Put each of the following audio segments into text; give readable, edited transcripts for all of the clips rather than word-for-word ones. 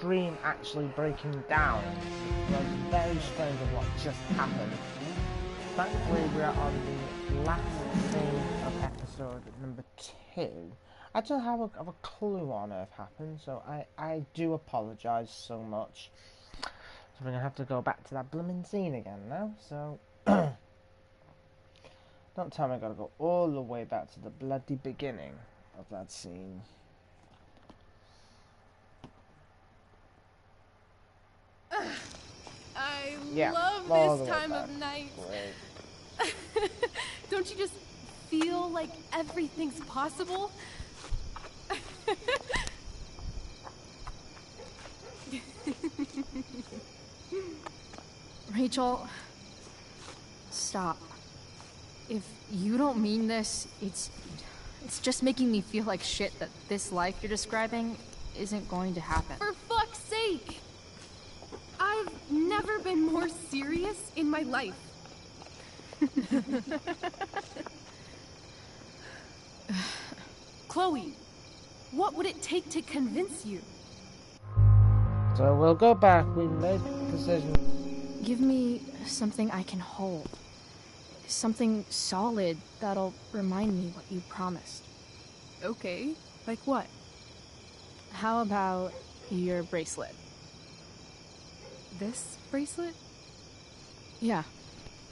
screen actually breaking down. It was very strange of what just happened. Thankfully, we are on the last scene of episode number 2. I don't have a clue what on earth happened, so I do apologise so much. So we're going to have to go back to that blooming scene again now, so... Don't tell me I gotta go all the way back to the bloody beginning of that scene. I Yeah, love this time of night. Great. Don't you just feel like everything's possible? Rachel, stop. If you don't mean this, it's just making me feel like shit that this life you're describing isn't going to happen. For fuck's sake! I've never been more serious in my life. Chloe, what would it take to convince you? So we'll go back. We made the decision. Give me something I can hold. Something solid that'll remind me what you promised. Okay, like what? How about your bracelet? This bracelet? Yeah.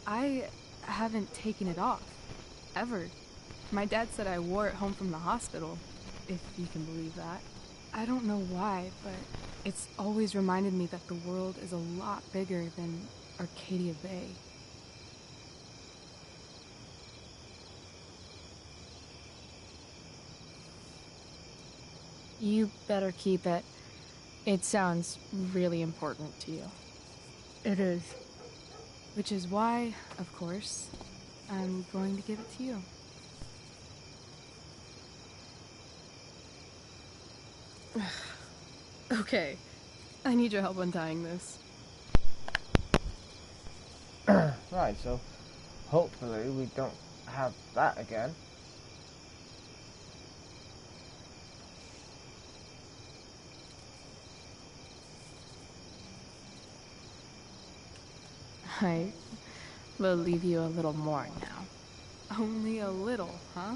I haven't taken it off. Ever. My dad said I wore it home from the hospital, if you can believe that. I don't know why, but it's always reminded me that the world is a lot bigger than Arcadia Bay. You better keep it. It sounds really important to you. It is. Which is why, of course, I'm going to give it to you. Okay. I need your help untying this. Right, so hopefully we don't have that again. I will leave you a little more now. Only a little, huh?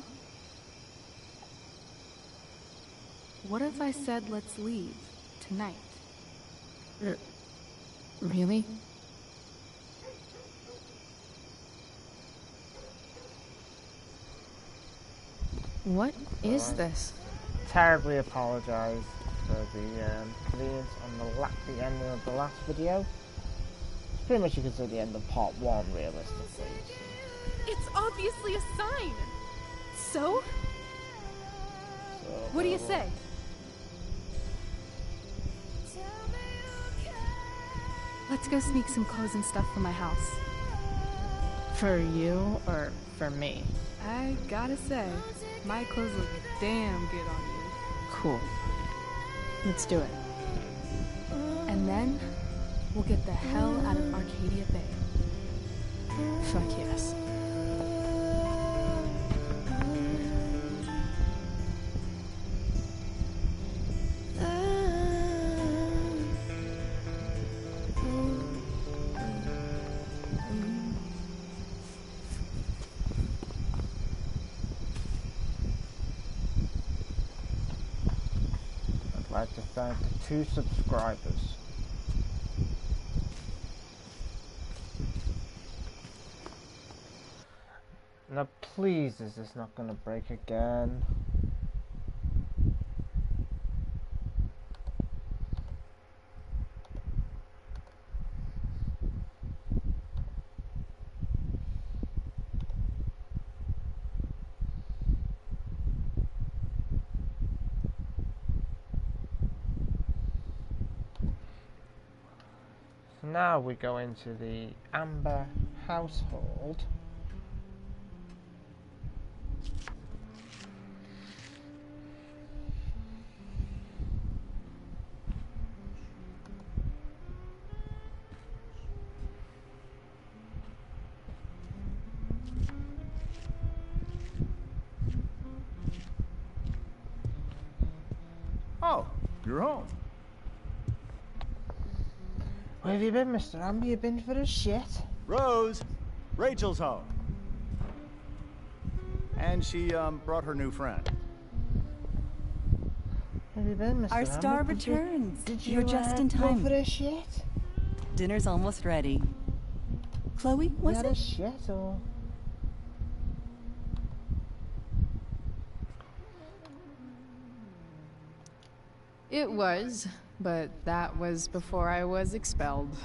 What if I said let's leave tonight? Really? What is this? Terribly apologise for the inconvenience on the ending of the last video. Pretty much you can say the end of part 1, realistically. It's obviously a sign! So? What do you say? Let's go sneak some clothes and stuff from my house. For you or for me? I gotta say, my clothes look damn good on you. Cool. Let's do it. And then, we'll get the hell out of Arcadia Bay. Fuck yes. I'd like to thank the 2 subscribers. Now please, is this not going to break again? So now we go into the Amber household. Oh, you're home. Where have you been, Mr. Amber? You been for a shit? Rose! Rachel's home. And she, brought her new friend. Where have you been, Mr. Our Amber? star returns. You're just in Go time. for a shit? Dinner's almost ready. Chloe, was you had a it? shit or? It was, but that was before I was expelled.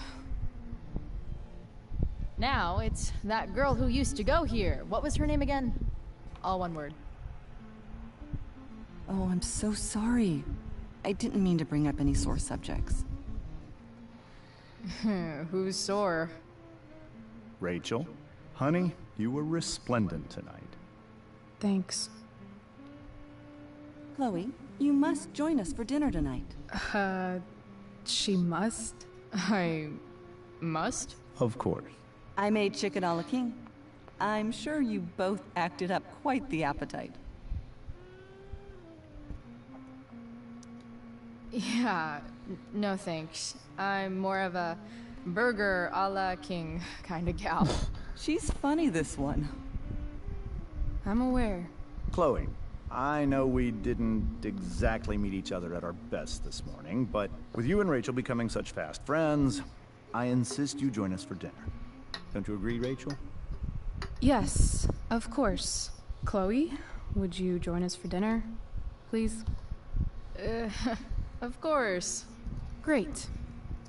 Now it's that girl who used to go here. What was her name again? All one word. Oh, I'm so sorry. I didn't mean to bring up any sore subjects. Who's sore? Rachel, honey, you were resplendent tonight. Thanks. Chloe, you must join us for dinner tonight. She must? I must? Of course. I made chicken a la king. I'm sure you both acted up quite the appetite. Yeah, no thanks. I'm more of a burger a la king kind of gal. She's funny, this one. I'm aware. Chloe, I know we didn't exactly meet each other at our best this morning, but with you and Rachel becoming such fast friends, I insist you join us for dinner. Don't you agree, Rachel? Yes, of course. Chloe, would you join us for dinner, please? Of course. Great.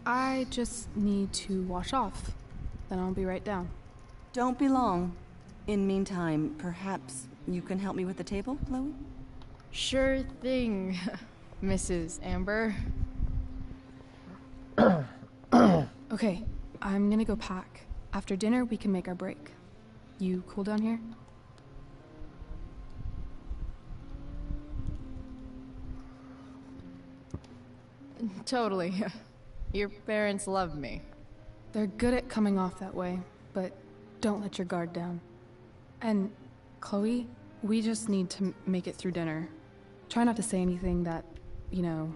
I just need to wash off. Then I'll be right down. Don't be long. In meantime, perhaps you can help me with the table, Chloe? Sure thing, Mrs. Amber. Okay, I'm gonna go pack. After dinner, we can make our break. You cool down here? Totally. Your parents love me. They're good at coming off that way, but don't let your guard down. And, Chloe, we just need to make it through dinner. Try not to say anything that, you know...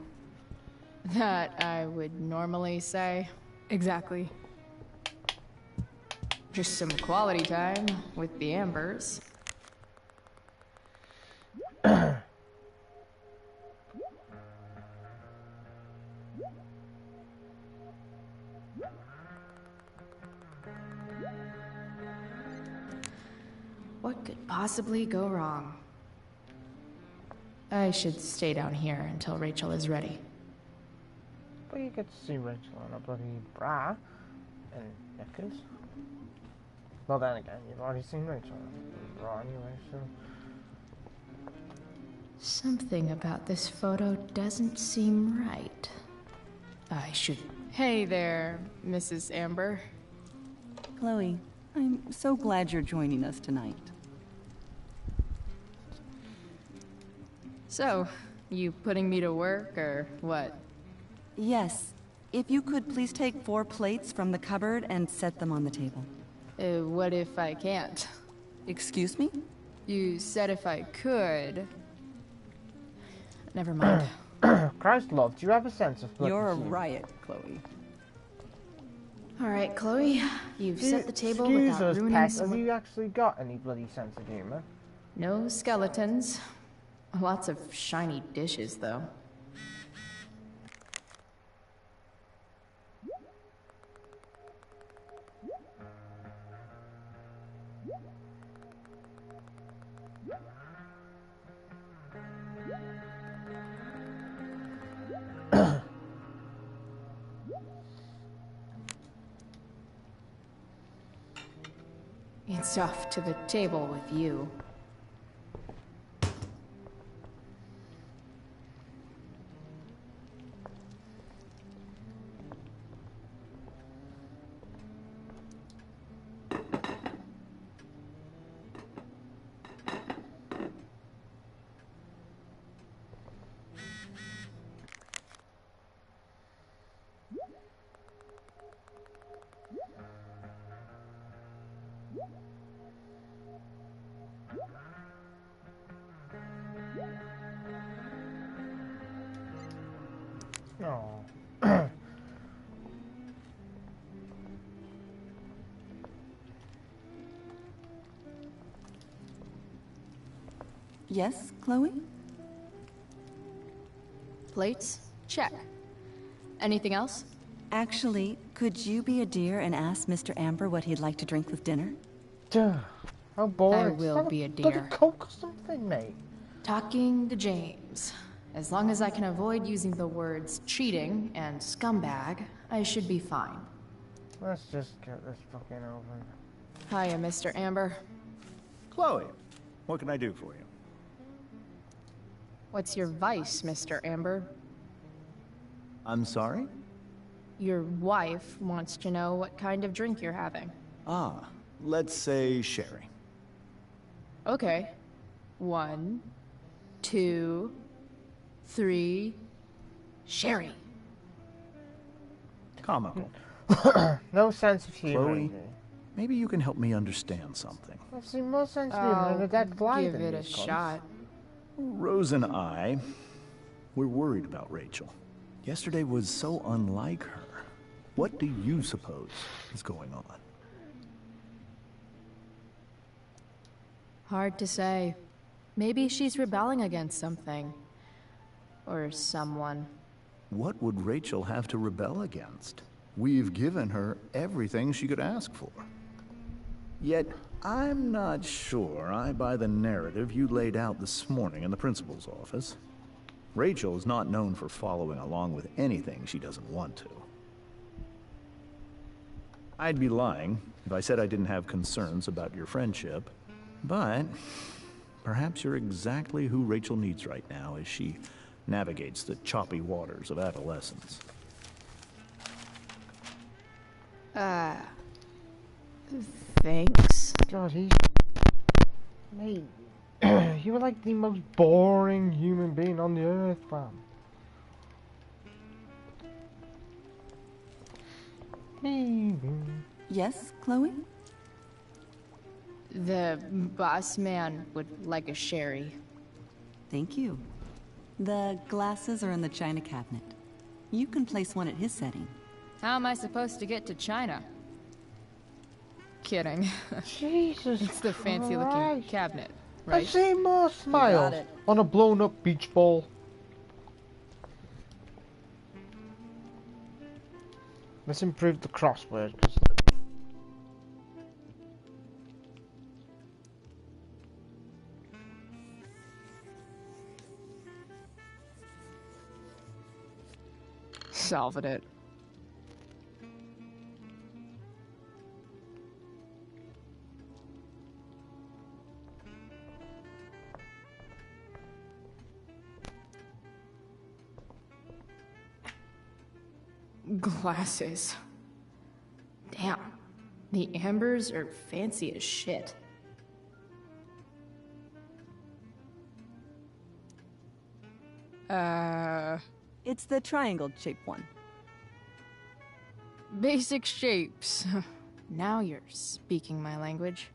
That I would normally say. Exactly. Just some quality time with the Ambers. What could possibly go wrong? I should stay down here until Rachel is ready. But you get to see Rachel in a bloody bra and knickers. Well, then again, you've already seen Rachel in a bra anyway, so... Something about this photo doesn't seem right. I should... Hey there, Mrs. Amber. Chloe, I'm so glad you're joining us tonight. So, you putting me to work, or what? Yes. If you could please take 4 plates from the cupboard and set them on the table. What if I can't? Excuse me? You said if I could. Never mind. Christ love, do you have a sense of bloody You're a humor? riot, Chloe. All right, Chloe, you've set the table Excuse without us, ruining Peck, some... have you actually got any bloody sense of humour? No skeletons. Lots of shiny dishes, though. It's off to the table with you. Yes, Chloe? Plates? Check. Anything else? Actually, could you be a dear and ask Mr. Amber what he'd like to drink with dinner? Duh. How boring. I will Have be a bloody dear. Coke or something, mate. Talking to James. As long as I can avoid using the words cheating and scumbag, I should be fine. Let's just get this fucking over. Hiya, Mr. Amber. Chloe, what can I do for you? What's your vice, Mr. Amber? I'm sorry? Your wife wants to know what kind of drink you're having. Ah, let's say sherry. Okay. 1, 2, 3. Sherry. Comical. No sense of humor. Chloe, maybe you can help me understand something. I've seen more sense of humor in a dead fly give than it a this, cunts. shot. Rose and I, we're worried about Rachel. Yesterday was so unlike her. What do you suppose is going on? Hard to say. Maybe she's rebelling against something. Or someone. What would Rachel have to rebel against? We've given her everything she could ask for. Yet, I'm not sure I buy the narrative you laid out this morning in the principal's office. Rachel is not known for following along with anything she doesn't want to. I'd be lying if I said I didn't have concerns about your friendship, but perhaps you're exactly who Rachel needs right now as she navigates the choppy waters of adolescence. Thanks. God, he's... Mate, you were like the most boring human being on the earth, fam. Yes, Chloe? The boss man would like a sherry. Thank you. The glasses are in the china cabinet. You can place one at his setting. How am I supposed to get to China? Kidding. Jesus It's the fancy-looking Christ. cabinet, I right? see more smiles it. on a blown-up beach ball. Let's improve the crossword, because... Solving it. Glasses. Damn. The Ambers are fancy as shit. It's the triangle-shaped one. Basic shapes. Now you're speaking my language.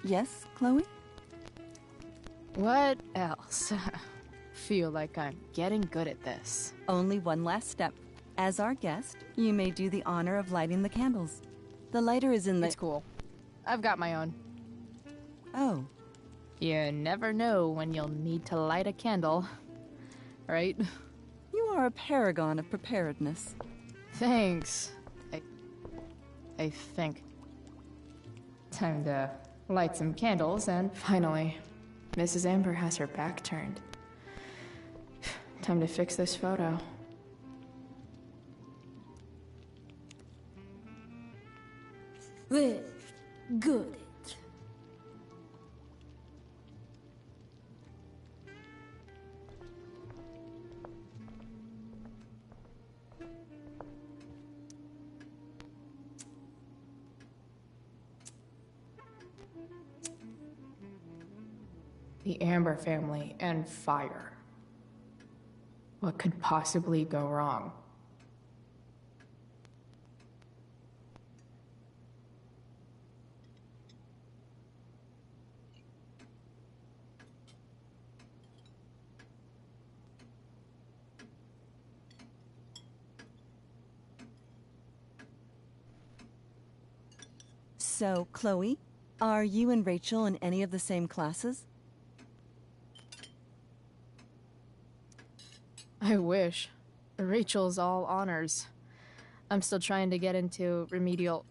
Yes, Chloe? What else? Feel like I'm getting good at this. Only one last step. As our guest, you may do the honor of lighting the candles. The lighter is in the... It's cool. I've got my own. Oh, You never know when you'll need to light a candle. Right? you are a paragon of preparedness. Thanks. I think. Time to light some candles, and finally, Mrs. Amber has her back turned. Time to fix this photo. Well, good. The Amber family and fire. What could possibly go wrong? So, Chloe, are you and Rachel in any of the same classes? I wish. Rachel's all honors. I'm still trying to get into remedial...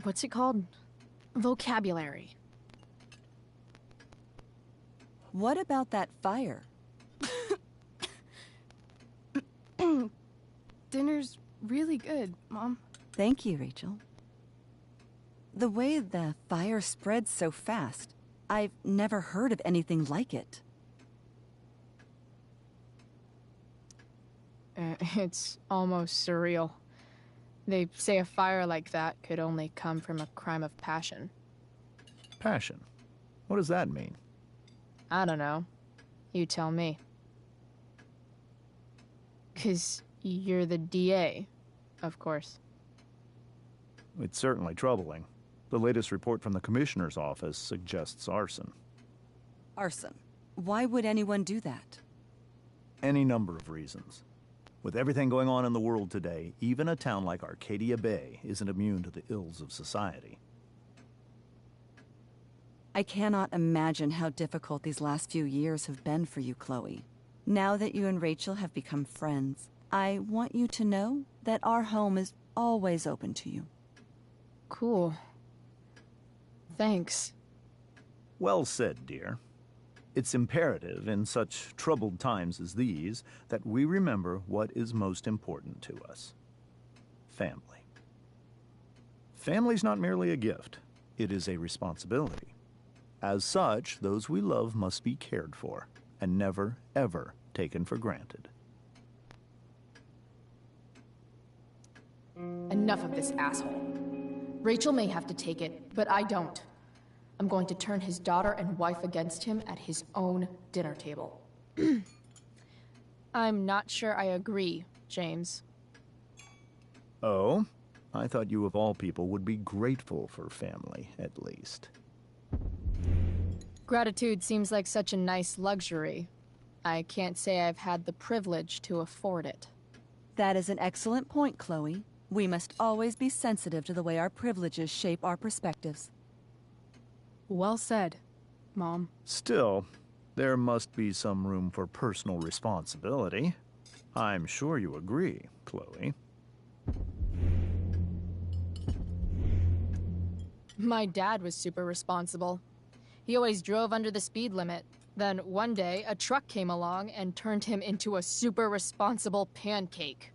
What's it called? Vocabulary. What about that fire? Dinner's really good, Mom. Thank you, Rachel. The way the fire spreads so fast, I've never heard of anything like it. It's almost surreal. They say a fire like that could only come from a crime of passion. Passion? What does that mean? I don't know. You tell me. 'Cause you're the DA, of course. It's certainly troubling. The latest report from the Commissioner's office suggests arson. Arson. Why would anyone do that? Any number of reasons. With everything going on in the world today, even a town like Arcadia Bay isn't immune to the ills of society. I cannot imagine how difficult these last few years have been for you, Chloe. Now that you and Rachel have become friends, I want you to know that our home is always open to you. Cool. Thanks. Well said, dear. It's imperative in such troubled times as these that we remember what is most important to us. Family. Family's not merely a gift, it is a responsibility. As such, those we love must be cared for and never, ever taken for granted. Enough of this asshole. Rachel may have to take it, but I don't. I'm going to turn his daughter and wife against him at his own dinner table. I'm not sure I agree, James. Oh? I thought you of all people would be grateful for family, at least. Gratitude seems like such a nice luxury. I can't say I've had the privilege to afford it. That is an excellent point, Chloe. We must always be sensitive to the way our privileges shape our perspectives. Well said, Mom. Still, there must be some room for personal responsibility. I'm sure you agree, Chloe. My dad was super responsible. He always drove under the speed limit. Then one day, a truck came along and turned him into a super responsible pancake.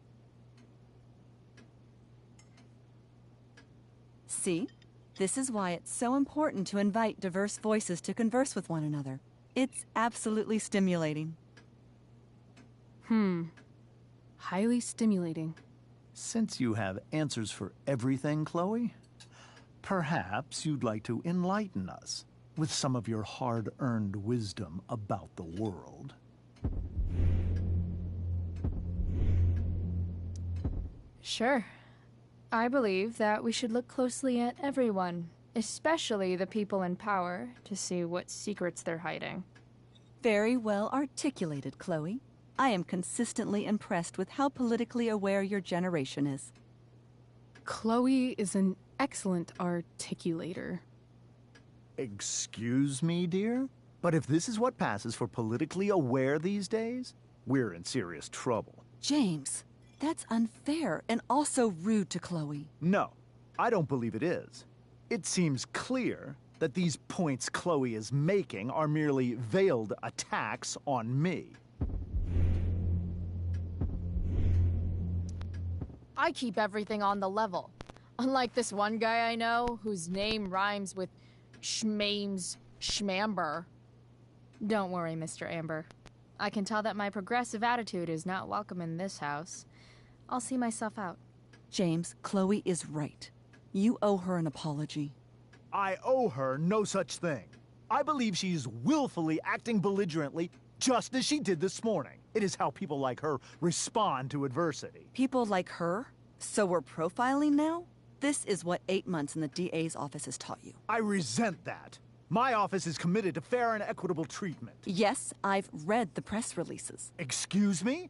See? This is why it's so important to invite diverse voices to converse with one another. It's absolutely stimulating. Highly stimulating. Since you have answers for everything, Chloe, perhaps you'd like to enlighten us with some of your hard-earned wisdom about the world. Sure. I believe that we should look closely at everyone, especially the people in power, to see what secrets they're hiding. Very well articulated, Chloe. I am consistently impressed with how politically aware your generation is. Chloe is an excellent articulator. Excuse me, dear? But if this is what passes for politically aware these days, we're in serious trouble. James, that's unfair and also rude to Chloe. No, I don't believe it is. It seems clear that these points Chloe is making are merely veiled attacks on me. I keep everything on the level. Unlike this one guy I know, whose name rhymes with Schmames Schmamber. Don't worry, Mr. Amber. I can tell that my progressive attitude is not welcome in this house. I'll see myself out. James, Chloe is right. You owe her an apology. I owe her no such thing. I believe she's willfully acting belligerently, just as she did this morning. It is how people like her respond to adversity. People like her? So we're profiling now? This is what 8 months in the DA's office has taught you. I resent that. My office is committed to fair and equitable treatment. Yes, I've read the press releases. Excuse me?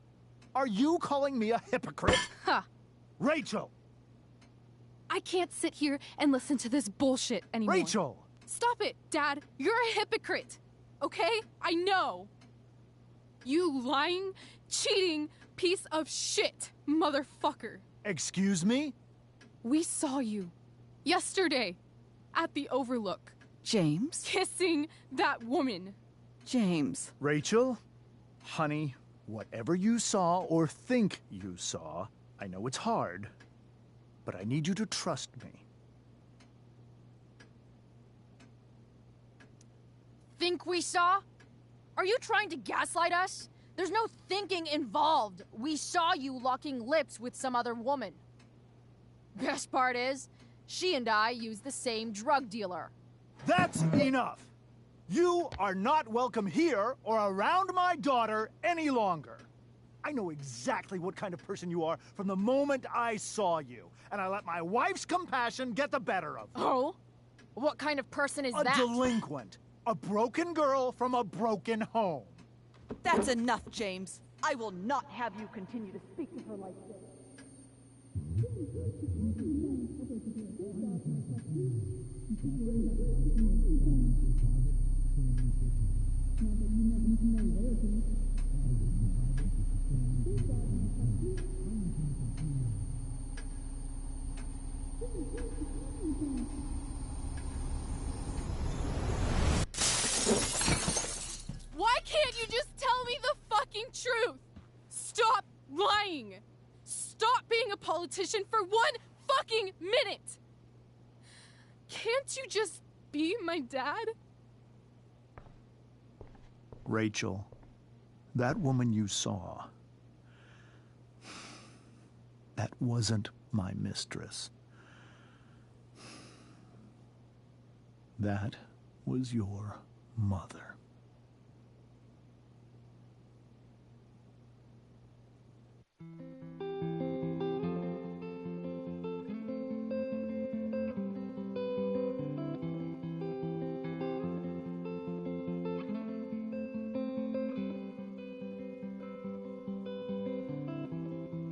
Are you calling me a hypocrite? Ha! Rachel! I can't sit here and listen to this bullshit anymore. Rachel! Stop it, Dad. You're a hypocrite. Okay? I know. You lying, cheating piece of shit, motherfucker. Excuse me? We saw you yesterday at the Overlook. James? Kissing that woman. James. Rachel? Honey, whatever you saw or think you saw, I know it's hard, but I need you to trust me. Think we saw? Are you trying to gaslight us? There's no thinking involved. We saw you locking lips with some other woman. Best part is, she and I used the same drug dealer. That's enough! You are not welcome here or around my daughter any longer. I know exactly what kind of person you are from the moment I saw you, and I let my wife's compassion get the better of you. Oh? What kind of person is A that? delinquent. A broken girl from a broken home. That's enough, James. I will not have you continue to speak to her like this. Why can't you just tell me the fucking truth? Stop lying. Stop being a politician for 1 fucking minute. Can't you just be my dad? Rachel, that woman you saw, that wasn't my mistress. That was your mother.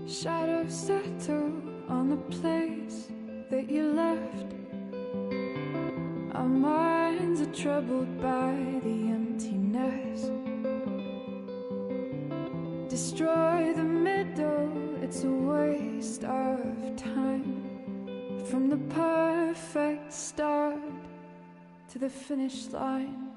Shadows settle on the place that you left. Our minds are troubled by the emptiness. Destroy the middle, it's a waste of time. From the perfect start to the finish line.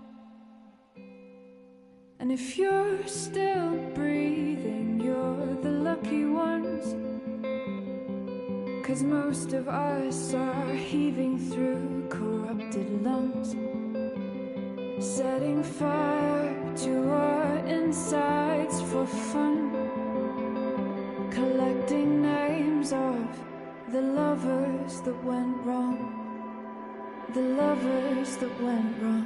And if you're still breathing, you're the lucky ones. 'Cause most of us are heaving through corrupted lungs, setting fire to our insides for fun, collecting names of the lovers that went wrong, the lovers that went wrong.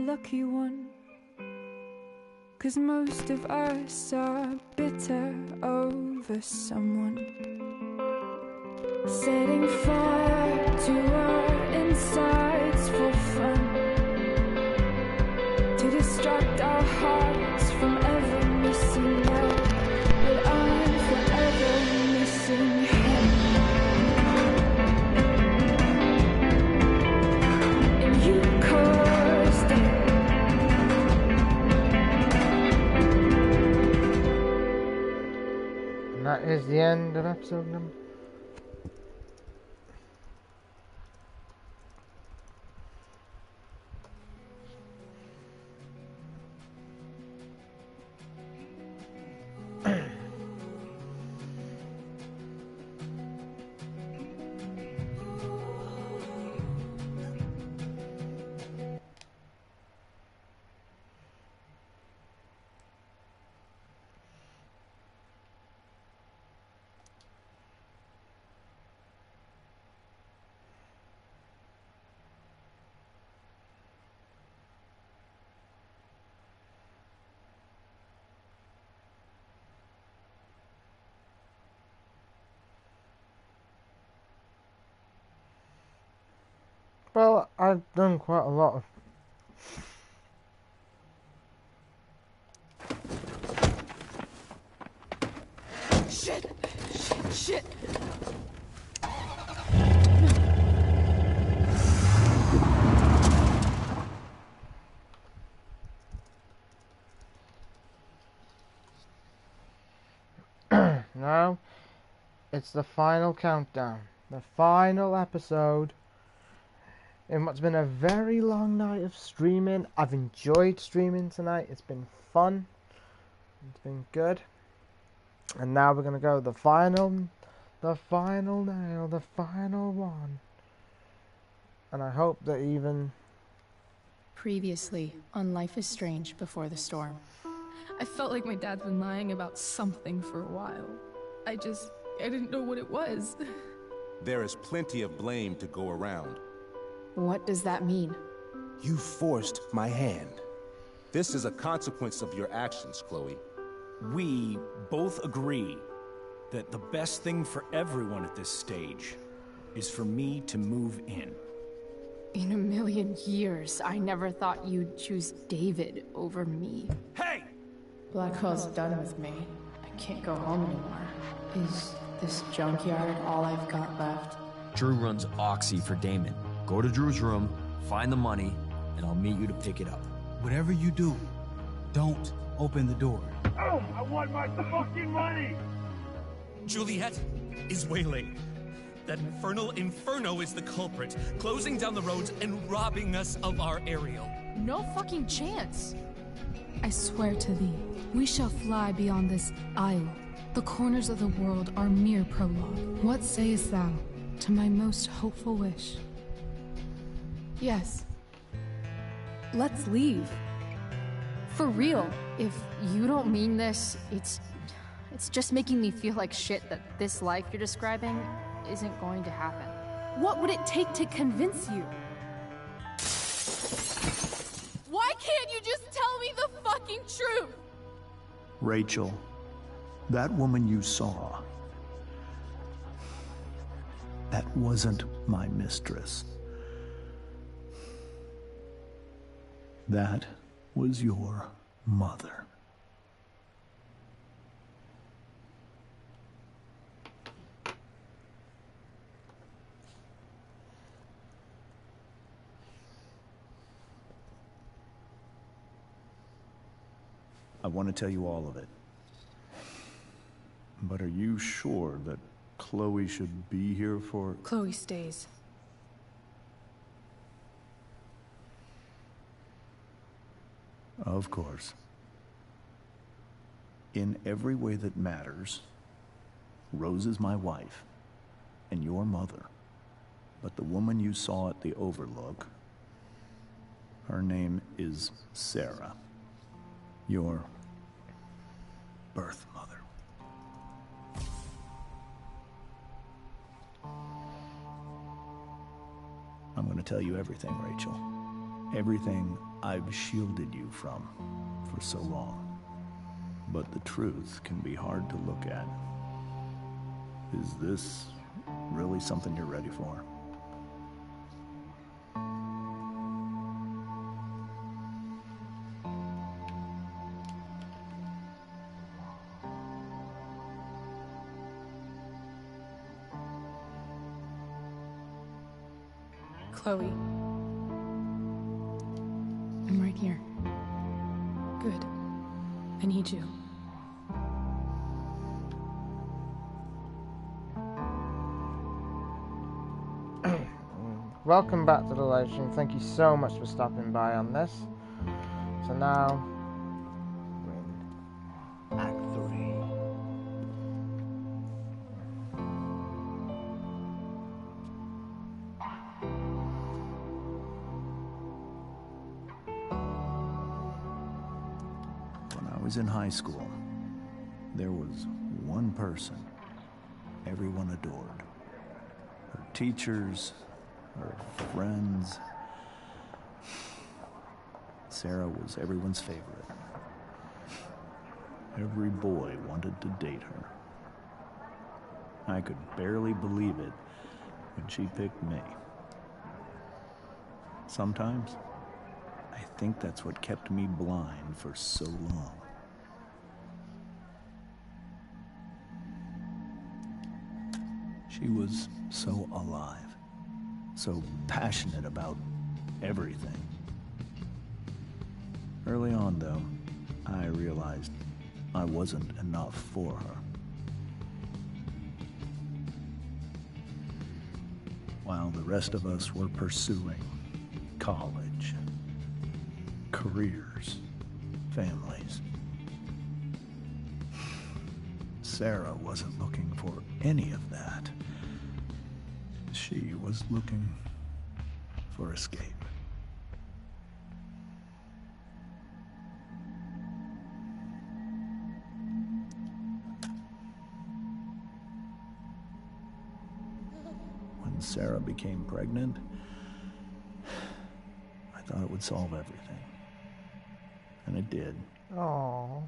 Lucky one, 'cause most of us are bitter over someone, setting fire to our insides for fun, to distract our hearts from ever missing love. But I'm forever missing him. And you caused it. is the end of episode number. Well, I've done quite a lot of... Shit! Shit! Now, it's the final countdown. The final episode. In what's been a very long night of streaming. I've enjoyed streaming tonight. It's been fun. It's been good. And now we're going to go the final nail, the final one. And I hope that even... Previously on Life is Strange Before the Storm. I felt like my dad's been lying about something for a while. I didn't know what it was. There is plenty of blame to go around. What does that mean? You forced my hand. This is a consequence of your actions, Chloe. We both agree that the best thing for everyone at this stage is for me to move in. In a million years, I never thought you'd choose David over me. Hey! Blackwell's done with me. I can't go home anymore. Is this junkyard all I've got left? Drew runs Oxy for Damon. Go to Drew's room, find the money, and I'll meet you to pick it up. Whatever you do, don't open the door. Oh, I want my fucking money! Juliet is waylaid. That infernal Inferno is the culprit, closing down the roads and robbing us of our aerial. No fucking chance. I swear to thee, we shall fly beyond this isle. The corners of the world are mere prologue. What sayest thou to my most hopeful wish? Yes. Let's leave. For real. If you don't mean this, it's just making me feel like shit that this life you're describing isn't going to happen. What would it take to convince you? Why can't you just tell me the fucking truth? Rachel, that woman you saw, that wasn't my mistress. That was your mother. I want to tell you all of it. But are you sure that Chloe should be here for... Chloe stays. Of course. In every way that matters, Rose is my wife and your mother. But the woman you saw at the Overlook, her name is Sarah. Your birth mother. I'm going to tell you everything, Rachel. Everything I've shielded you from for so long. But the truth can be hard to look at. Is this really something you're ready for? Chloe. I'm right here. Good. I need you. welcome back to the legend. Thank you so much for stopping by on this. So now, we're in Act 3. When I was in high school, there was one person everyone adored. Her teachers, her friends. Sarah was everyone's favorite. Every boy wanted to date her. I could barely believe it when she picked me. Sometimes, I think that's what kept me blind for so long. She was so alive, so passionate about everything. Early on, though, I realized I wasn't enough for her. While the rest of us were pursuing college, careers, families, Sarah wasn't looking for any of that. She was looking for escape. When Sarah became pregnant, I thought it would solve everything. And it did. Aww.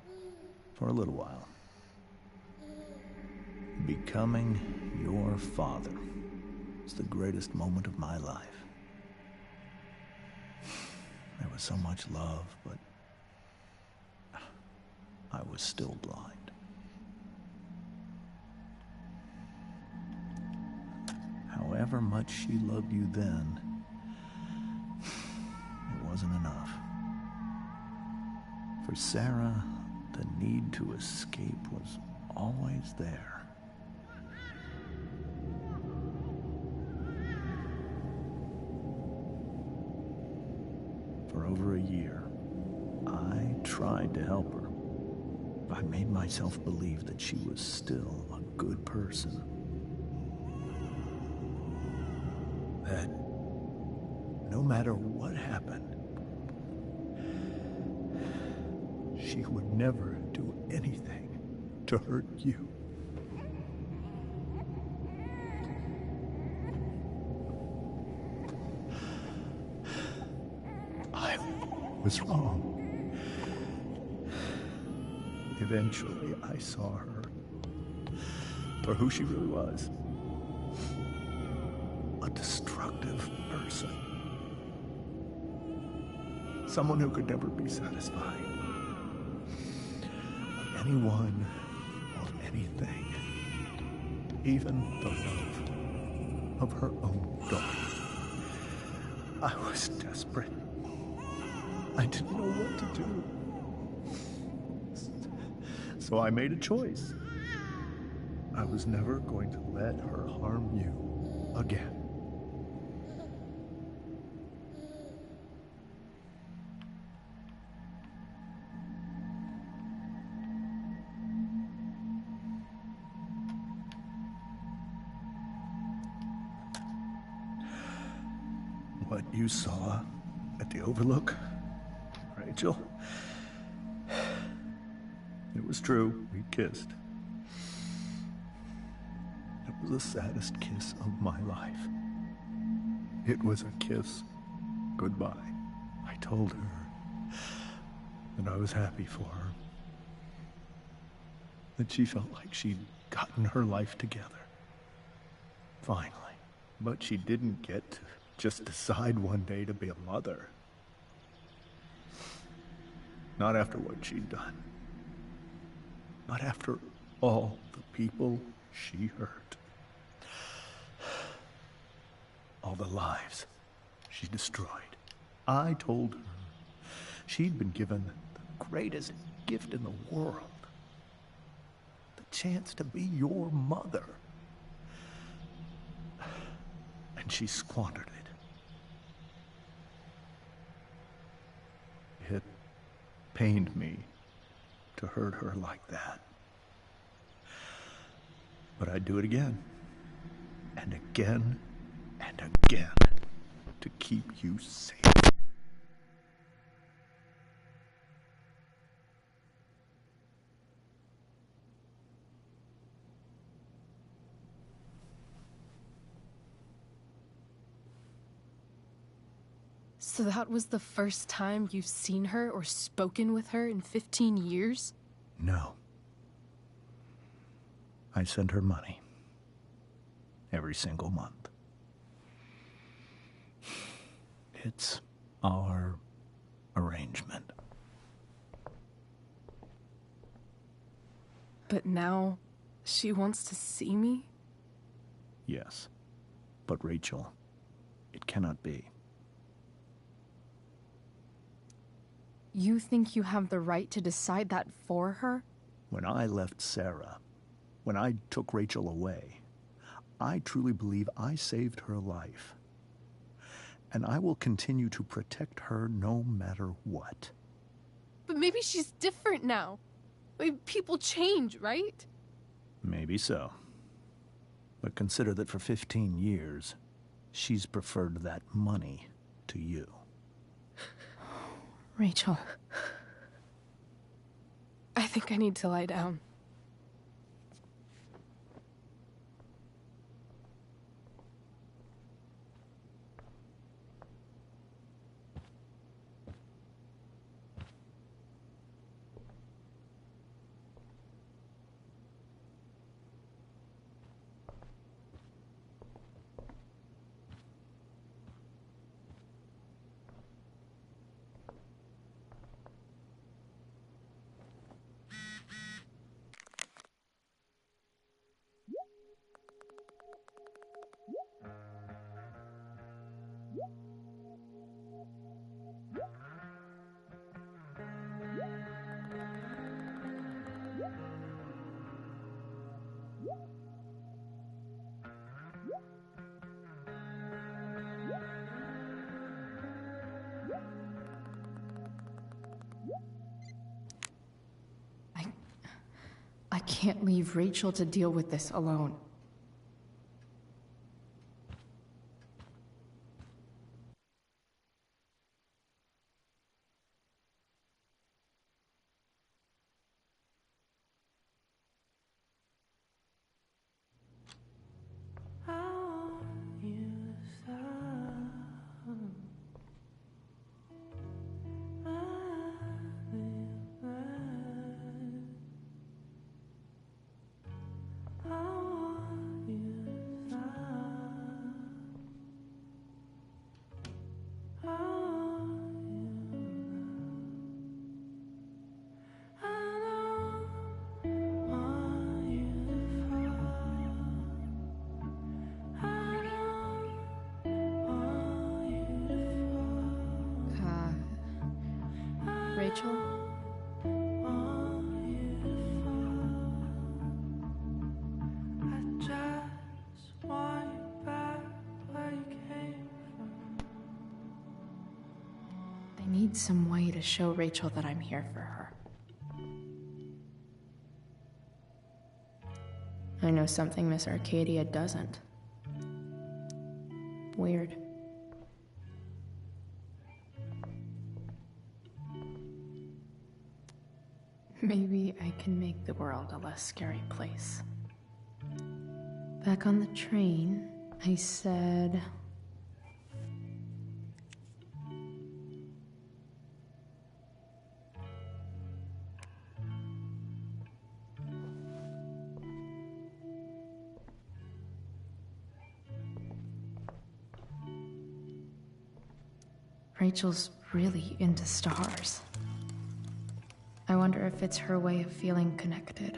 For a little while. Becoming your father was the greatest moment of my life. There was so much love, but I was still blind. However much she loved you then, it wasn't enough. For Sarah, the need to escape was always there. For over a year, I tried to help her. I made myself believe that she was still a good person. That no matter what happened, she would never do anything to hurt you. I was wrong. Eventually, I saw her for who she really was. A destructive person. Someone who could never be satisfied. Of anyone or anything. Even the love of her own daughter. I was desperate. I didn't know what to do. So I made a choice. I was never going to let her harm you again. What you saw at the Overlook, Rachel, it was true. We kissed. It was the saddest kiss of my life. It was a kiss goodbye. I told her that I was happy for her. That she felt like she'd gotten her life together. Finally. But she didn't get to just decide one day to be a mother. Not after what she'd done. Not after all the people she hurt. All the lives she destroyed. I told her she'd been given the greatest gift in the world. The chance to be your mother. And she squandered it. pained me to hurt her like that. But I'd do it again, and again, and again, to keep you safe. So that was the first time you've seen her or spoken with her in 15 years? No. I send her money. Every single month. It's our arrangement. But now, she wants to see me? Yes. But Rachel, it cannot be. You think you have the right to decide that for her? When I left Sarah, when I took Rachel away, I truly believe I saved her life. And I will continue to protect her no matter what. But maybe she's different now. Maybe people change, right? Maybe so. But consider that for 15 years, she's preferred that money to you. Rachel. I think I need to lie down. I can't leave Rachel to deal with this alone. Rachel? I need some way to show Rachel that I'm here for her. I know something Miss Arcadia doesn't. Weird. Maybe I can make the world a less scary place. Back on the train, I said... Rachel's really into stars. I wonder if it's her way of feeling connected.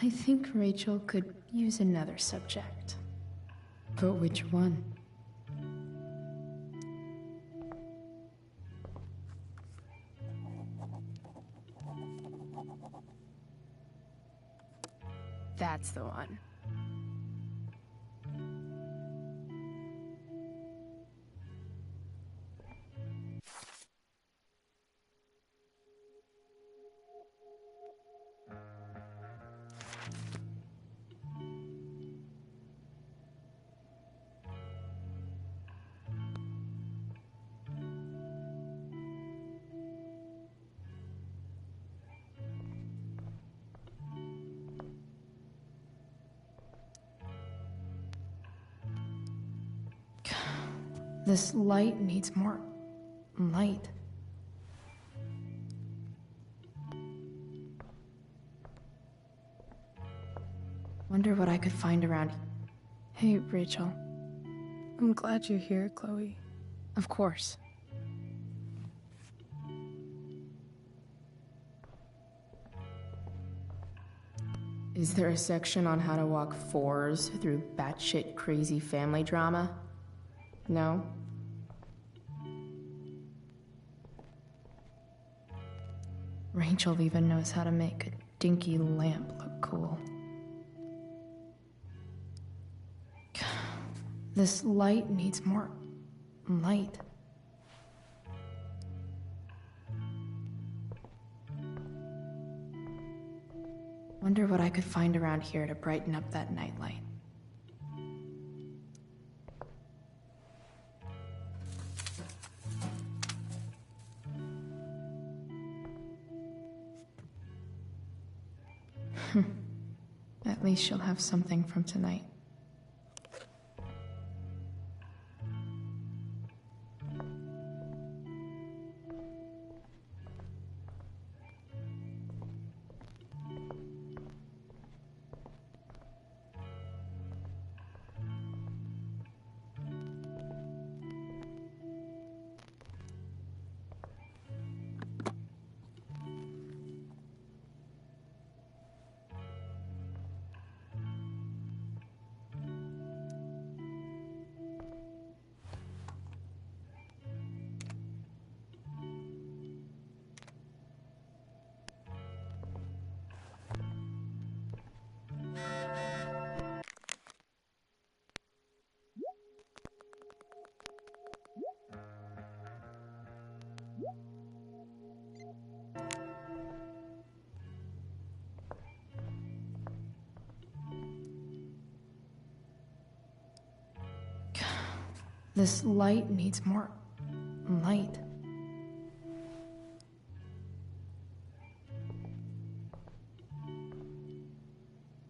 I think Rachel could use another subject. But which one? That's the one. This light needs more light. Wonder what I could find around. Hey, Rachel. I'm glad you're here, Chloe. Of course. Is there a section on how to walk fours through batshit crazy family drama? No? Rachel even knows how to make a dinky lamp look cool. This light needs more light. Wonder what I could find around here to brighten up that nightlight. At least she'll have something from tonight. This light needs more light.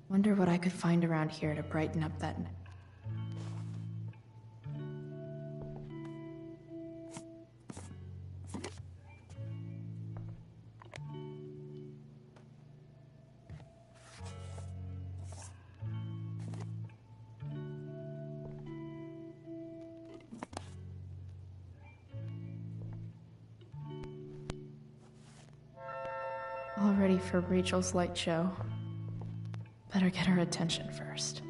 Wonder what I could find around here to brighten up that night. All ready for Rachel's light show. Better get her attention first.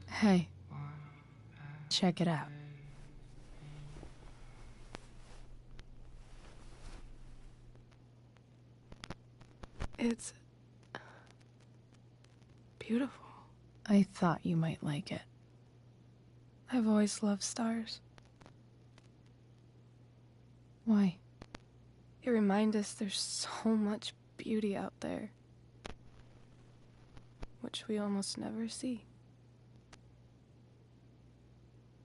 Hey, check it out. It's beautiful. I thought you might like it. I've always loved stars. Why? They remind us there's so much beauty out there, which we almost never see.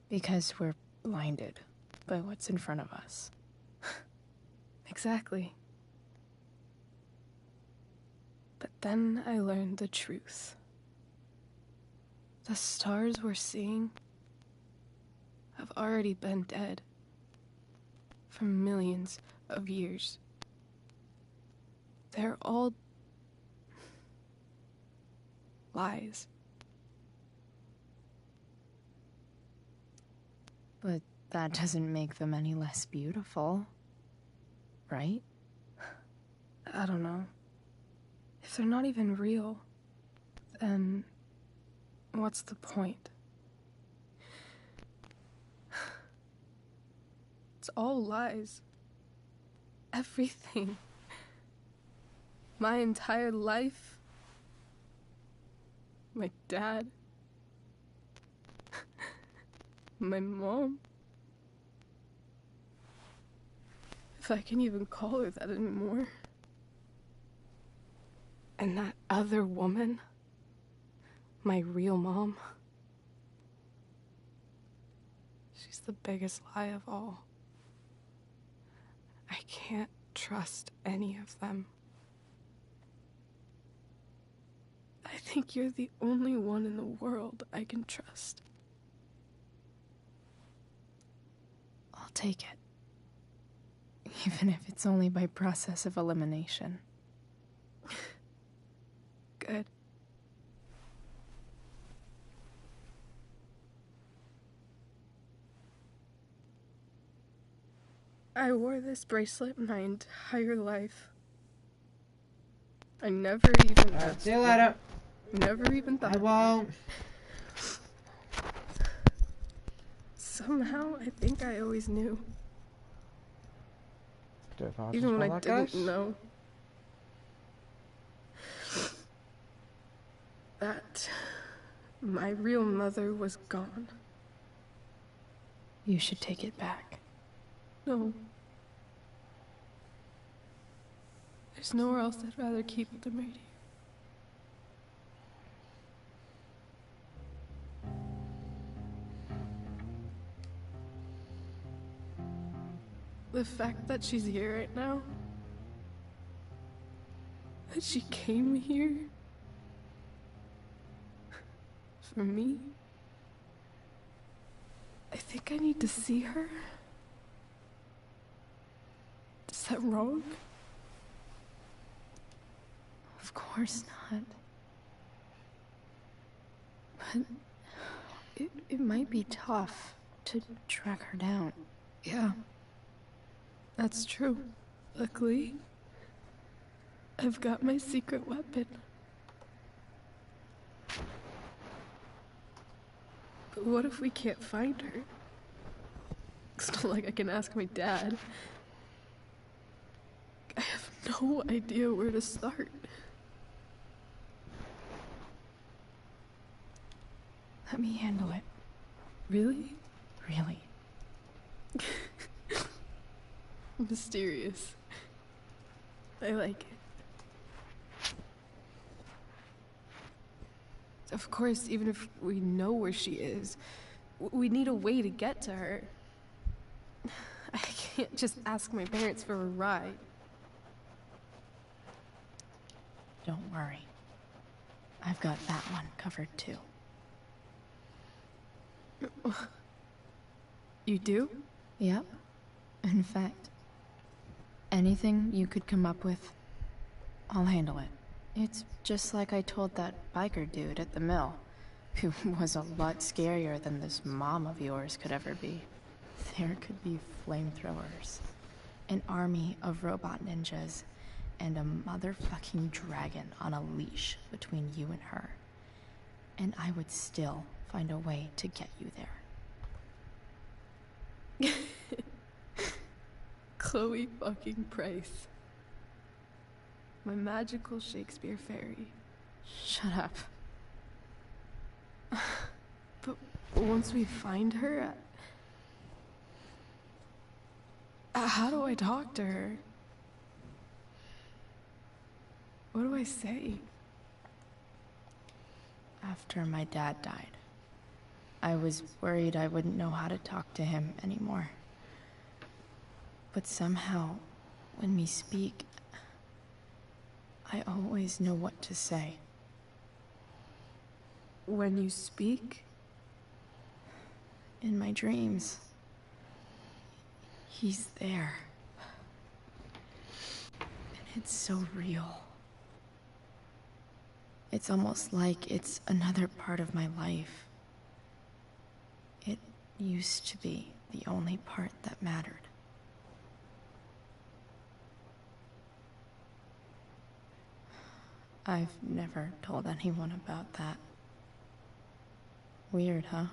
Because we're blinded by what's in front of us. Exactly. But then I learned the truth. The stars we're seeing have already been dead for millions of years. They're all lies. But that doesn't make them any less beautiful, right? I don't know. If they're not even real, then what's the point? It's all lies. Everything. My entire life. My dad. My mom. If I can even call her that anymore. And that other woman, my real mom, she's the biggest lie of all. I can't trust any of them. I think you're the only one in the world I can trust. I'll take it. Even if it's only by process of elimination. Good. I wore this bracelet my entire life. I never even... see you later. Never even thought... I won't. Somehow, I think I always knew. Even Even when I didn't know. That my real mother was gone. You should take it back. No. There's nowhere else I'd rather keep it than right here. The fact that she's here right now, that she came here for me, I think I need to see her. Is that wrong? Of course not. But it might be tough to track her down. Yeah. That's true. Luckily, I've got my secret weapon. But what if we can't find her? It's not like I can ask my dad. I have no idea where to start. Let me handle it. Really? Really. Mysterious. I like it. Of course, even if we know where she is, we need a way to get to her. I can't just ask my parents for a ride. Don't worry. I've got that one covered too. You do? Yep. In fact, anything you could come up with, I'll handle it. It's just like I told that biker dude at the mill, who was a lot scarier than this mom of yours could ever be. There could be flamethrowers, an army of robot ninjas, and a motherfucking dragon on a leash between you and her. And I would still find a way to get you there. Chloe fucking Price. My magical Shakespeare fairy. Shut up. But once we find her, how do I talk to her? What do I say? After my dad died, I was worried I wouldn't know how to talk to him anymore. But somehow, when we speak, I always know what to say. When you speak? In my dreams. He's there. And it's so real. It's almost like it's another part of my life. It used to be the only part that mattered. I've never told anyone about that. Weird, huh?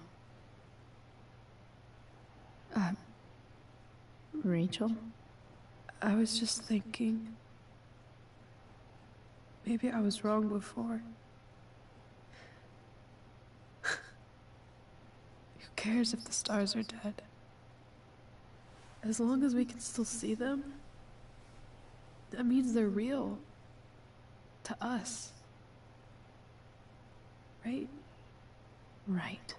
Rachel? I was just thinking... maybe I was wrong before. Who cares if the stars are dead? As long as we can still see them, that means they're real. to us. Right? Right.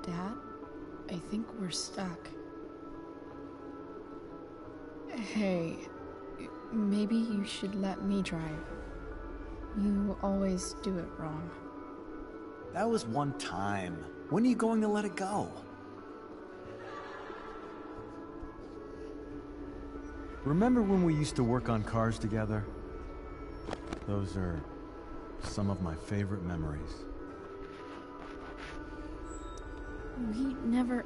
Dad, I think we're stuck. Hey, maybe you should let me drive. You always do it wrong. That was one time. When are you going to let it go? Remember when we used to work on cars together? Those are some of my favorite memories. We never...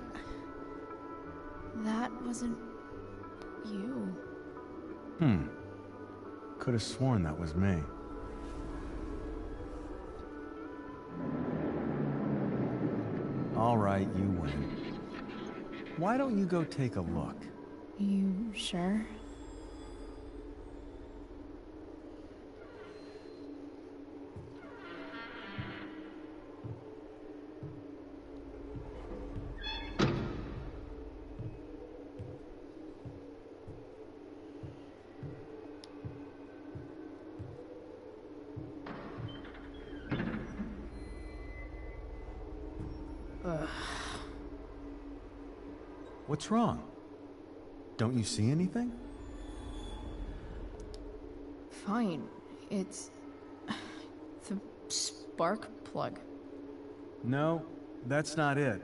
That wasn't... you. Could have sworn that was me. All right, you win. Why don't you go take a look? You sure? What's wrong? Don't you see anything? Fine. It's... the spark plug. No, that's not it.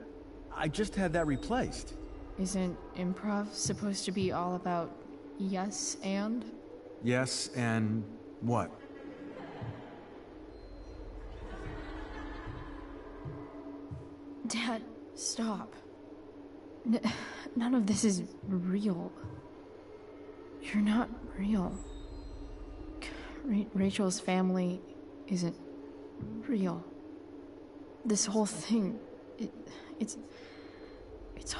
I just had that replaced. Isn't improv supposed to be all about yes and? Yes, and what? Dad, stop. None of this is real. You're not real. Rachel's family isn't real. This whole thing, it's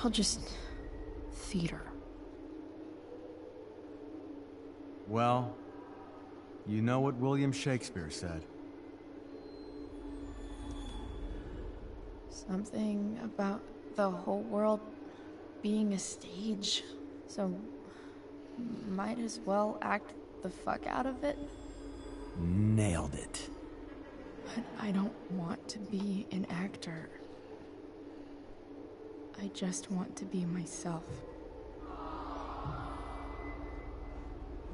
all just theater. Well, you know what William Shakespeare said. Something about the whole world being a stage, so might as well act the fuck out of it. Nailed it. But I don't want to be an actor. I just want to be myself.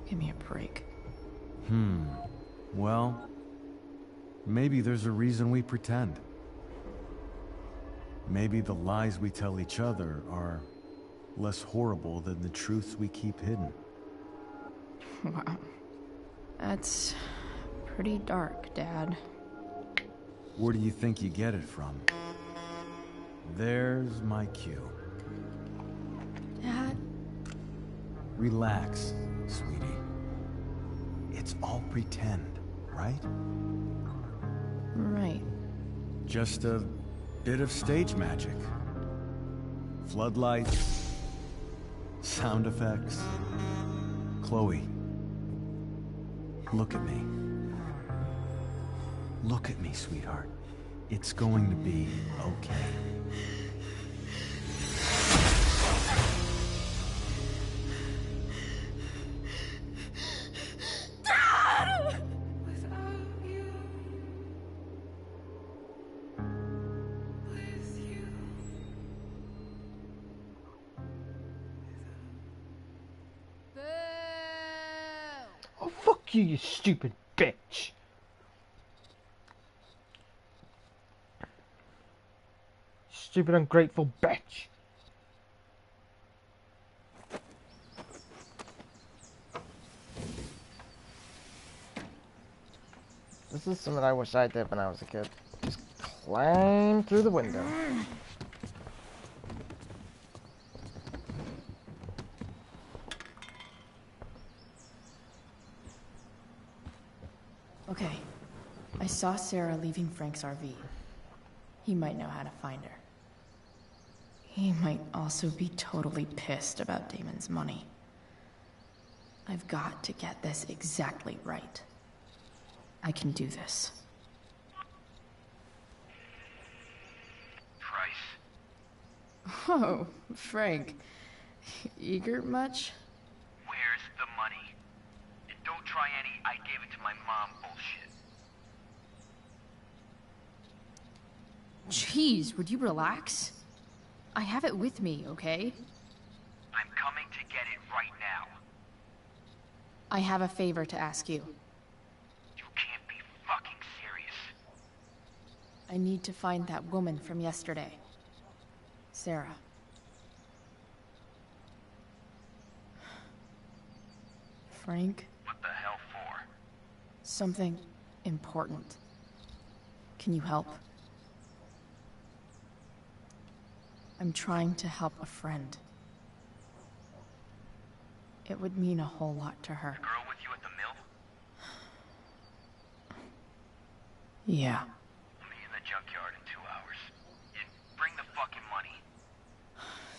Give me a break. Well, maybe there's a reason we pretend. Maybe the lies we tell each other are less horrible than the truths we keep hidden. Wow. That's pretty dark, Dad. Where do you think you get it from? There's my cue. Dad? Relax, sweetie. It's all pretend, right? Right. Just a bit of stage magic. Floodlights, sound effects. Chloe, look at me. Look at me, sweetheart. It's going to be okay. Dad! Oh, fuck you, you stupid bitch! Stupid ungrateful bitch. This is something I wish I did when I was a kid. Just climb through the window. Okay. I saw Sarah leaving Frank's RV. He might know how to find her. He might also be totally pissed about Damon's money. I've got to get this exactly right. I can do this. Price. Oh, Frank. Eager much? Where's the money? And don't try any I gave it to my mom bullshit. Jeez, would you relax? I have it with me, okay? I'm coming to get it right now. I have a favor to ask you. You can't be fucking serious. I need to find that woman from yesterday. Sarah. Frank? What the hell for? Something important. Can you help? I'm trying to help a friend. It would mean a whole lot to her. The girl with you at the mill? Yeah. I'll meet you in the junkyard in 2 hours. And bring the fucking money.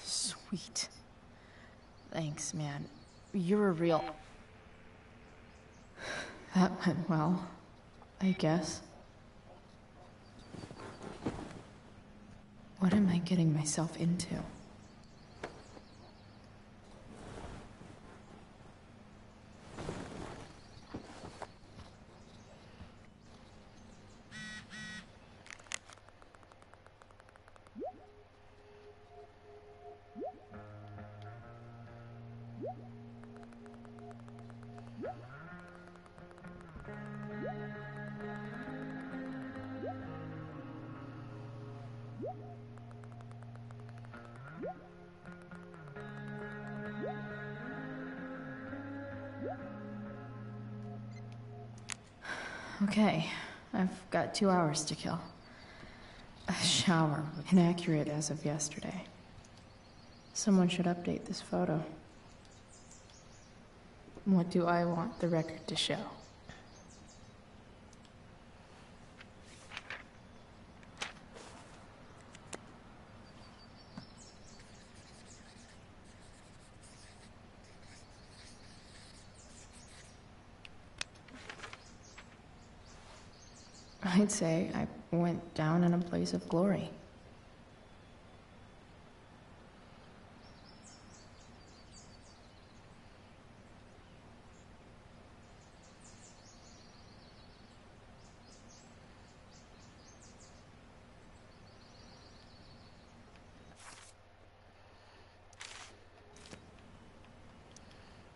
Sweet. Thanks, man. You're a real... That went well, I guess. What am I getting myself into? Okay, I've got 2 hours to kill. A shower, inaccurate as of yesterday. Someone should update this photo. What do I want the record to show? I'd say I went down in a blaze of glory.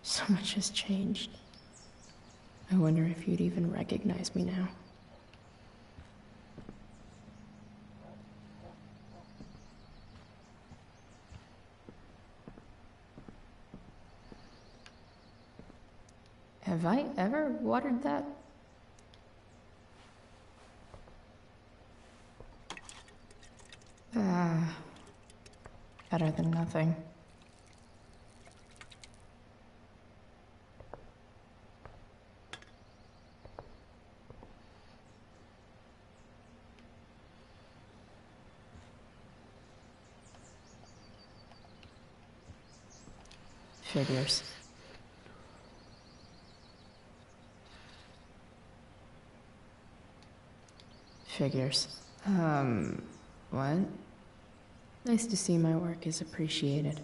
So much has changed. I wonder if you'd even recognize me now. Have I ever watered that? Better than nothing. Figures. Figures. What? Nice to see my work is appreciated.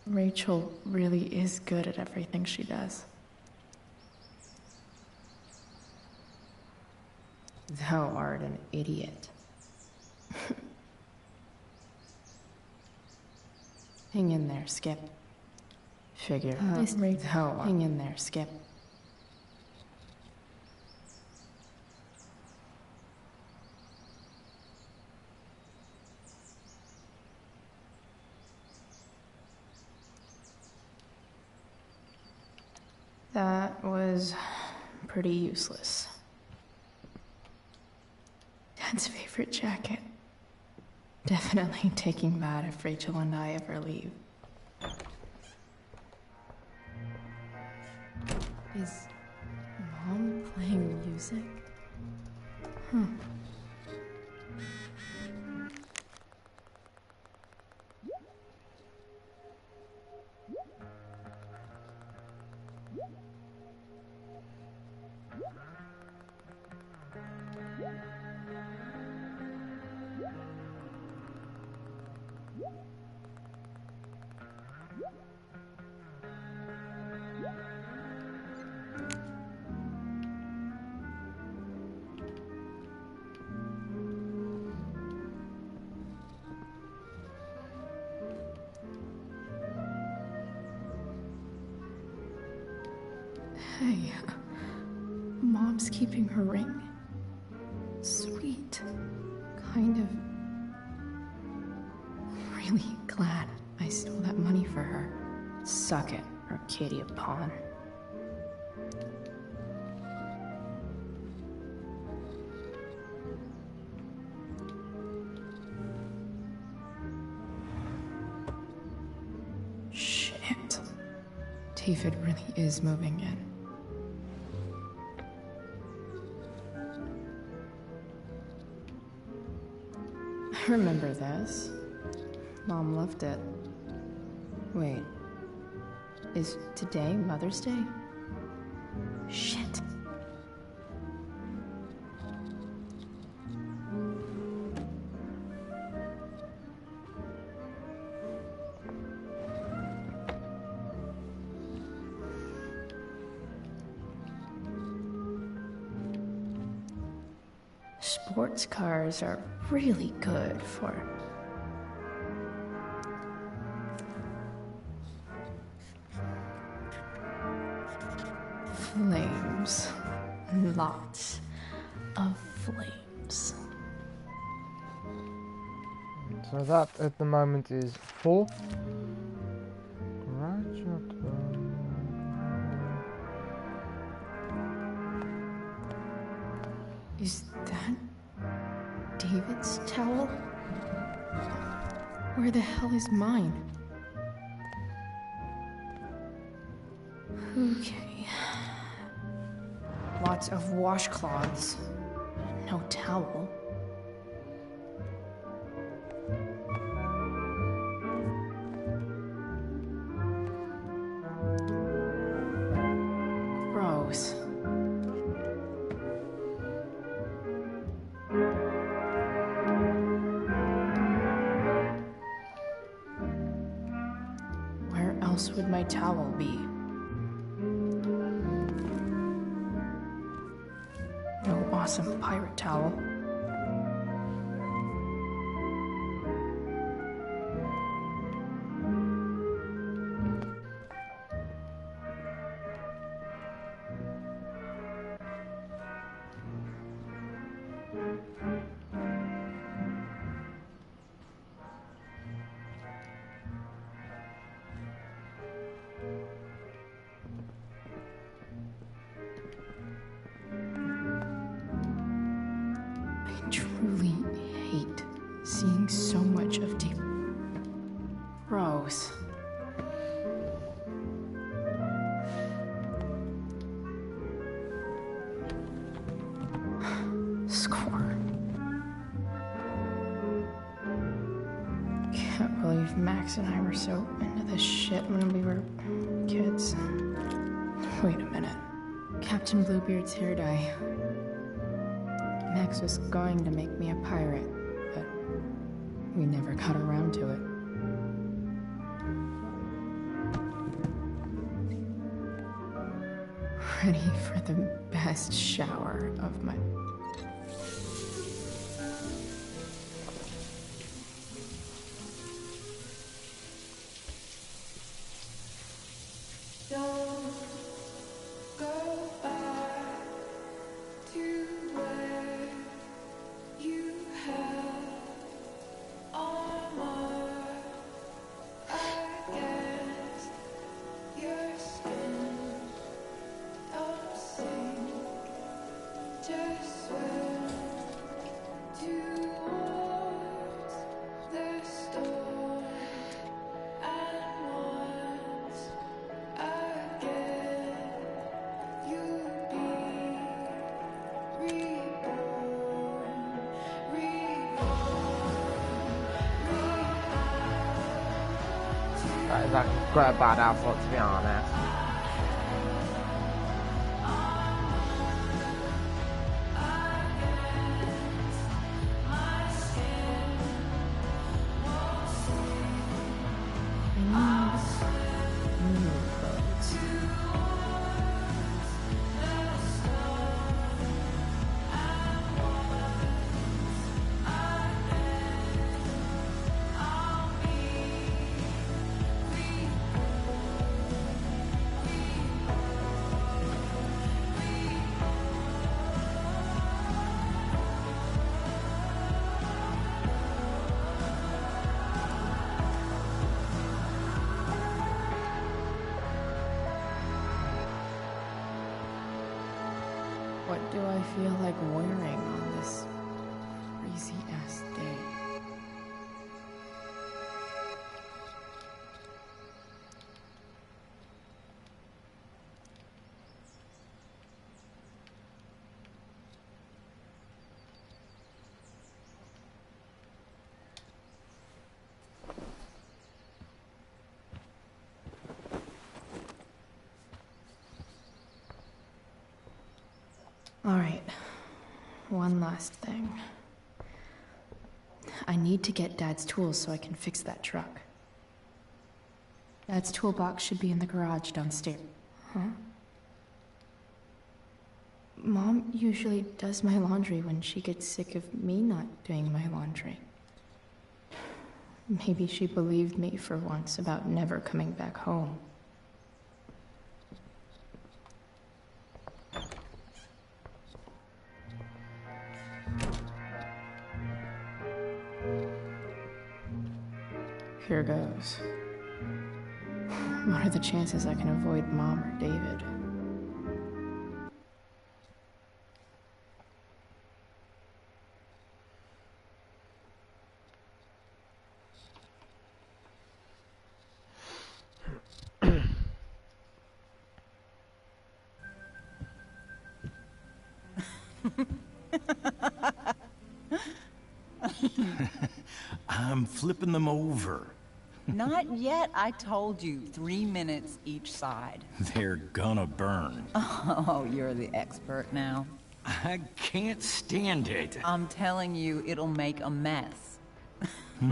Rachel really is good at everything she does. Thou art an idiot. Hang in there, Skip. Figure. Hang in there, Skip. That was pretty useless. Dad's favorite jacket. Definitely taking that if Rachel and I ever leave. Is Mom playing music? Hey, Mom's keeping her ring. Sweet. Kind of really glad I stole that money for her. Suck it, Arcadia pawn. Shit. David really is moving in. I remember this. Mom loved it. Wait. Is today Mother's Day? Shit. Sports cars are really good for flames. Lots of flames. So that at the moment is 4. Is that David's towel? Where the hell is mine? Okay. Lots of washcloths. No towel. Gross. Where else would my towel be? No awesome pirate towel. I truly hate seeing so much of David. Gross. Score. Can't believe Max and I were so into this shit when we were kids. Wait a minute. Captain Bluebeard's hair dye. Max was going to make me a pirate, but we never got around to it. Ready for the best shower of my... Don't go back to where you had armor against your skin. got a bad outfit, to be honest. What do I feel like wearing on this crazy-ass day? Alright, one last thing. I need to get Dad's tools so I can fix that truck. Dad's toolbox should be in the garage downstairs. Huh? Mom usually does my laundry when she gets sick of me not doing my laundry. Maybe she believed me for once about never coming back home. Here goes. What are the chances I can avoid Mom or David? I'm flipping them over. Not yet. I told you, 3 minutes each side. They're gonna burn. Oh, you're the expert now. I can't stand it. I'm telling you, it'll make a mess. You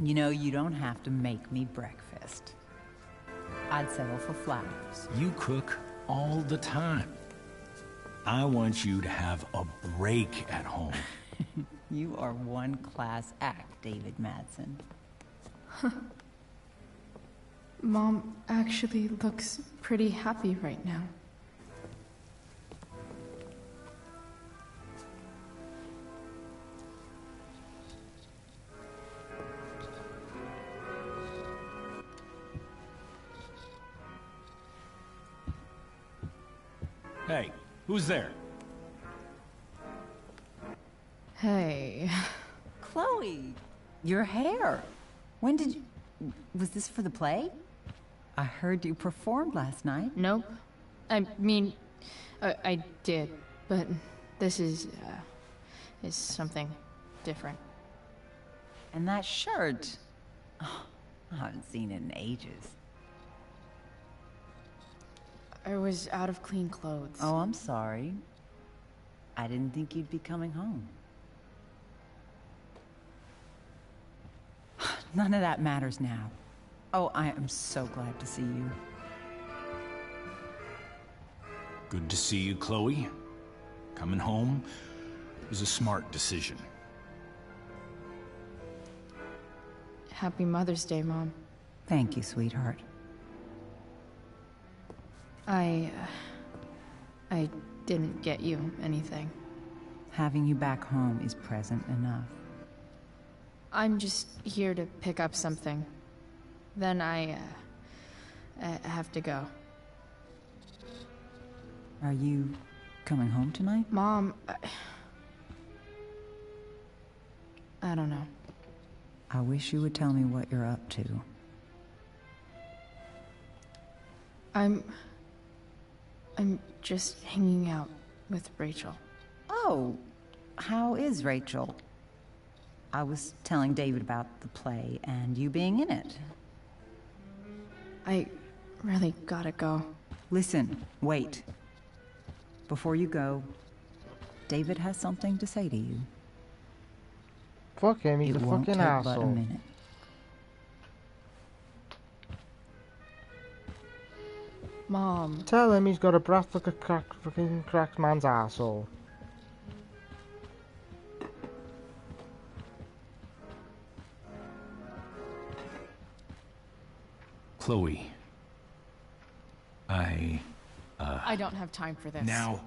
know, you don't have to make me breakfast. I'd settle for flowers. You cook all the time. I want you to have a break at home. You are one class act, David Madsen. Mom actually looks pretty happy right now. Hey, who's there? Hey. Chloe, your hair. When did you... Was this for the play? I heard you performed last night. Nope. I mean, I did, but this is something different. And that shirt... Oh, I haven't seen it in ages. I was out of clean clothes. Oh, I'm sorry. I didn't think you'd be coming home. None of that matters now. Oh, I am so glad to see you. Good to see you, Chloe. Coming home was a smart decision. Happy Mother's Day, Mom. Thank you, sweetheart. I didn't get you anything. Having you back home is present enough. I'm just here to pick up something. Then I have to go. Are you coming home tonight? Mom, I don't know. I wish you would tell me what you're up to. I'm just hanging out with Rachel. Oh, how is Rachel? I was telling David about the play and you being in it. I really gotta go. Listen, wait. Before you go, David has something to say to you. Fuck him, he's a won't fucking take asshole. but a minute. Mom. Tell him he's got a breath like a fucking cracked man's asshole. Chloe. I don't have time for this. Now,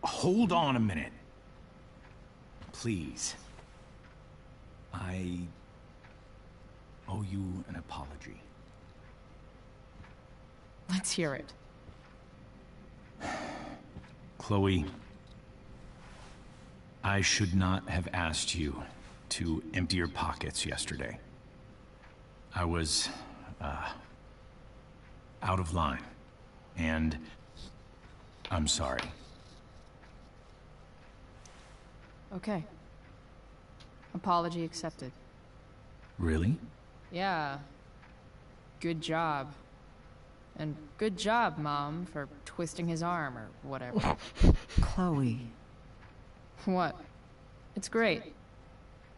hold on a minute. Please. I owe you an apology. Let's hear it. Chloe, I should not have asked you to empty your pockets yesterday. I was, out of line, and I'm sorry. Okay. Apology accepted. Really? Yeah. Good job. And good job, Mom, for twisting his arm or whatever. Chloe. What? It's great.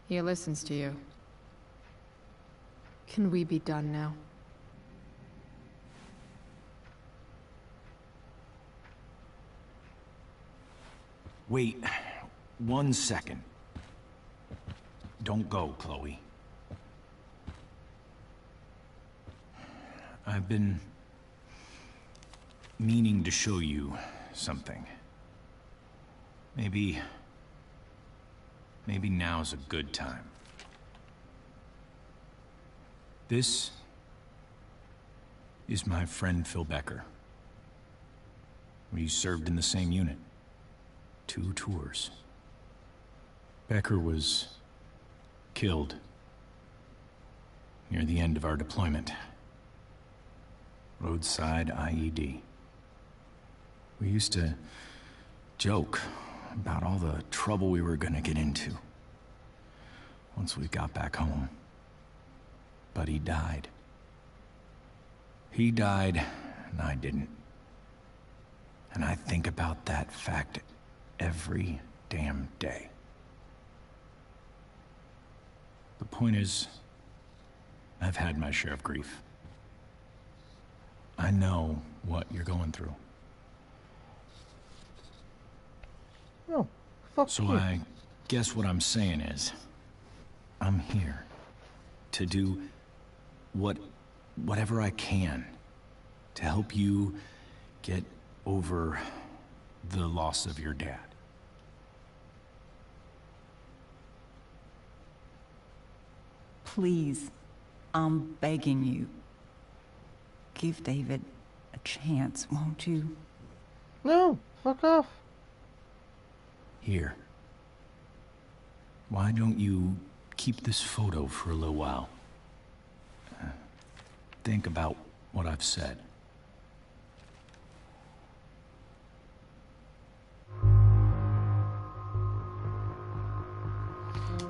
He listens to you. Can we be done now? Wait 1 second. Don't go, Chloe. I've been meaning to show you something. Maybe now's a good time. This is my friend Phil Becker. We served in the same unit. 2 tours. Becker was killed near the end of our deployment. Roadside IED. We used to joke about all the trouble we were gonna get into once we got back home. But he died. He died, and I didn't. And I think about that fact every damn day. The point is, I've had my share of grief. I know what you're going through. No, fuck so you. I guess what I'm saying is, I'm here to do whatever I can to help you get over the loss of your dad. Please, I'm begging you. Give David a chance, won't you? No, fuck off. Here. Why don't you keep this photo for a little while? Think about what I've said.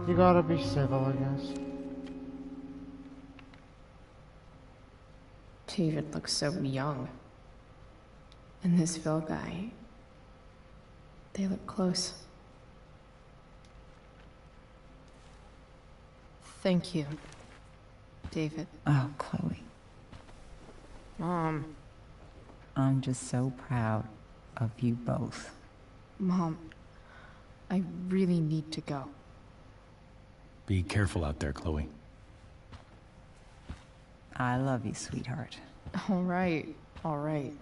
You gotta be civil, I guess. David looks so young. And this Phil guy, they look close. Thank you, David. Oh, Chloe. Mom. I'm just so proud of you both. Mom, I really need to go. Be careful out there, Chloe. I love you, sweetheart. All right, all right.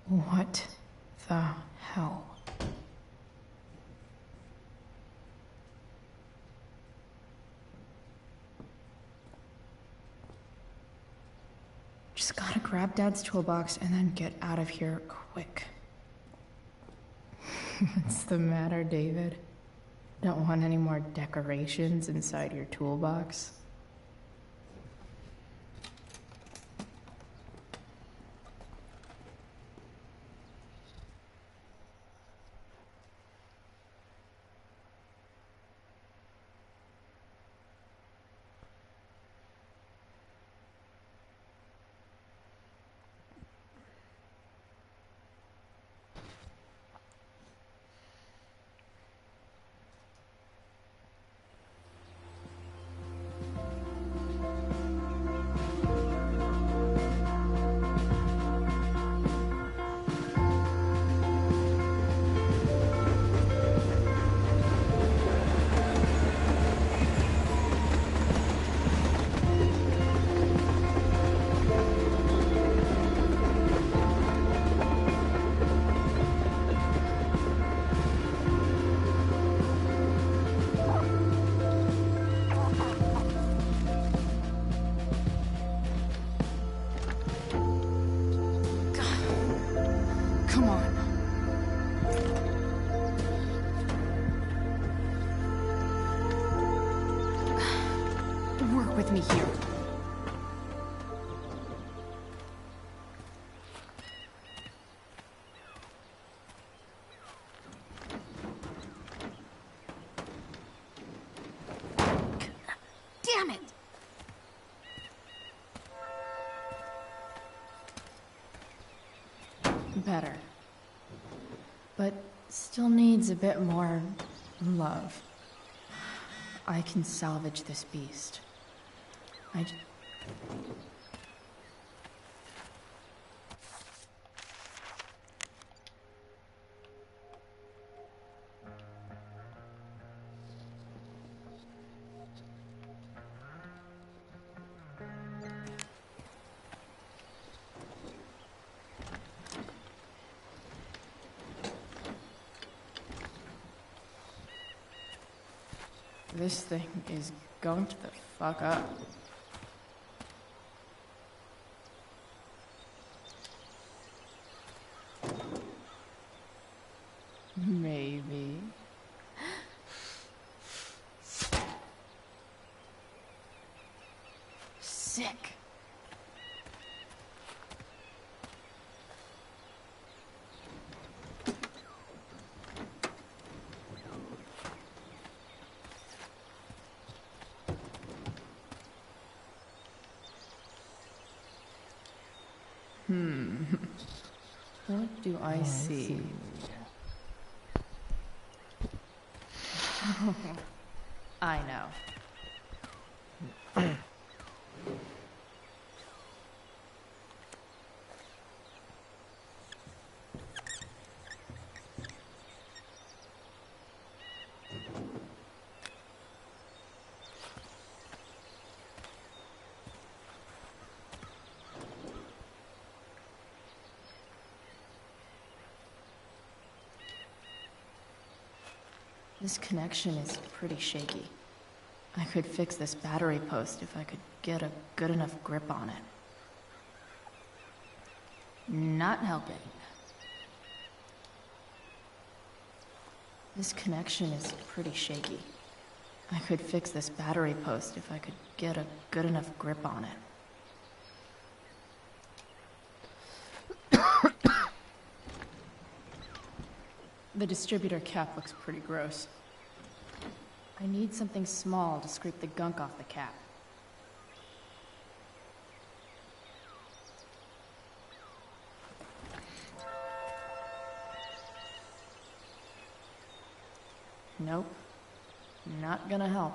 What the hell? Just gotta grab Dad's toolbox and then get out of here quick. What's the matter, David? Don't want any more decorations inside your toolbox? me here. Damn it! Better. But still needs a bit more love. I can salvage this beast. This thing is gunked the fuck up. Maybe. Sick. What do I see? I know. This connection is pretty shaky. I could fix this battery post if I could get a good enough grip on it. Not helping. This connection is pretty shaky. I could fix this battery post if I could get a good enough grip on it. The distributor cap looks pretty gross. I need something small to scrape the gunk off the cap. Nope. Not gonna help.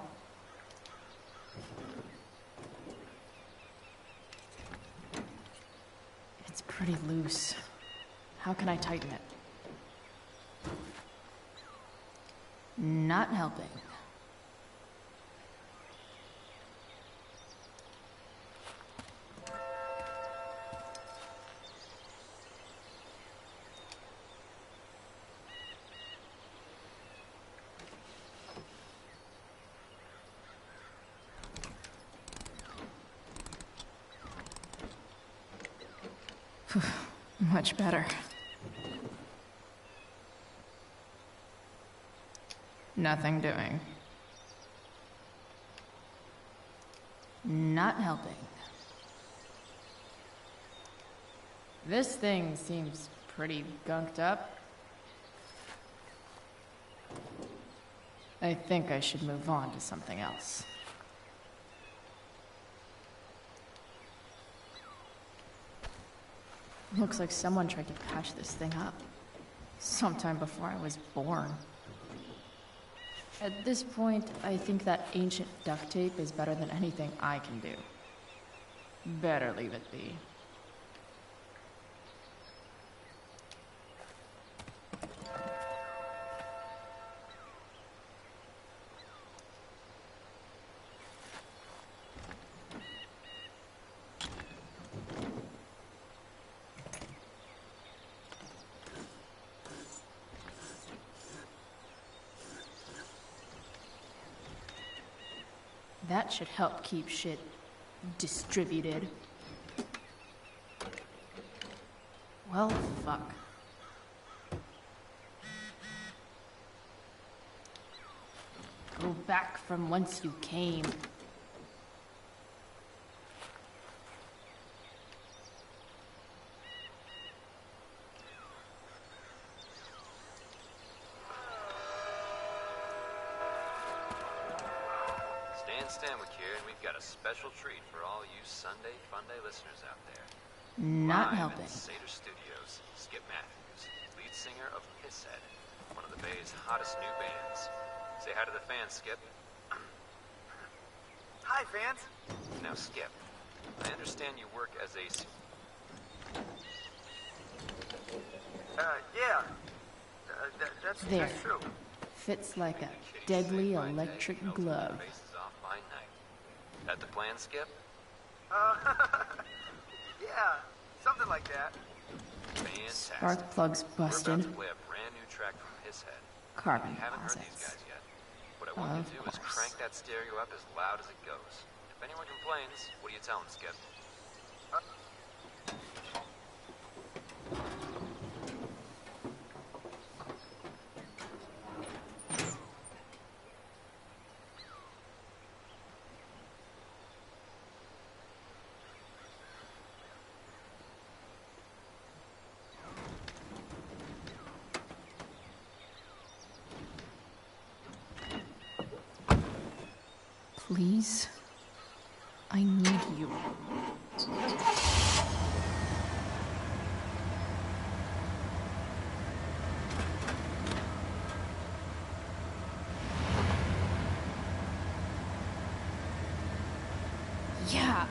It's pretty loose. How can I tighten it? Not helping. Much better. Nothing doing. Not helping. This thing seems pretty gunked up. I think I should move on to something else. Looks like someone tried to patch this thing up. Sometime before I was born. At this point, I think that ancient duct tape is better than anything I can do. Better leave it be. That should help keep shit distributed. Well, fuck. Go back from whence you came. Stanwyck here, and we've got a special treat for all you Sunday Funday listeners out there. Not Live helping. in Seder Studios, Skip Matthews, lead singer of Pisshead, one of the Bay's hottest new bands. Say hi to the fans, Skip. Hi, fans. Now, Skip, I understand you work as a... Yeah. That's There. true. Fits like a deadly electric glove. Faces off by night. That the plan, Skip? Yeah, something like that. Fantastic. Spark plugs We're about busted. to play a brand new track from Pisshead. Carbon You haven't heard these closets. guys yet. What I want you Of to do is course. crank that stereo up as loud as it goes. If anyone complains, what do you tell them, Skip? Please? I need you. Yeah.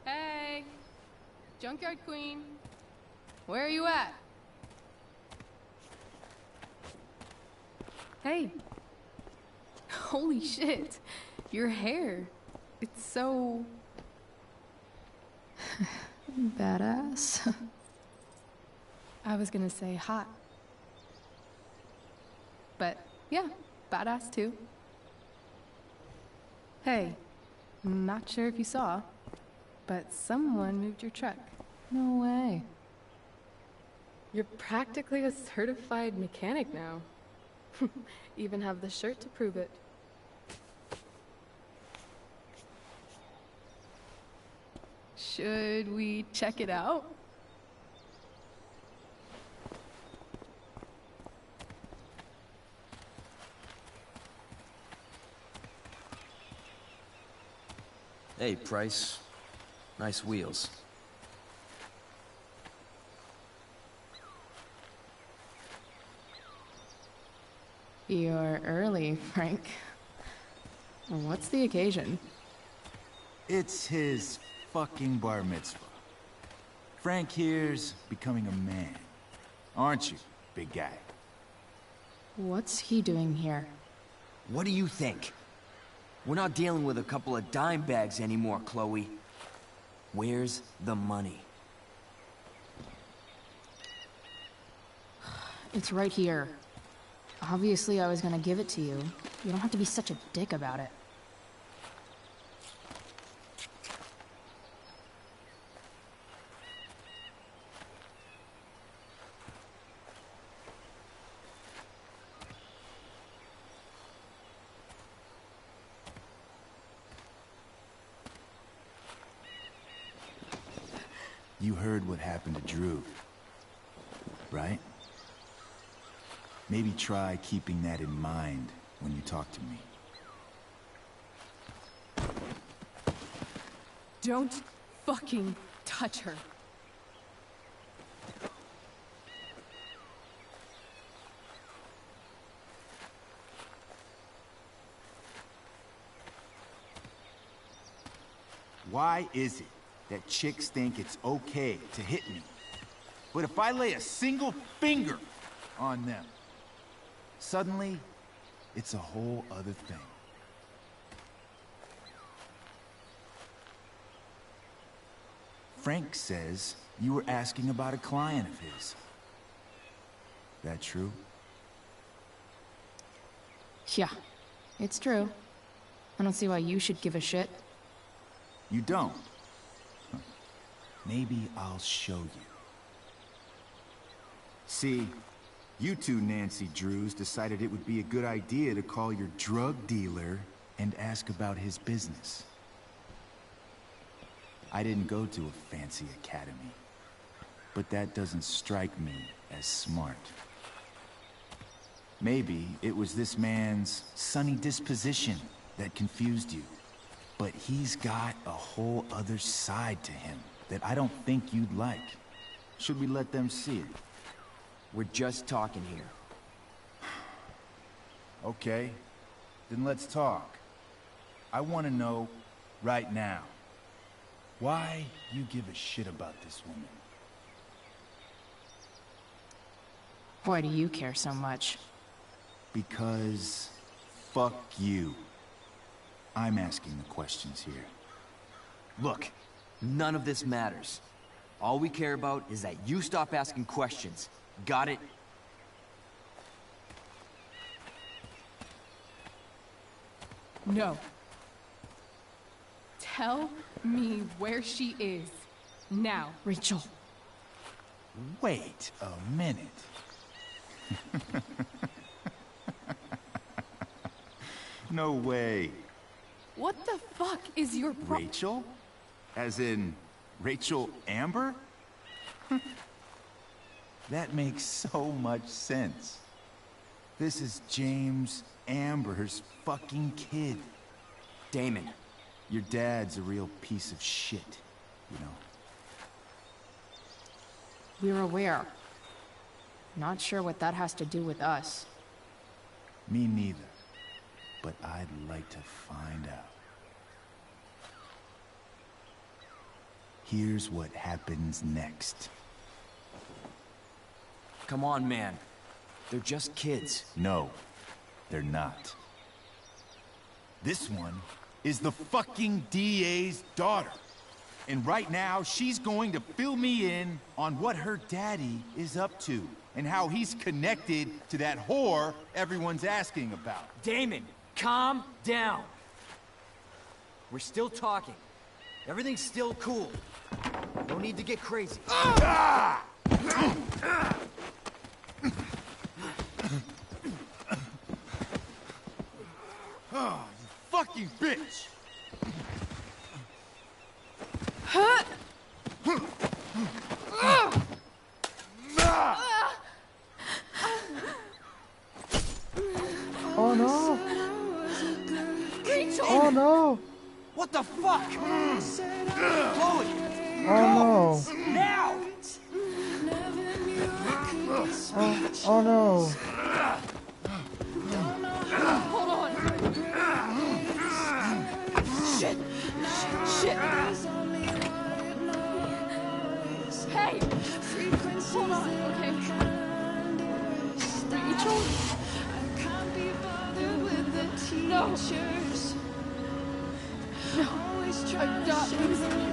Hey, Junkyard Queen, where are you at? Hey, holy shit, your hair, it's so... Badass. I was gonna say hot. But yeah, badass too. Hey, not sure if you saw, but someone moved your truck. No way. You're practically a certified mechanic now. Even have the shirt to prove it. Should we check it out? Hey, Price. Nice wheels. You're early, Frank. What's the occasion? It's his fucking bar mitzvah. Frank here's becoming a man. Aren't you, big guy? What's he doing here? What do you think? We're not dealing with a couple of dime bags anymore, Chloe. Where's the money? It's right here. Obviously, I was gonna give it to you. You don't have to be such a dick about it. You heard what happened to Drew, right? Maybe try keeping that in mind when you talk to me. Don't fucking touch her. Why is it that chicks think it's okay to hit me? But if I lay a single finger on them, suddenly, it's a whole other thing. Frank says you were asking about a client of his. That true? Yeah, it's true. I don't see why you should give a shit. You don't? Huh. Maybe I'll show you. See, you two Nancy Drews decided it would be a good idea to call your drug dealer and ask about his business. I didn't go to a fancy academy, but that doesn't strike me as smart. Maybe it was this man's sunny disposition that confused you, but he's got a whole other side to him that I don't think you'd like. Should we let them see it? We're just talking here. Okay, then let's talk. I want to know right now why you give a shit about this woman. Why do you care so much? Because fuck you. I'm asking the questions here. Look, none of this matters. All we care about is that you stop asking questions. Got it? No. Tell me where she is. Now. Rachel. Wait a minute. No way. What the fuck is your Rachel? As in, Rachel Amber? That makes so much sense. This is James Amber's fucking kid. Damon. Your dad's a real piece of shit, you know. We're aware. Not sure what that has to do with us. Me neither. But I'd like to find out. Here's what happens next. Come on, man. They're just kids. No, they're not. This one is the fucking DA's daughter. And right now, she's going to fill me in on what her daddy is up to and how he's connected to that whore everyone's asking about. Damon, calm down. We're still talking. Everything's still cool. No need to get crazy. Ah! Oh, you fucking bitch! Oh no! Rachel! Oh no! What the fuck? Chloe! Oh no! Now! Oh no! Hold on! Shit! Shit! Hey! Hold on, okay? Rachel? No! No! I'm not losing you!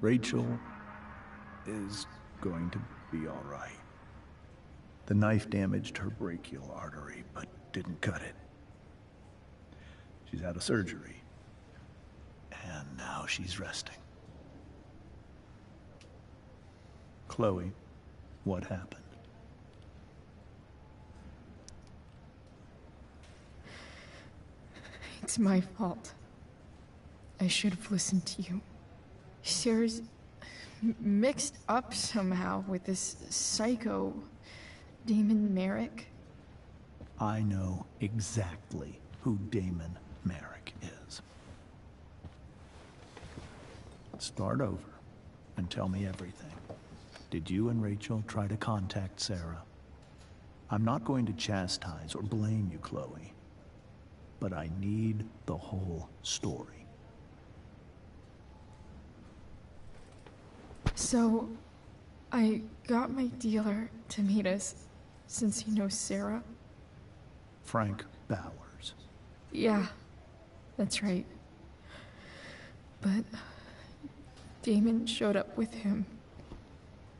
Rachel is going to be all right. The knife damaged her brachial artery, but didn't cut it. She's had a surgery, and now she's resting. Chloe, what happened? It's my fault. I should have listened to you. Sarah's mixed up somehow with this psycho Damon Merrick. I know exactly who Damon Merrick is. Start over and tell me everything. Did you and Rachel try to contact Sarah? I'm not going to chastise or blame you, Chloe, but I need the whole story. So, I got my dealer to meet us, since he knows Sarah. Frank Bowers. Yeah, that's right. But Damon showed up with him.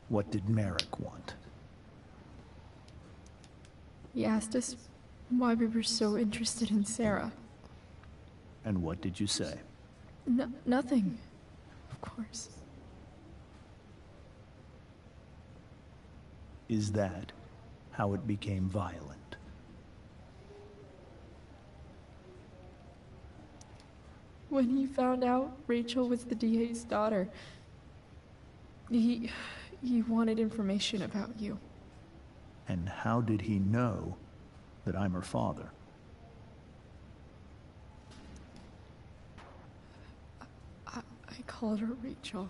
What did Merrick want? He asked us why we were so interested in Sarah. And what did you say? Nothing, of course. Is that how it became violent? When he found out Rachel was the DA's daughter, he wanted information about you. And how did he know that I'm her father? I called her Rachel.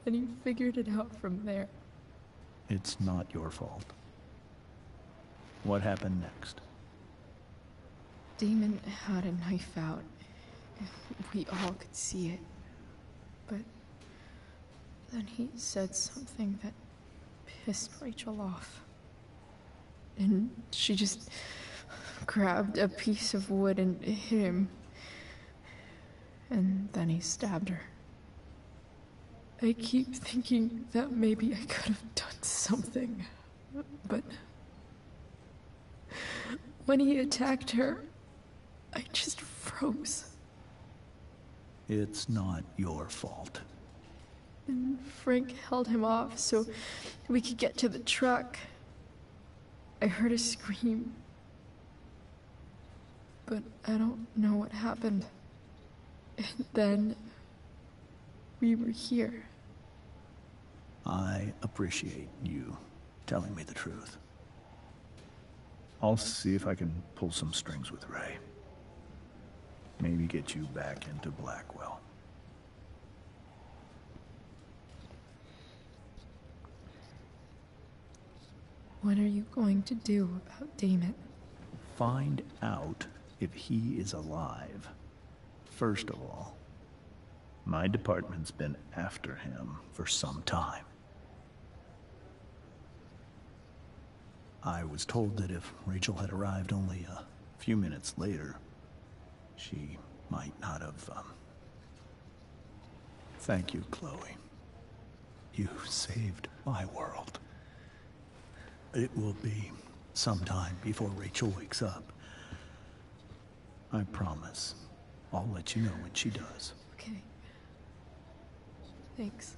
And he figured it out from there. It's not your fault. What happened next? Damon had a knife out. We all could see it. But then he said something that pissed Rachel off. And she just grabbed a piece of wood and hit him. And then he stabbed her. I keep thinking that maybe I could have done something, but when he attacked her, I just froze. It's not your fault. And Frank held him off so we could get to the truck. I heard a scream, but I don't know what happened. And then we were here. I appreciate you telling me the truth. I'll see if I can pull some strings with Ray. Maybe get you back into Blackwell. What are you going to do about Damon? Find out if he is alive. First of all, my department's been after him for some time. I was told that if Rachel had arrived only a few minutes later, she might not have, Thank you, Chloe. You saved my world. It will be some time before Rachel wakes up. I promise. I'll let you know when she does. Okay. Thanks.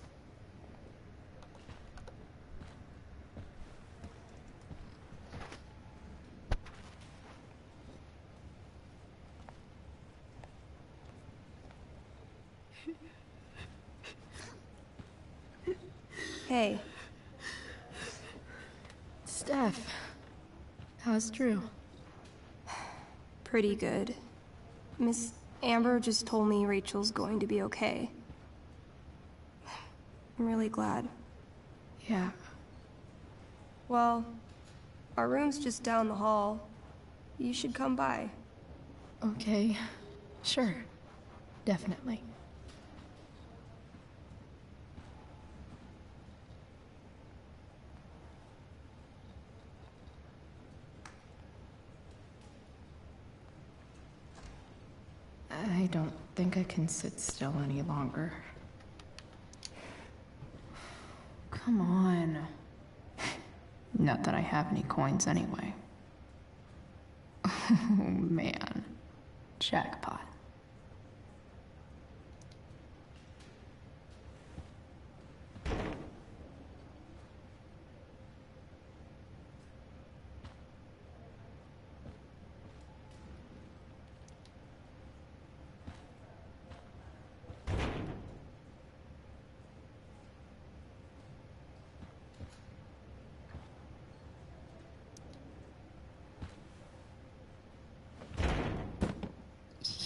Hey. Steph. How's Drew? Pretty good. Miss Amber just told me Rachel's going to be okay. I'm really glad. Yeah. Well, our room's just down the hall. You should come by. Okay. Sure. Definitely. I don't think I can sit still any longer. Come on. Not that I have any coins anyway. Oh man. Jackpot.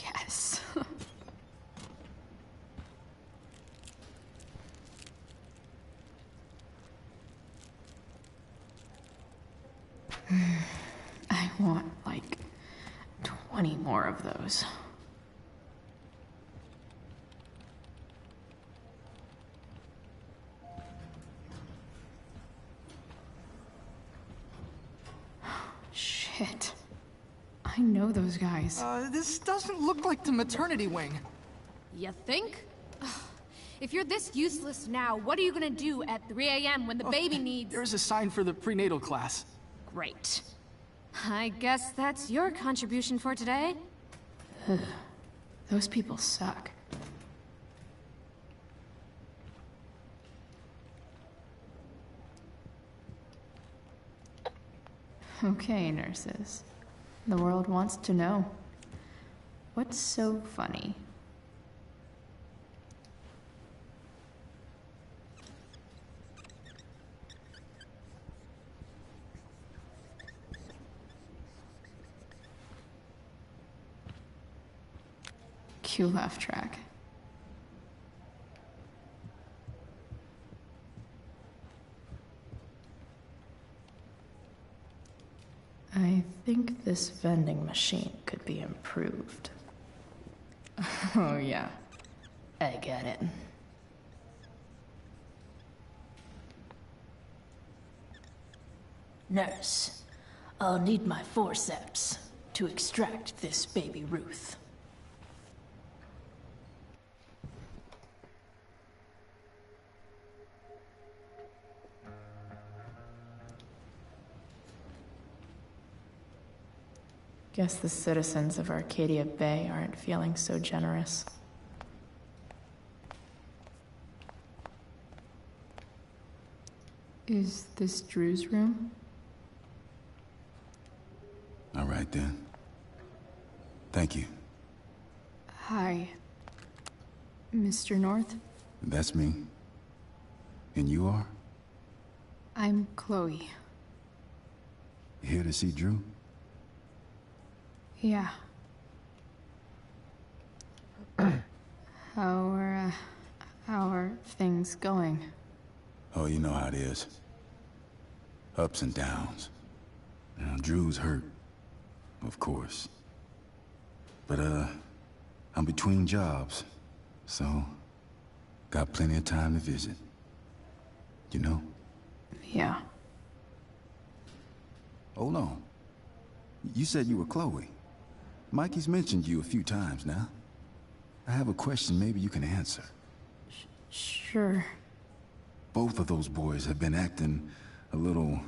Yes. I want like 20 more of those. Shit. I know those guys. This doesn't look like the maternity wing. You think? If you're this useless now, what are you gonna do at 3 a.m. when the baby needs... There's a sign for the prenatal class. Great. I guess that's your contribution for today. Those people suck. Okay, nurses. The world wants to know. What's so funny? Cue laugh track. I think this vending machine could be improved. Oh yeah, I get it. Nurse, I'll need my forceps to extract this baby Ruth. Guess the citizens of Arcadia Bay aren't feeling so generous. Is this Drew's room? All right then. Thank you. Hi, Mr. North. That's me. And you are? I'm Chloe. Here to see Drew? Yeah. How are things going? Oh, you know how it is. Ups and downs. Now, Drew's hurt, of course. But, I'm between jobs, so got plenty of time to visit. You know? Yeah. Hold on. You said you were Chloe. Mikey's mentioned you a few times now. I have a question maybe you can answer. Sure. Both of those boys have been acting a little,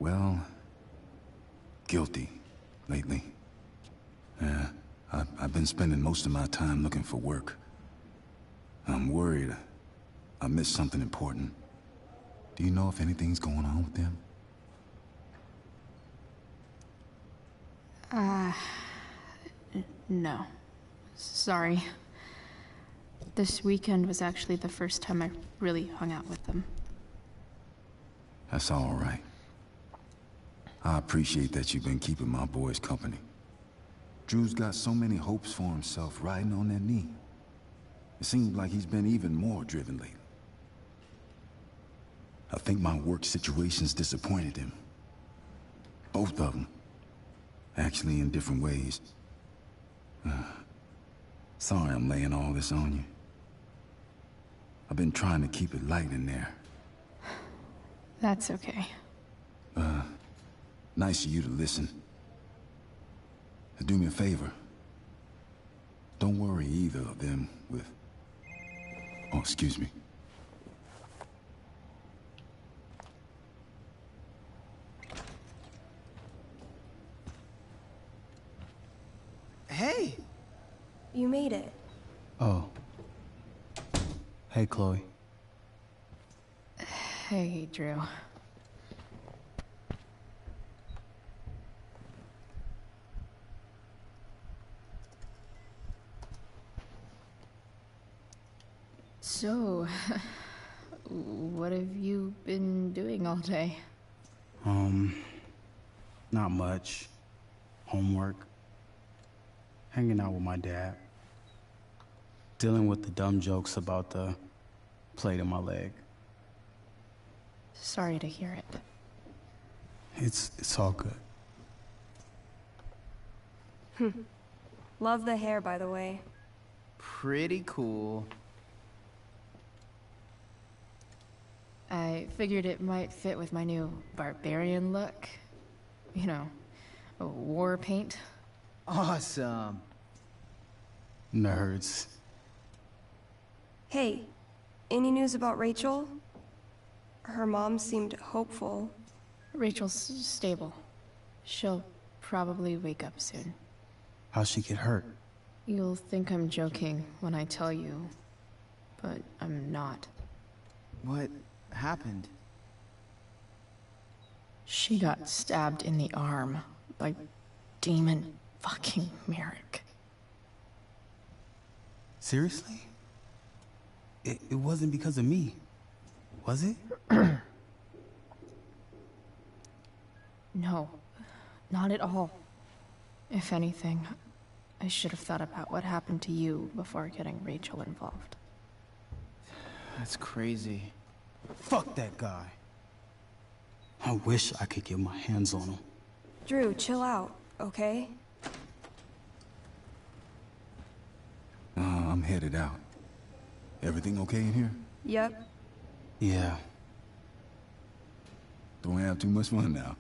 well, guilty lately. Yeah, I've been spending most of my time looking for work. I'm worried I missed something important. Do you know if anything's going on with them? No. Sorry. This weekend was actually the first time I really hung out with them. That's all right. I appreciate that you've been keeping my boys company. Drew's got so many hopes for himself riding on that knee. It seems like he's been even more driven lately. I think my work situation's disappointed him. Both of them. Actually, in different ways. Sorry I'm laying all this on you. I've been trying to keep it light in there. That's okay. Nice of you to listen. Do me a favor. Don't worry either of them with... Oh, excuse me. made it. Oh. Hey, Chloe. Hey, Drew. So, what have you been doing all day? Not much. Homework. Hanging out with my dad. Dealing with the dumb jokes about the plate in my leg. Sorry to hear it. It's all good. Love the hair, by the way. Pretty cool. I figured it might fit with my new barbarian look. You know, war paint. Awesome. Nerds. Hey, any news about Rachel? Her mom seemed hopeful. Rachel's stable. She'll probably wake up soon. How'd she get hurt? You'll think I'm joking when I tell you, but I'm not. What happened? She got stabbed in the arm by Demon fucking Merrick. Seriously? It wasn't because of me, was it? No, not at all. If anything, I should have thought about what happened to you before getting Rachel involved. That's crazy. Fuck that guy. I wish I could get my hands on him. Drew, chill out, okay? I'm headed out. Everything okay in here? Yep. Yeah. Don't have too much fun now.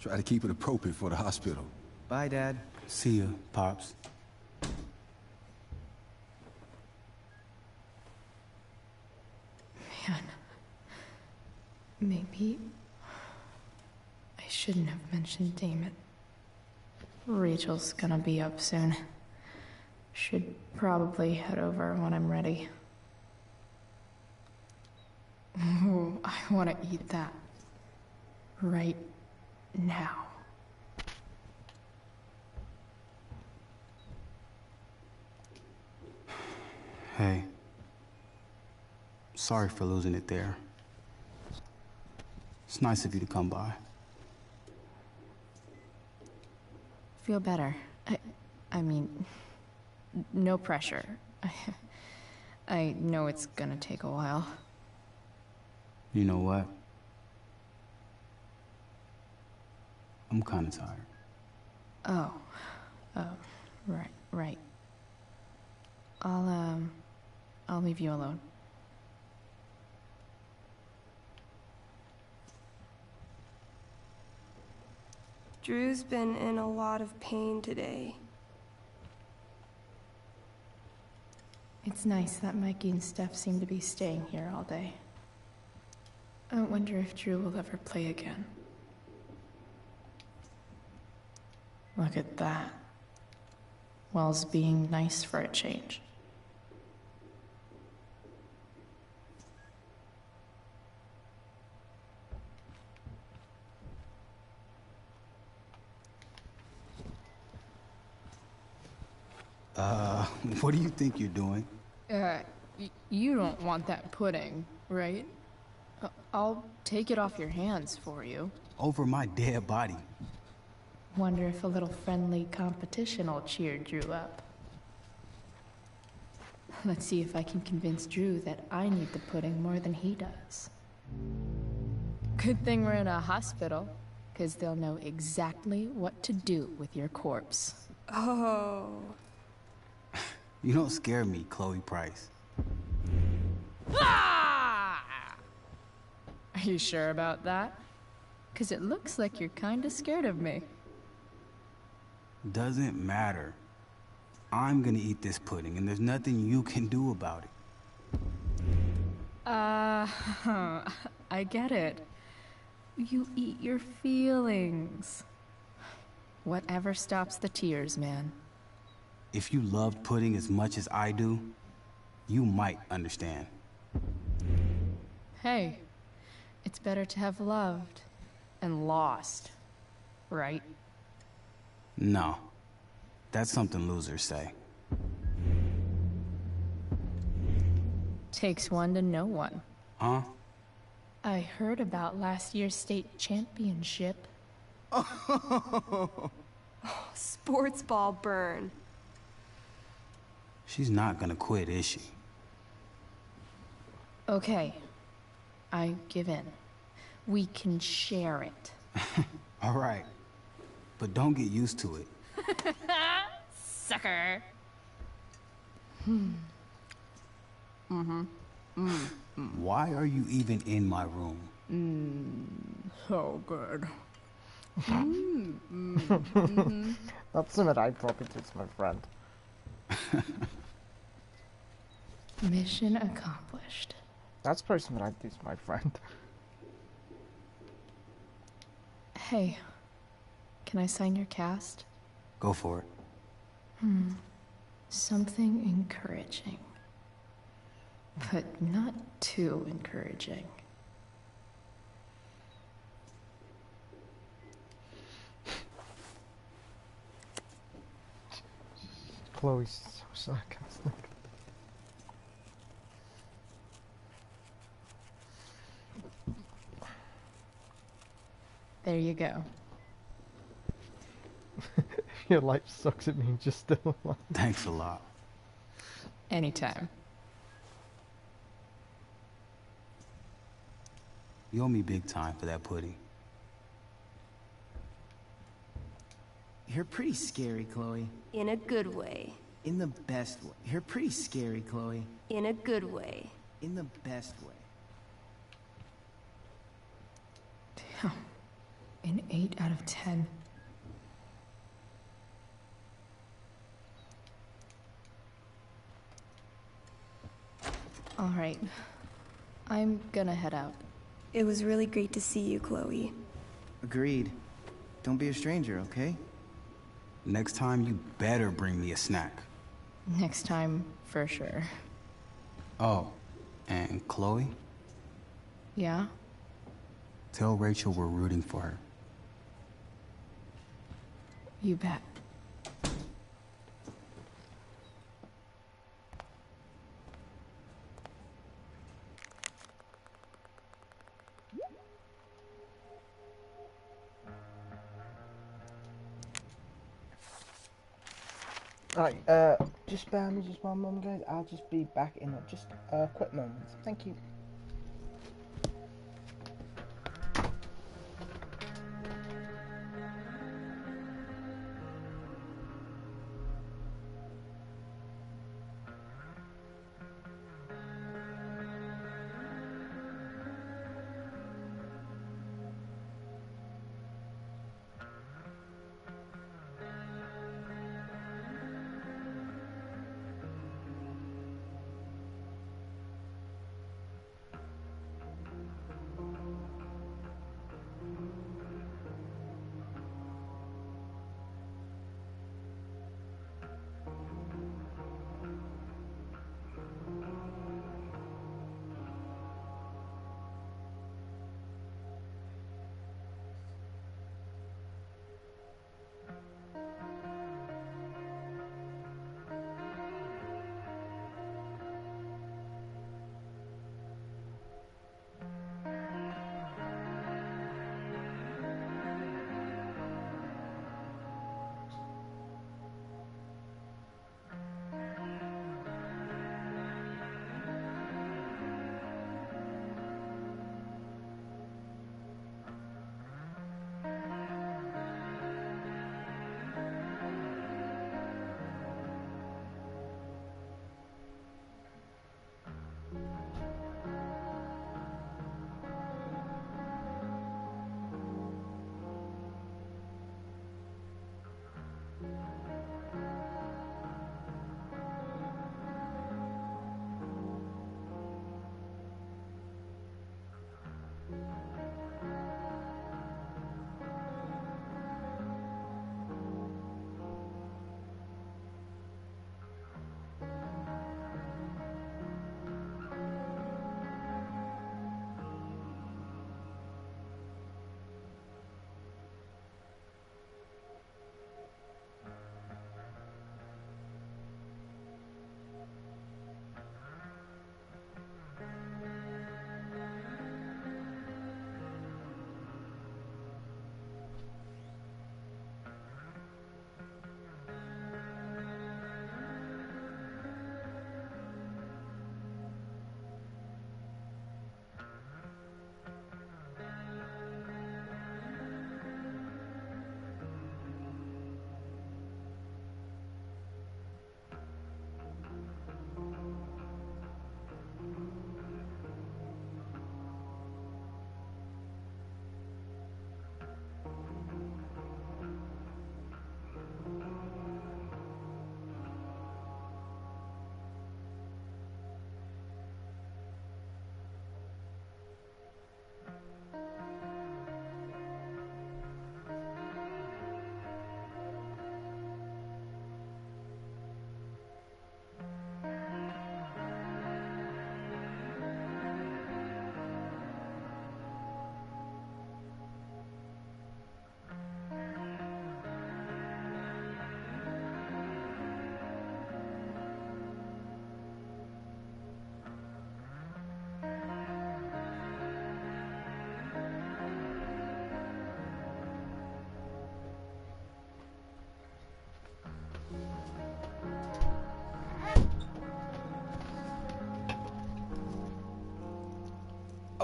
Try to keep it appropriate for the hospital. Bye, Dad. See ya, Pops. Man. Maybe I shouldn't have mentioned Damon. Rachel's gonna be up soon. Should probably head over when I'm ready. Ooh, I want to eat that. Right now. Hey. Sorry for losing it there. It's nice of you to come by. Feel better. I mean, no pressure. I know it's gonna take a while. You know what? I'm kinda tired. Oh, right. I'll leave you alone. Drew's been in a lot of pain today. It's nice that Mikey and Steph seem to be staying here all day. I wonder if Drew will ever play again. Look at that. Wells being nice for a change. What do you think you're doing? You don't want that pudding, right? I'll take it off your hands for you. Over my dead body. Wonder if a little friendly competition will cheer Drew up. Let's see if I can convince Drew that I need the pudding more than he does. Good thing we're in a hospital, because they'll know exactly what to do with your corpse. Oh. You don't scare me, Chloe Price. Ah! Are you sure about that? Because it looks like you're kind of scared of me. Doesn't matter. I'm gonna eat this pudding, and there's nothing you can do about it. I get it. You eat your feelings. Whatever stops the tears, man. if you loved pudding as much as I do, you might understand. Hey, it's better to have loved and lost, right? No. That's something losers say. Takes one to know one. Huh? I heard about last year's state championship. Sports ball burn. She's not gonna quit, is she? Okay, I give in. We can share it. All right. But don't get used to it. Sucker. Why are you even in my room? So good. That's some of my properties, my friend. Mission accomplished. That's probably something I'd do to my friend. Hey, can I sign your cast? Go for it. Something encouraging. But not too encouraging. Chloe's so sarcastic. There you go. Your life sucks at being just still alive. Thanks a lot. Anytime. You owe me big time for that pudding. You're pretty scary, Chloe. In a good way. In the best way. You're pretty scary, Chloe. In a good way. In the best way. Damn. An 8 out of 10. All right. I'm gonna head out. It was really great to see you, Chloe. Agreed. Don't be a stranger, okay? Next time, you better bring me a snack. Next time, for sure. Oh, and Chloe? Yeah? Tell Rachel we're rooting for her. You bet. Right, just bear me just one moment, guys. I'll just be back in just a quick moment. Thank you.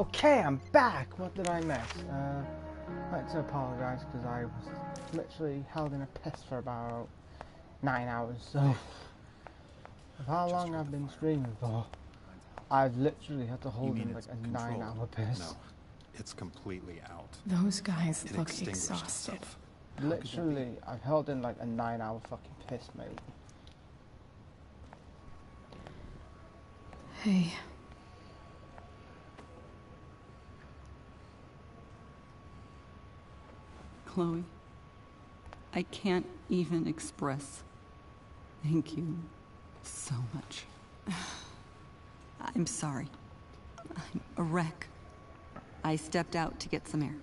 Okay, I'm back! What did I miss? I'd like to apologise because I was literally held in a piss for about 9 hours, so... of how long I've been streaming for, I've literally had to hold in like a 9-hour piss. No, it's completely out. Those guys It look extinguished exhausted. itself. Literally, I've held in like a 9-hour fucking piss, mate. Hey. Chloe, I can't even express thank you so much. I'm sorry. I'm a wreck. I stepped out to get some air.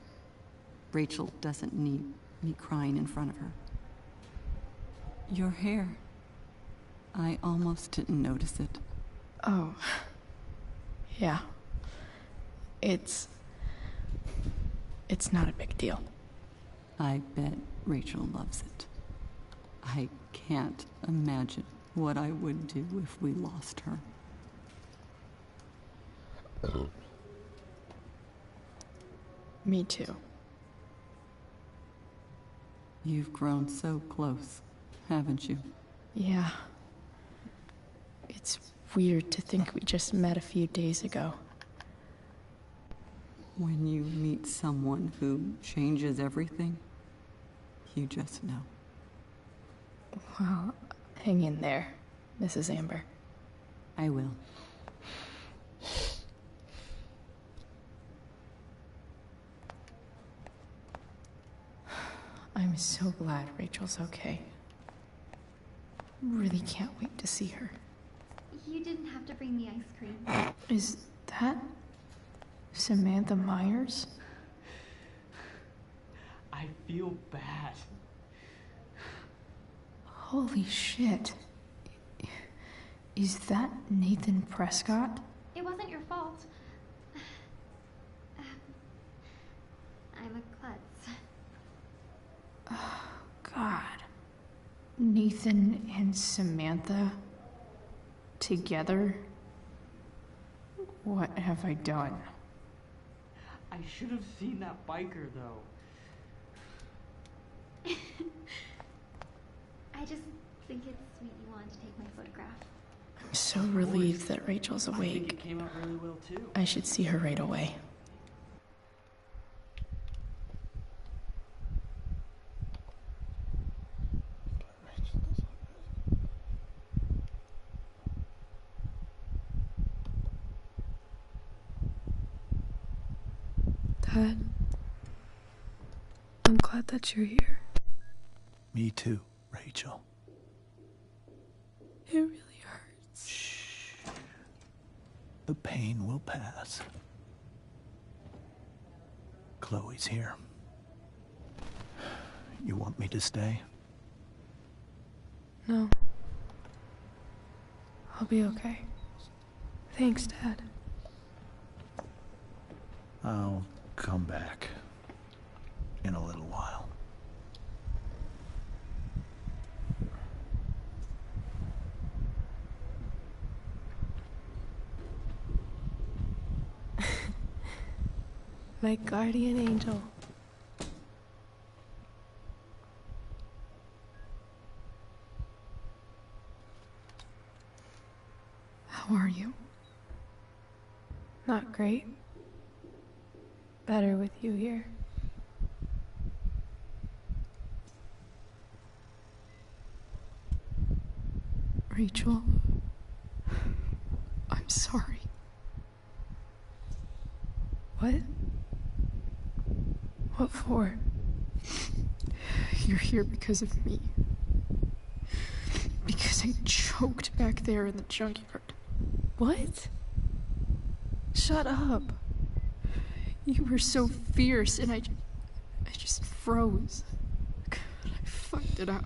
Rachel doesn't need me crying in front of her. Your hair. I almost didn't notice it. Oh. Yeah. It's not a big deal. I bet Rachel loves it. I can't imagine what I would do if we lost her. Me too. You've grown so close, haven't you? Yeah. It's weird to think we just met a few days ago. When you meet someone who changes everything, you just know. Well, hang in there, Mrs. Amber. I will. I'm so glad Rachel's okay. Really can't wait to see her. You didn't have to bring me ice cream. Is that Samantha Myers? I feel bad. Holy shit. Is that Nathan Prescott? It wasn't your fault. I'm a klutz. Oh, God. Nathan and Samantha together? What have I done? I should have seen that biker, though. I just think it's sweet you wanted to take my photograph. I'm so relieved that Rachel's I think awake. it came out really well, too. I should see her right away. Dad, I'm glad that you're here. Me too, Rachel. It really hurts. Shh. The pain will pass. Chloe's here. You want me to stay? No. I'll be okay. Thanks, Dad. I'll come back in a little while. My guardian angel. How are you? Not great. Better with you here. Rachel, I'm sorry. What? What for? You're here because of me. Because I choked back there in the junkyard. What? Shut up. You were so fierce and I just froze. God, I fucked it up.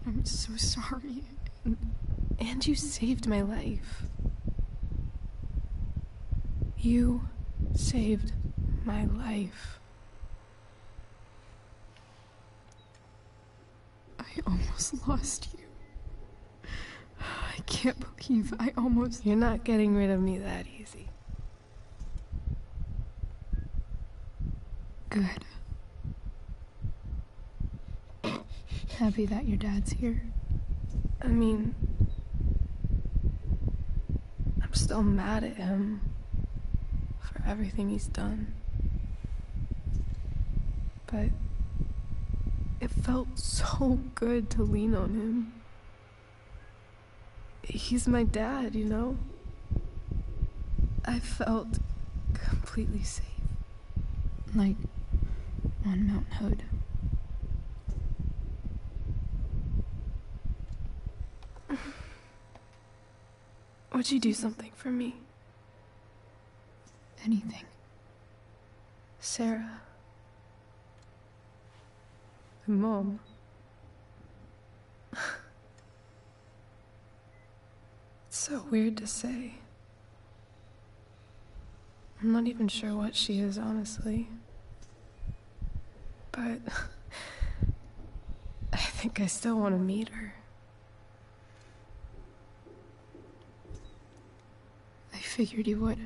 I'm so sorry. And you saved my life. You saved my life. I almost lost you. I can't believe I almost... You're not getting rid of me that easy. Good. Happy that your dad's here. I mean, I'm still mad at him for everything he's done. But it felt so good to lean on him. He's my dad, you know? I felt completely safe. Like on Mount Hood. Would you do something for me? Anything. Sarah. My mom. It's so weird to say. I'm not even sure what she is, honestly. But I think I still want to meet her. I figured you would.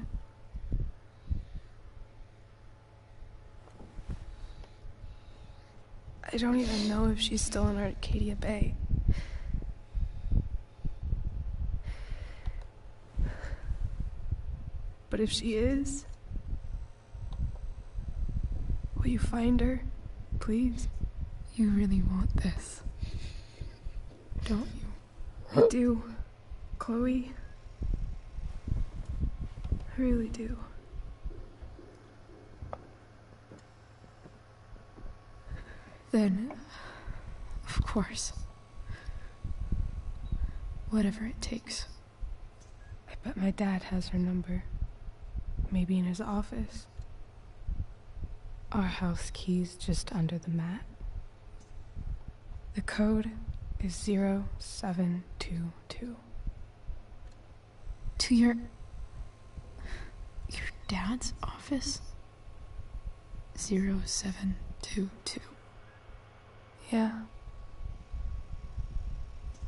I don't even know if she's still in Arcadia Bay. But if she is, will you find her, please? You really want this, don't you? I do, Chloe. I really do. Then, of course. Whatever it takes. I bet my dad has her number. Maybe in his office. Our house key's just under the mat. The code is 0722. To your dad's office? 0722. Yeah.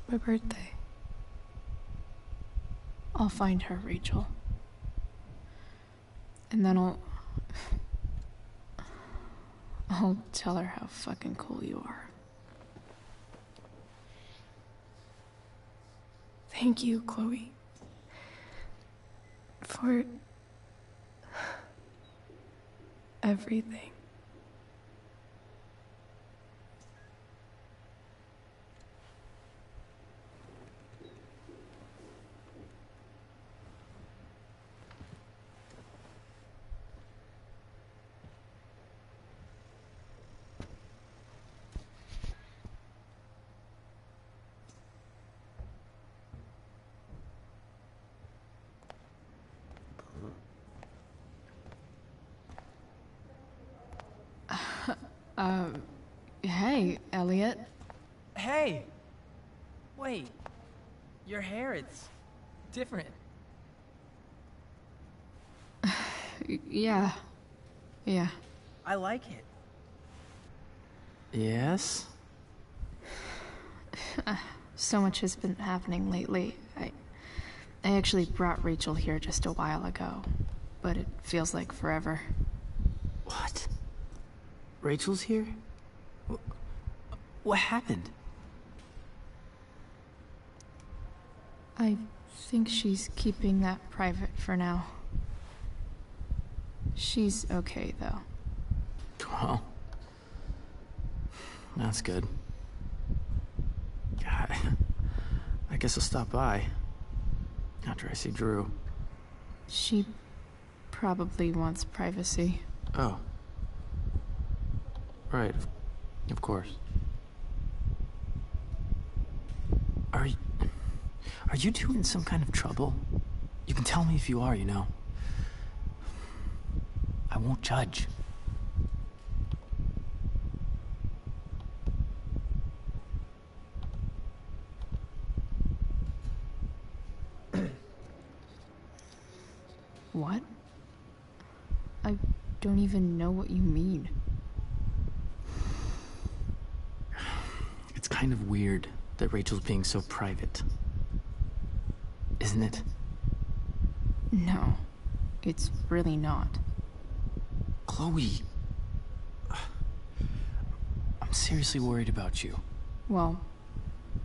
My birthday. I'll find her, Rachel. And then I'll tell her how fucking cool you are. Thank you, Chloe. For everything. Hey, Elliot. Hey! Wait. Your hair, it's different. Yeah. I like it. Yes? So much has been happening lately. I actually brought Rachel here just a while ago, but it feels like forever. What? Rachel's here? What happened? I think she's keeping that private for now. She's okay, though. Well, that's good. God, I guess I'll stop by after I see Drew. She probably wants privacy. Oh. Right, of course. Are you two in some kind of trouble? You can tell me if you are, you know. I won't judge. What? I don't even know what you mean. It's kind of weird that Rachel's being so private. Isn't it? No, it's really not. Chloe, seriously worried about you. Well,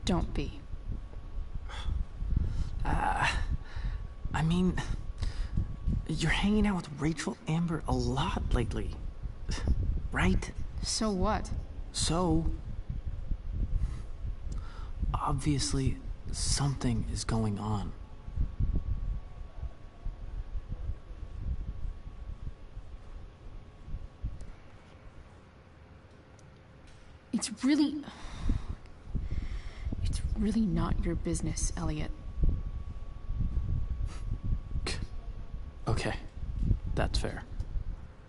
don't be. I mean, you're hanging out with Rachel Amber a lot lately, right? So what? So, obviously, something is going on. It's really not your business, Elliot. Okay, that's fair.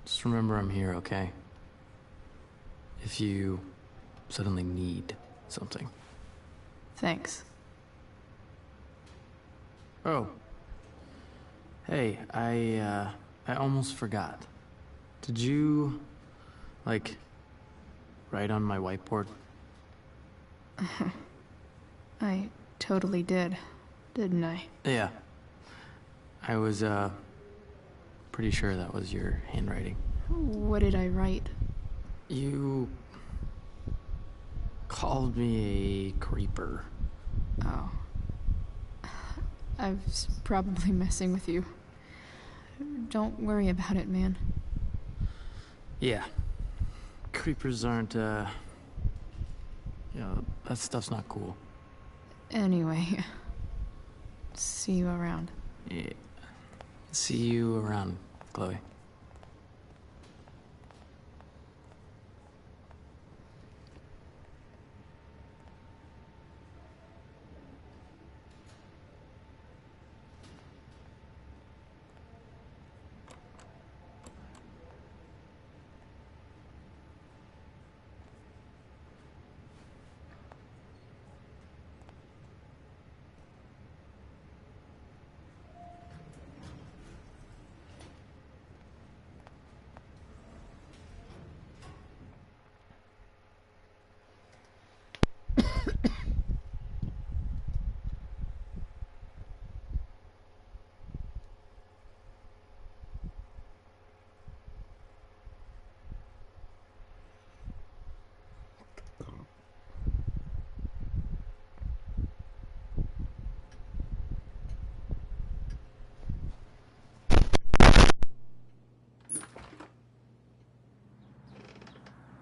Just remember I'm here, okay? If you suddenly need something. Thanks. Oh. Hey, I almost forgot. Did you, like, write on my whiteboard? I totally did, didn't I? Yeah. I was, pretty sure that was your handwriting. What did I write? You called me a creeper. Oh. I was probably messing with you. Don't worry about it, man. Yeah. Creepers aren't, you know, that stuff's not cool. Anyway, see you around. Yeah. See you around, Chloe.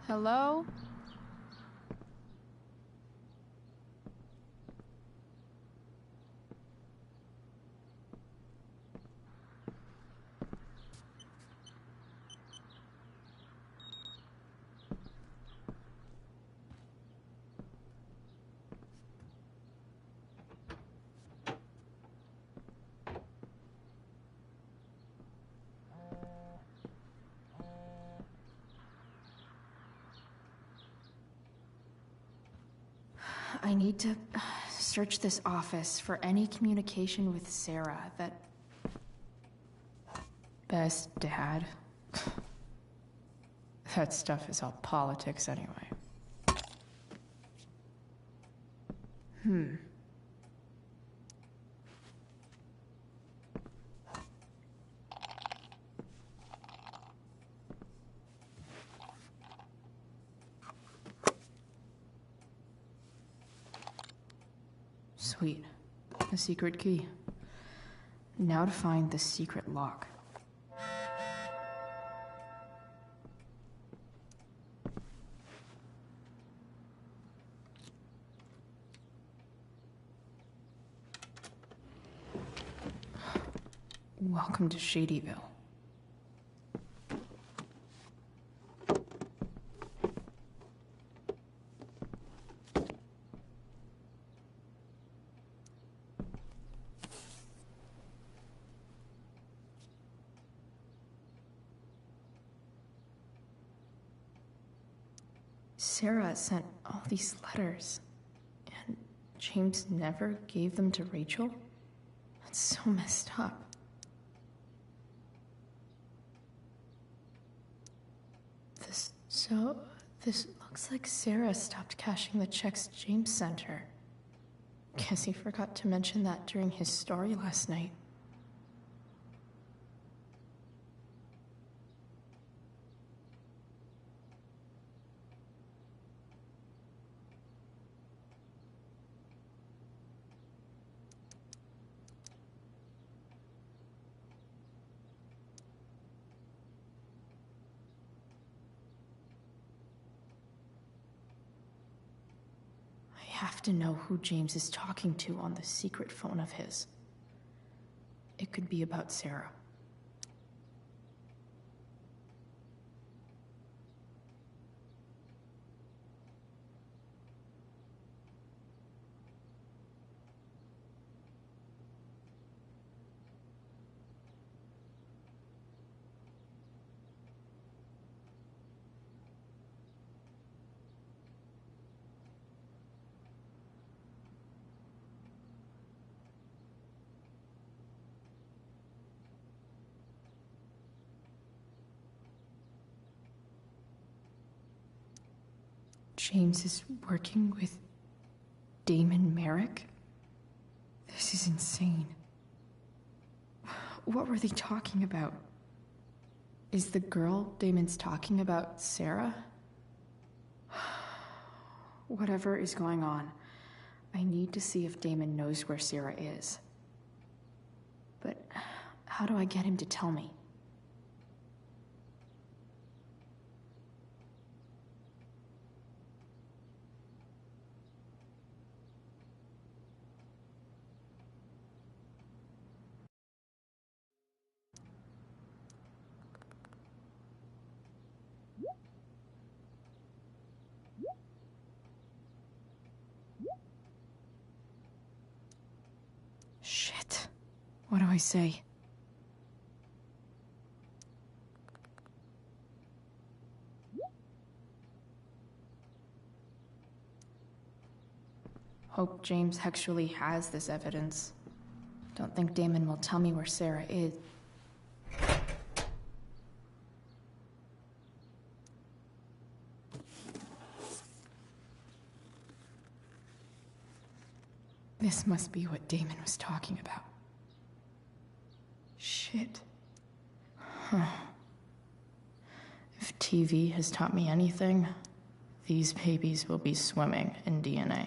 Hello? I need to search this office for any communication with Sarah that... Best dad. That stuff is all politics anyway. Sweet. A secret key. Now to find the secret lock. Welcome to Shadyville. Sarah sent all these letters, and James never gave them to Rachel? That's so messed up. This looks like Sarah stopped cashing the checks James sent her. Guess he forgot to mention that during his story last night. have to know who James is talking to on the secret phone of his. It could be about Sarah. James is working with Damon Merrick? This is insane. What were they talking about? Is the girl Damon's talking about Sarah? Whatever is going on, I need to see if Damon knows where Sarah is. But how do I get him to tell me? Shit. What do I say? Hope James actually has this evidence. Don't think Damon will tell me where Sarah is. This must be what Damon was talking about. Shit. Huh. If TV has taught me anything, these babies will be swimming in DNA.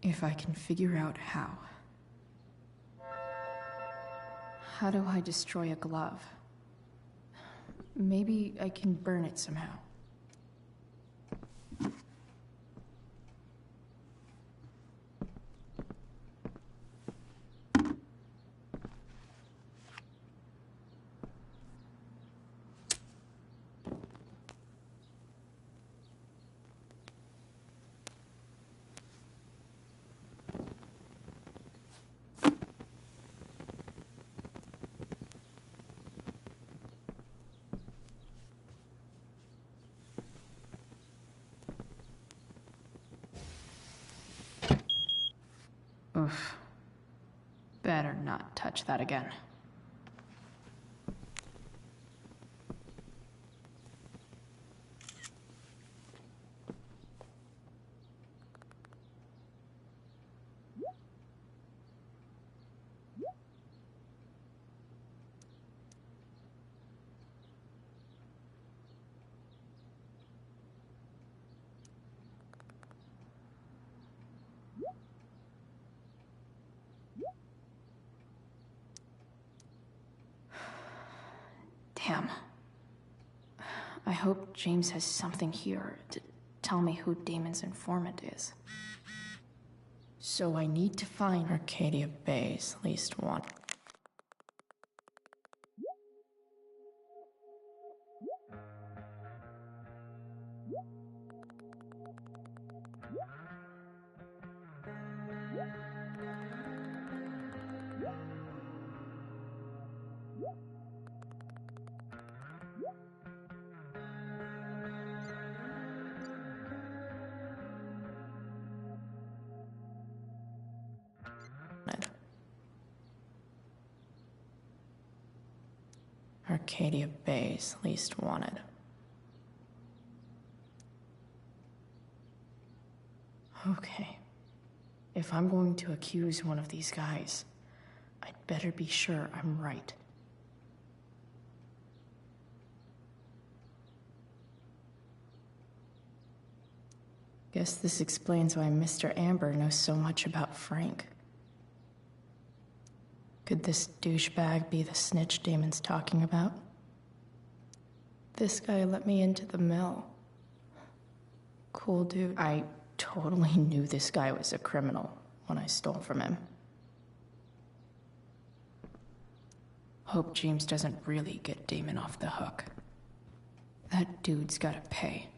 If I can figure out how. How do I destroy a glove? Maybe I can burn it somehow. Oof. Better not touch that again. Damn. I hope James has something here to tell me who Damon's informant is. So I need to find Arcadia Bay's least one. Arcadia Bay's least wanted. Okay. If I'm going to accuse one of these guys, I'd better be sure I'm right. Guess this explains why Mr. Amber knows so much about Frank. Could this douchebag be the snitch Damon's talking about? This guy let me into the mill. Cool dude. I totally knew this guy was a criminal when I stole from him. Hope James doesn't really get Damon off the hook. That dude's gotta pay.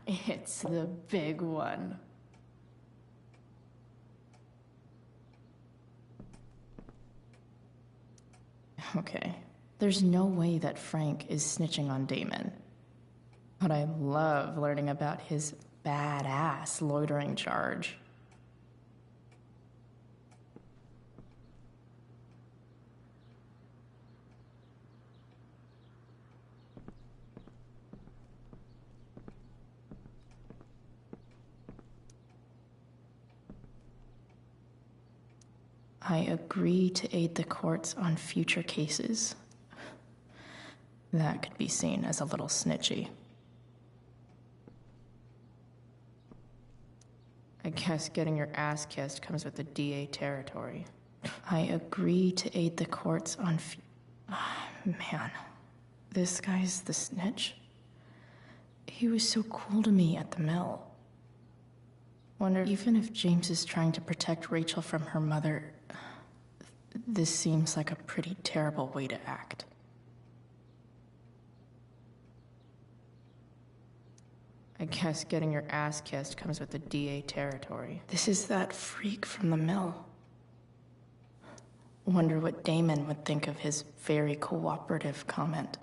It's the big one. Okay, there's no way that Frank is snitching on Damon. But I love learning about his badass loitering charge. I agree to aid the courts on future cases. That could be seen as a little snitchy. I guess getting your ass kissed comes with the DA territory. I agree to aid the courts on man, this guy's the snitch? He was so cool to me at the mill. Wonder, even if James is trying to protect Rachel from her mother, this seems like a pretty terrible way to act. I guess getting your ass kissed comes with the DA territory. This is that freak from the mill. Wonder what Damon would think of his very cooperative comment.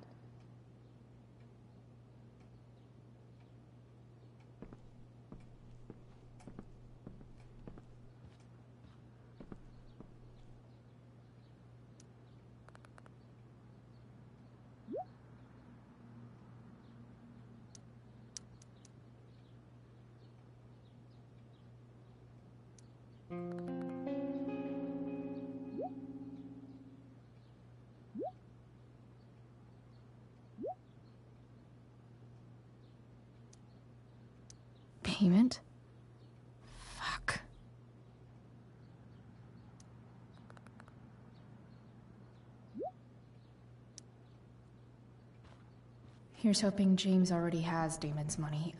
Payment? Fuck. Here's hoping James already has Damon's money.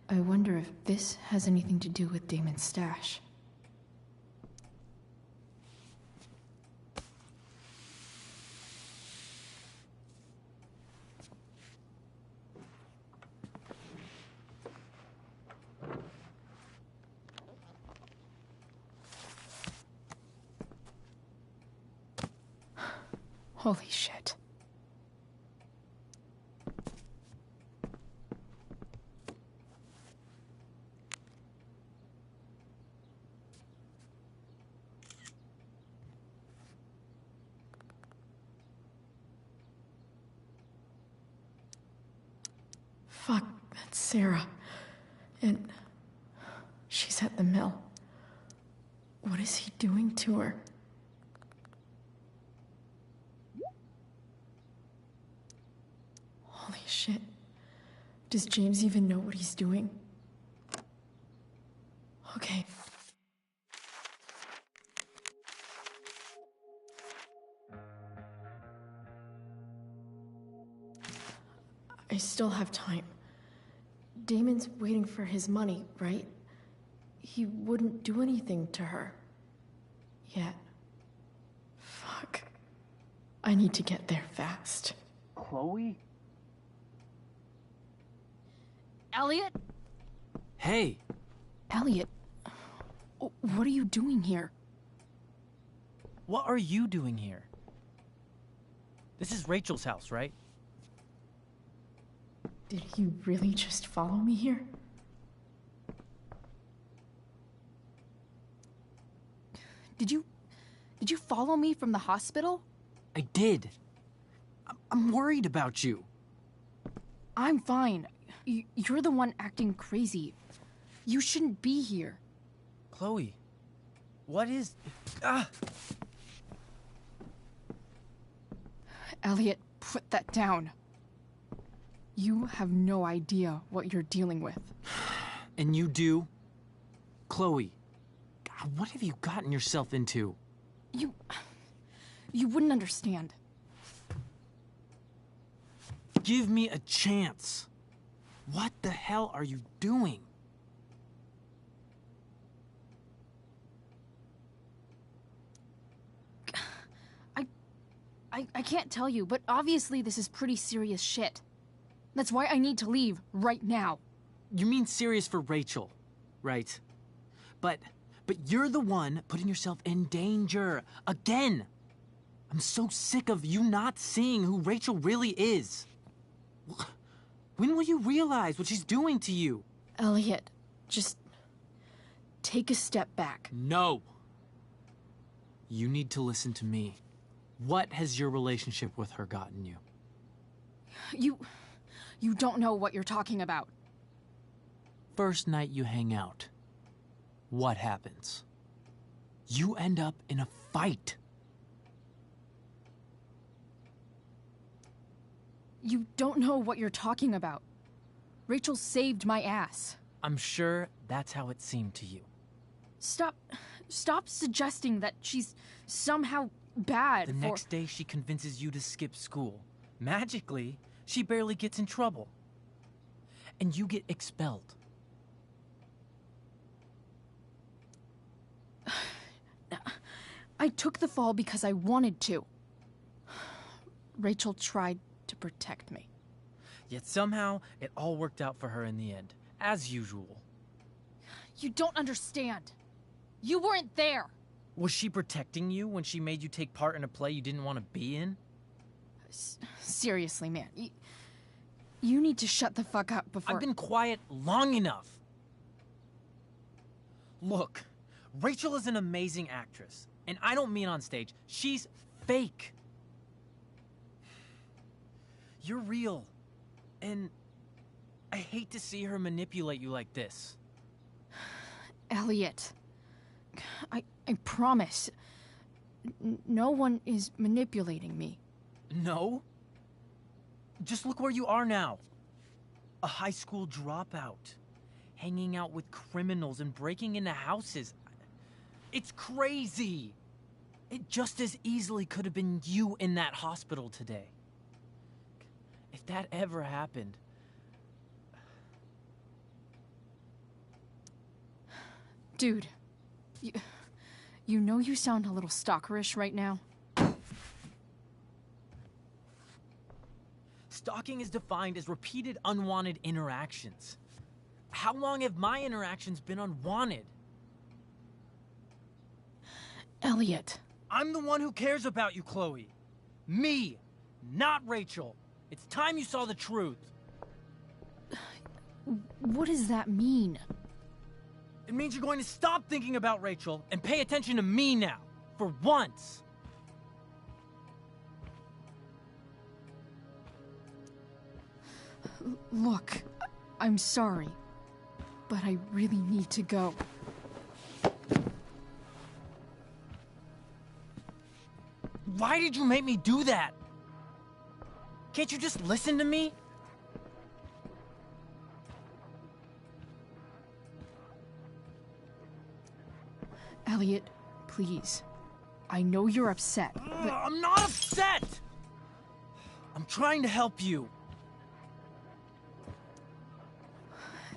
I wonder if this has anything to do with Damon's stash. Holy shit. Fuck, that's Sarah. And she's at the mill. What is he doing to her? Holy shit. Does James even know what he's doing? Okay. I still have time. Damon's waiting for his money, right? He wouldn't do anything to her. Yet. Fuck. I need to get there fast. Chloe? Elliot? Hey! Elliot, what are you doing here? What are you doing here? This is Rachel's house, right? Did he really just follow me here? Did you follow me from the hospital? I did. I'm worried about you. I'm fine. You're the one acting crazy. You shouldn't be here. Chloe, what is... Ah! Elliot, put that down. You have no idea what you're dealing with. And you do? Chloe, God, what have you gotten yourself into? You wouldn't understand. Give me a chance. What the hell are you doing? I can't tell you, but obviously this is pretty serious shit. That's why I need to leave right now. You mean serious for Rachel, right? But you're the one putting yourself in danger. Again! I'm so sick of you not seeing who Rachel really is. When will you realize what she's doing to you? Elliot, just take a step back. No. You need to listen to me. What has your relationship with her gotten you? You don't know what you're talking about. First night you hang out, what happens? You end up in a fight. You don't know what you're talking about. Rachel saved my ass. I'm sure that's how it seemed to you. Stop suggesting that she's somehow bad. The next day she convinces you to skip school. Magically, she barely gets in trouble. And you get expelled. I took the fall because I wanted to. Rachel tried to protect me. Yet somehow, it all worked out for her in the end, as usual. You don't understand. You weren't there. Was she protecting you when she made you take part in a play you didn't want to be in? Seriously, man. You need to shut the fuck up before... I've been quiet long enough. Look, Rachel is an amazing actress. And I don't mean on stage. She's fake. You're real. And I hate to see her manipulate you like this. Elliot, I promise. No one is manipulating me. No? Just look where you are now. A high school dropout. Hanging out with criminals and breaking into houses. It's crazy. It just as easily could have been you in that hospital today. If that ever happened... Dude, you know you sound a little stalkerish right now? Stalking is defined as repeated unwanted interactions. How long have my interactions been unwanted? Elliot. I'm the one who cares about you, Chloe. Me, not Rachel. It's time you saw the truth. What does that mean? It means you're going to stop thinking about Rachel and pay attention to me now. For once. Look, I'm sorry, but I really need to go. Why did you make me do that? Can't you just listen to me? Elliot, please. I know you're upset, but... I'm not upset! I'm trying to help you.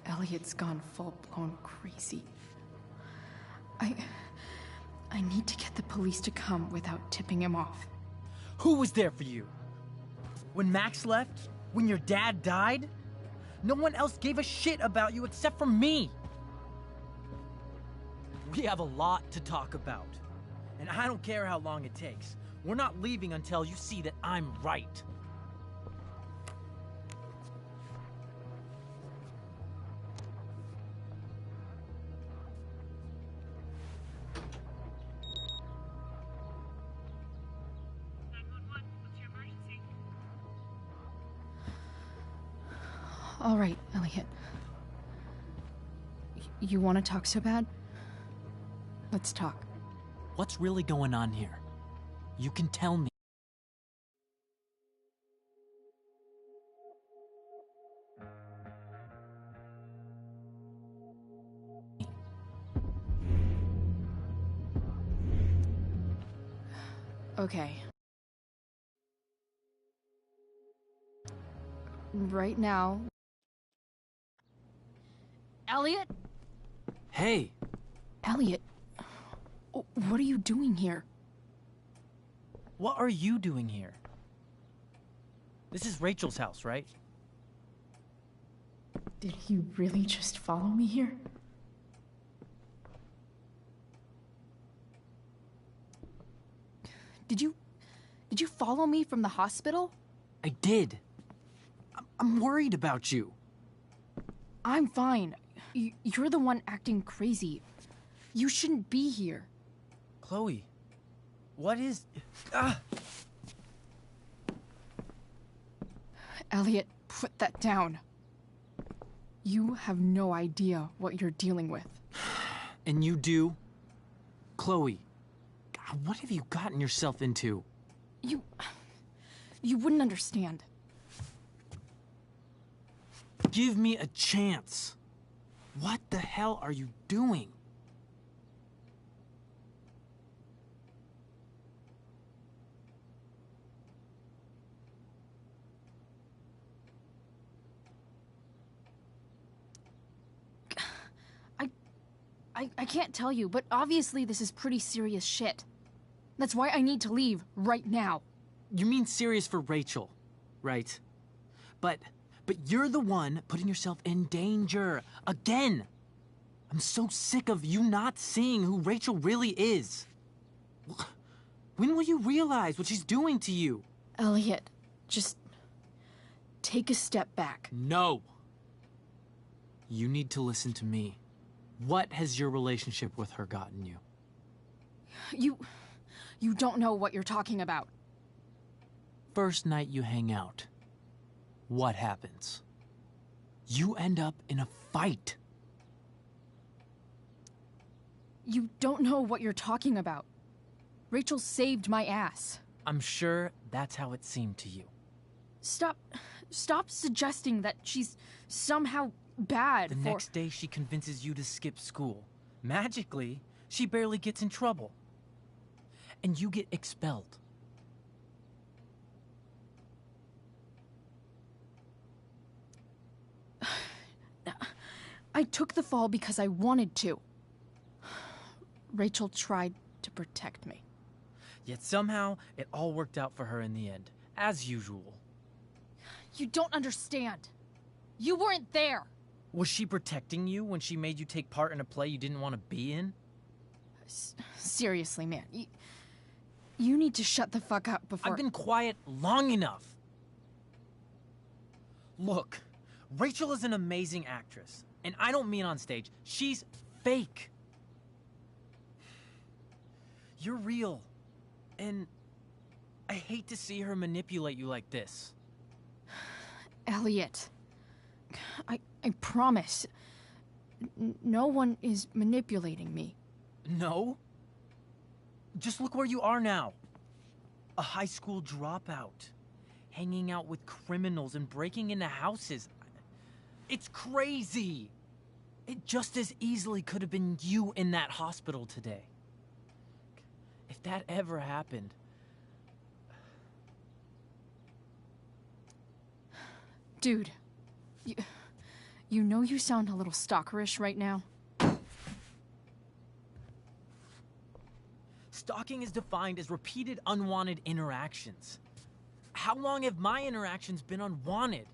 Elliot's gone full-blown crazy. I need to get the police to come without tipping him off. Who was there for you? When Max left? When your dad died? No one else gave a shit about you except for me. We have a lot to talk about. And I don't care how long it takes. We're not leaving until you see that I'm right. All right, Elliot. You want to talk so bad? Let's talk. What's really going on here? You can tell me. Okay. Right now... Elliot? Hey! Elliot, what are you doing here? What are you doing here? This is Rachel's house, right? Did you really just follow me here? Did you follow me from the hospital? I did. I'm worried about you. I'm fine. You're the one acting crazy. You shouldn't be here. Chloe, what is... Elliot, put that down. You have no idea what you're dealing with. And you do? Chloe, God, what have you gotten yourself into? You wouldn't understand. Give me a chance. What the hell are you doing? I can't tell you, but obviously this is pretty serious shit. That's why I need to leave right now. You mean serious for Rachel, right? But you're the one putting yourself in danger. Again! I'm so sick of you not seeing who Rachel really is. When will you realize what she's doing to you? Elliot, just take a step back. No. You need to listen to me. What has your relationship with her gotten you? You don't know what you're talking about. First night you hang out, what happens? You end up in a fight. You don't know what you're talking about. Rachel saved my ass. I'm sure that's how it seemed to you. Stop suggesting that she's somehow bad. The next day she convinces you to skip school. Magically, she barely gets in trouble. And you get expelled. I took the fall because I wanted to. Rachel tried to protect me. Yet somehow, it all worked out for her in the end, as usual. You don't understand. You weren't there. Was she protecting you when she made you take part in a play you didn't want to be in? Seriously, man. You need to shut the fuck up before... I've been quiet long enough. Look, Rachel is an amazing actress. And I don't mean on stage. She's fake. You're real. And I hate to see her manipulate you like this. Elliot, I promise. No one is manipulating me. No? Just look where you are now. A high school dropout. Hanging out with criminals and breaking into houses. It's crazy. It just as easily could have been you in that hospital today. If that ever happened... Dude, you know you sound a little stalkerish right now? Stalking is defined as repeated unwanted interactions. How long have my interactions been unwanted?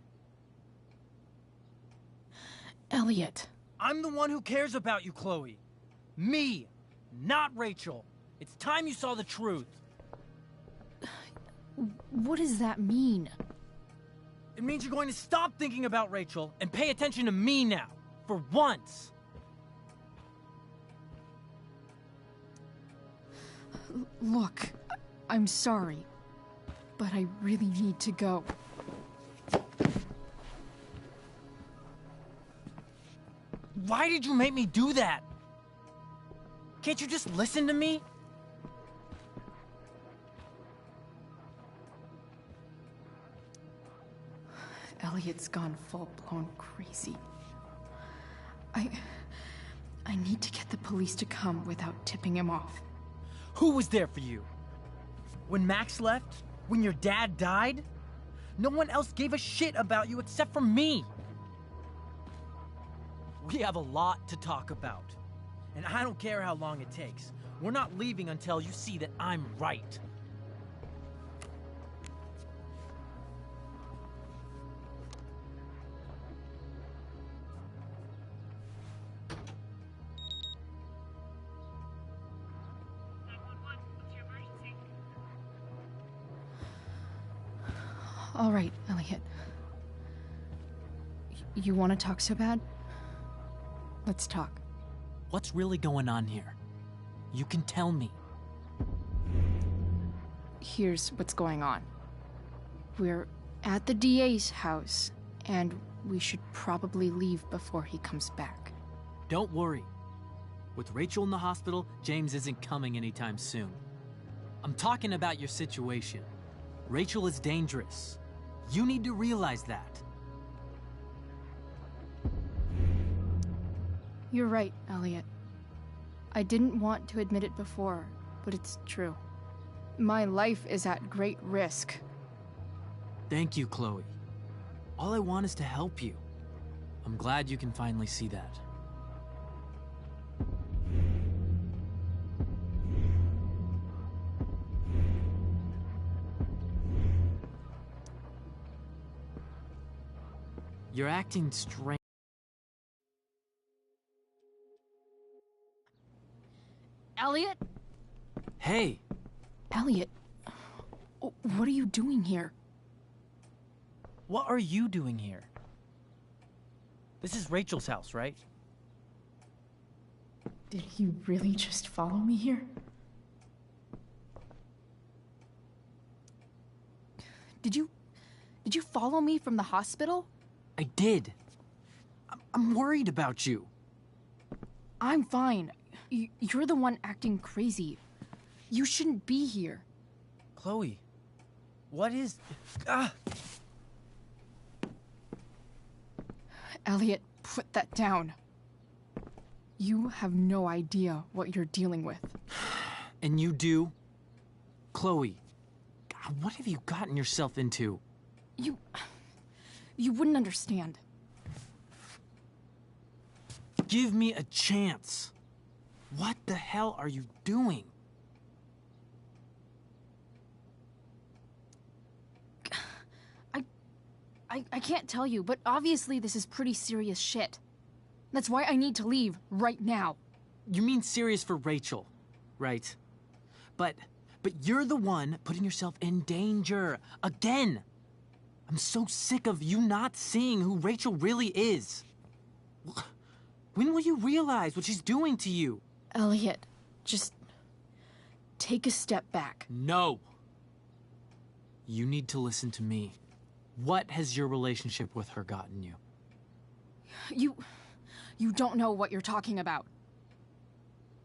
Elliot. I'm the one who cares about you, Chloe. Me, not Rachel. It's time you saw the truth. What does that mean? It means you're going to stop thinking about Rachel and pay attention to me now. For once. Look, I'm sorry, but I really need to go. Why did you make me do that? Can't you just listen to me? Elliot's gone full-blown crazy. I need to get the police to come without tipping him off. Who was there for you? When Max left? When your dad died? No one else gave a shit about you except for me. We have a lot to talk about. And I don't care how long it takes. We're not leaving until you see that I'm right. All right, Elliot. You want to talk so bad? Let's talk. What's really going on here? You can tell me. Here's what's going on. We're at the DA's house, and we should probably leave before he comes back. Don't worry. With Rachel in the hospital, James isn't coming anytime soon. I'm talking about your situation. Rachel is dangerous. You need to realize that. You're right, Elliot. I didn't want to admit it before, but it's true. My life is at great risk. Thank you, Chloe. All I want is to help you. I'm glad you can finally see that. You're acting strange. Elliot? Hey! Elliot, what are you doing here? What are you doing here? This is Rachel's house, right? Did you really just follow me here? Did you follow me from the hospital? I did. I'm worried about you. I'm fine. You're the one acting crazy. You shouldn't be here. Chloe, what is... Elliot, put that down. You have no idea what you're dealing with. And you do? Chloe, God, what have you gotten yourself into? You wouldn't understand. Give me a chance. What the hell are you doing? I can't tell you, but obviously this is pretty serious shit. That's why I need to leave right now. You mean serious for Rachel, right? But you're the one putting yourself in danger. Again! I'm so sick of you not seeing who Rachel really is. When will you realize what she's doing to you? Elliot, just take a step back. No. You need to listen to me. What has your relationship with her gotten you? You don't know what you're talking about.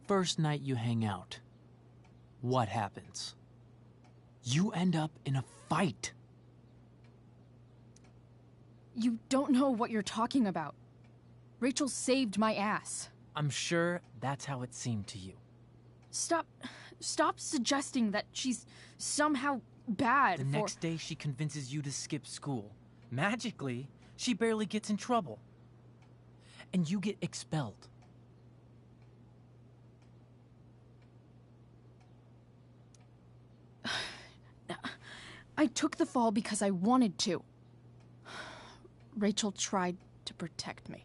First night you hang out, what happens? You end up in a fight. You don't know what you're talking about. Rachel saved my ass. I'm sure that's how it seemed to you. Stop suggesting that she's somehow bad. The next day she convinces you to skip school. Magically, she barely gets in trouble. And you get expelled. I took the fall because I wanted to. Rachel tried to protect me.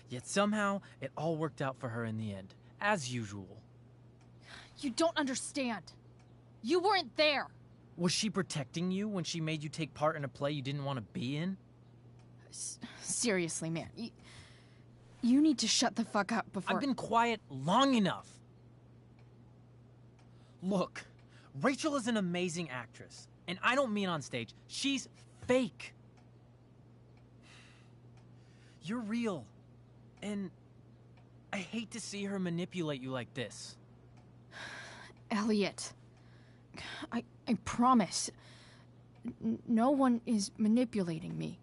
Yet somehow, it all worked out for her in the end, as usual. You don't understand. You weren't there. Was she protecting you when she made you take part in a play you didn't want to be in? Seriously, man. You need to shut the fuck up before... I've been quiet long enough. Look, Rachel is an amazing actress. And I don't mean on stage. She's fake. You're real. And I hate to see her manipulate you like this. Elliot, I promise, no one is manipulating me.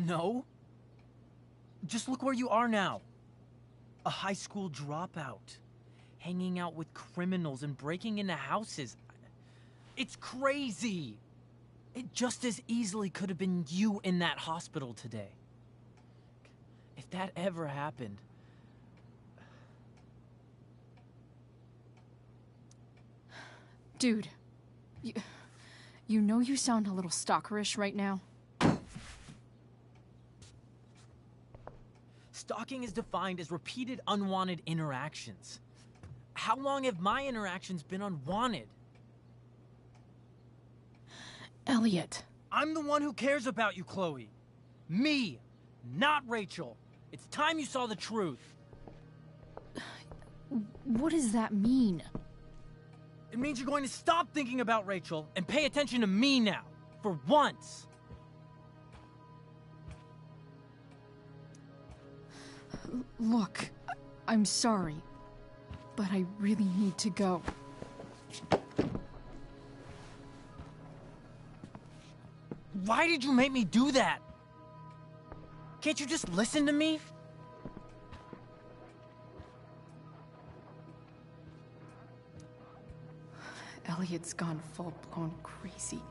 No? Just look where you are now. A high school dropout. Hanging out with criminals and breaking into houses. It's crazy! It just as easily could have been you in that hospital today. If that ever happened... Dude, you know you sound a little stalkerish right now? Stalking is defined as repeated unwanted interactions. How long have my interactions been unwanted? Elliot. I'm the one who cares about you, Chloe. Me, not Rachel. It's time you saw the truth. What does that mean? It means you're going to stop thinking about Rachel and pay attention to me now, for once. Look, I'm sorry, but I really need to go. Why did you make me do that? Can't you just listen to me? Elliot's gone full-blown crazy.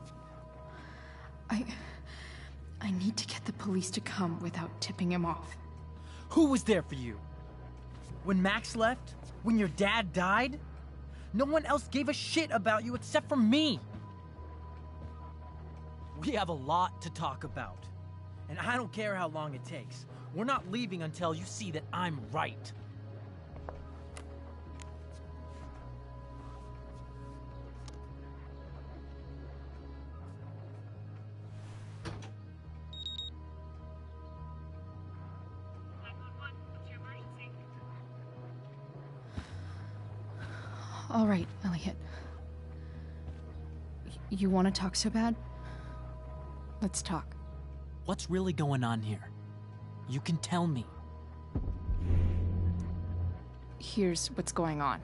I need to get the police to come without tipping him off. Who was there for you? When Max left? When your dad died? No one else gave a shit about you except for me. We have a lot to talk about. And I don't care how long it takes. We're not leaving until you see that I'm right. All right, Elliot. You want to talk so bad? Let's talk. What's really going on here? You can tell me. Here's what's going on.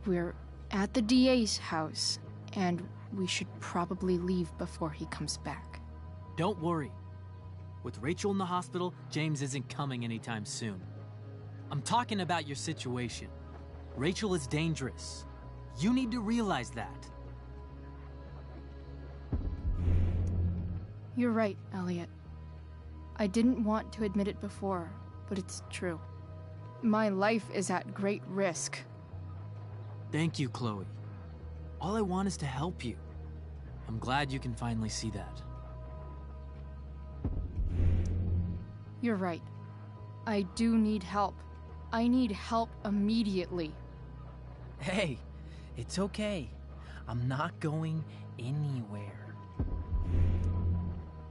We're at the DA's house, and we should probably leave before he comes back. Don't worry. With Rachel in the hospital, James isn't coming anytime soon. I'm talking about your situation. Rachel is dangerous. You need to realize that. You're right, Elliot. I didn't want to admit it before, but it's true. My life is at great risk. Thank you, Chloe. All I want is to help you. I'm glad you can finally see that. You're right. I do need help. I need help immediately. Hey, it's okay. I'm not going anywhere.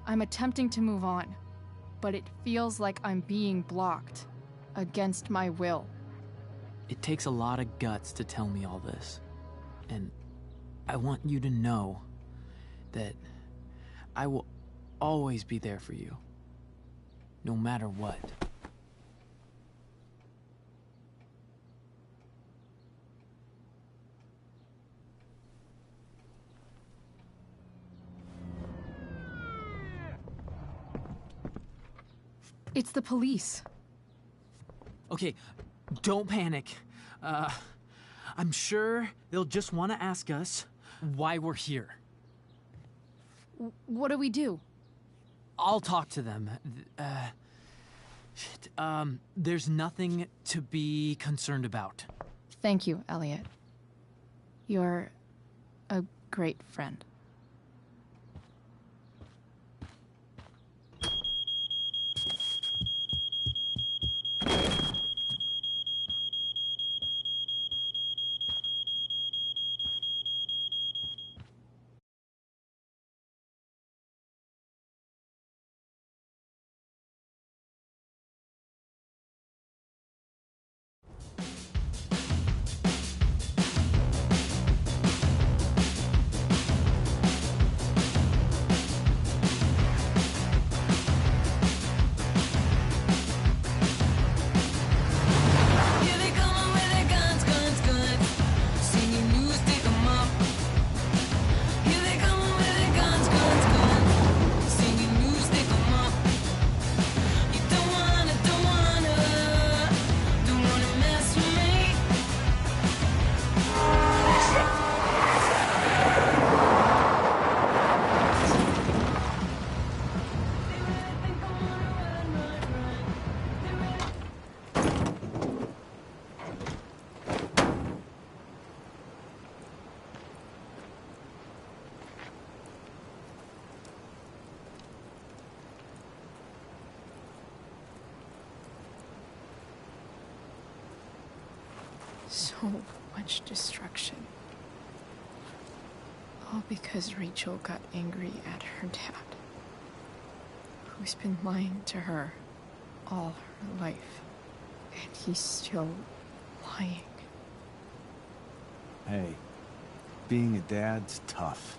I'm attempting to move on, but it feels like I'm being blocked, against my will. It takes a lot of guts to tell me all this. And I want you to know that I will always be there for you, no matter what. It's the police. Okay, don't panic. I'm sure they'll just want to ask us why we're here. What do we do? I'll talk to them. There's nothing to be concerned about. Thank you, Elliot. You're a great friend. So much destruction. All because Rachel got angry at her dad, who's been lying to her all her life. And he's still lying. Hey, being a dad's tough.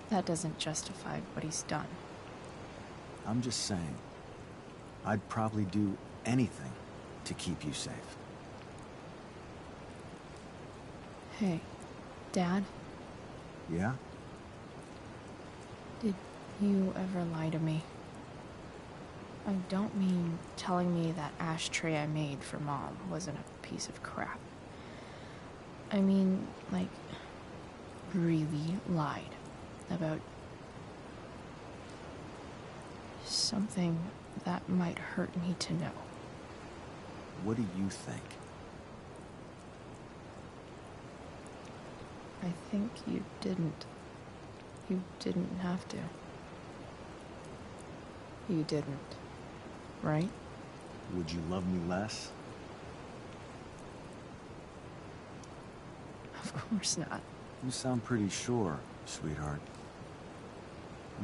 That doesn't justify what he's done. I'm just saying, I'd probably do anything to keep you safe. Hey, Dad? Yeah? Did you ever lie to me? I don't mean telling me that ashtray I made for Mom wasn't a piece of crap. I mean, like, really lied about something that might hurt me to know. What do you think? I think you didn't. You didn't have to. You didn't, right? Would you love me less? Of course not. You sound pretty sure, sweetheart.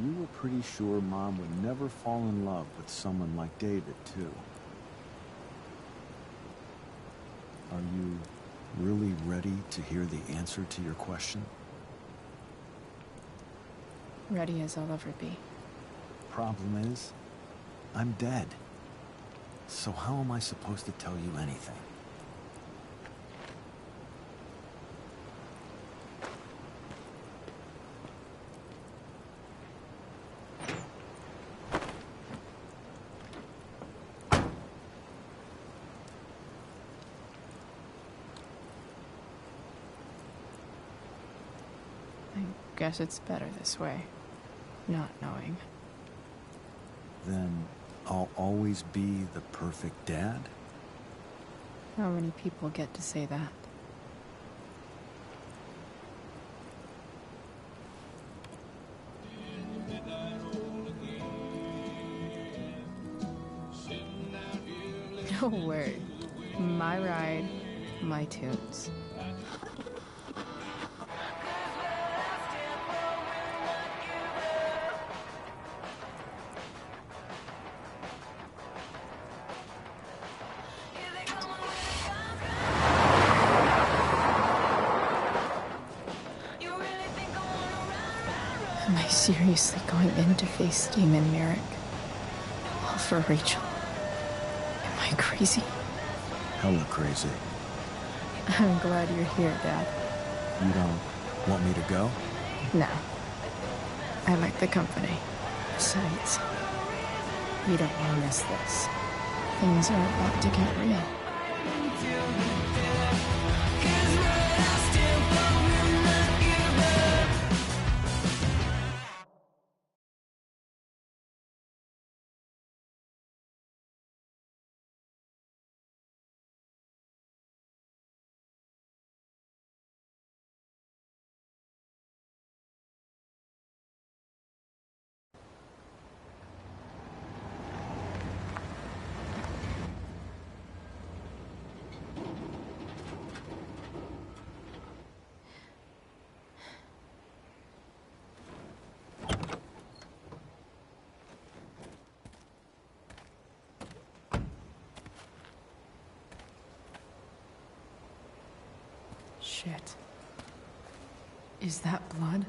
You were pretty sure Mom would never fall in love with someone like David, too. Are you really ready to hear the answer to your question? Ready as I'll ever be. Problem is, I'm dead. So how am I supposed to tell you anything? I guess it's better this way, not knowing. Then I'll always be the perfect dad? How many people get to say that? No word. My ride, my tunes. Am I seriously going in to face Damon Merrick? All for Rachel? Am I crazy? Hella crazy. I'm glad you're here, Dad. You don't want me to go? No. I like the company. Besides, you don't want to miss this. Things are about to get real. Shit. Is that blood?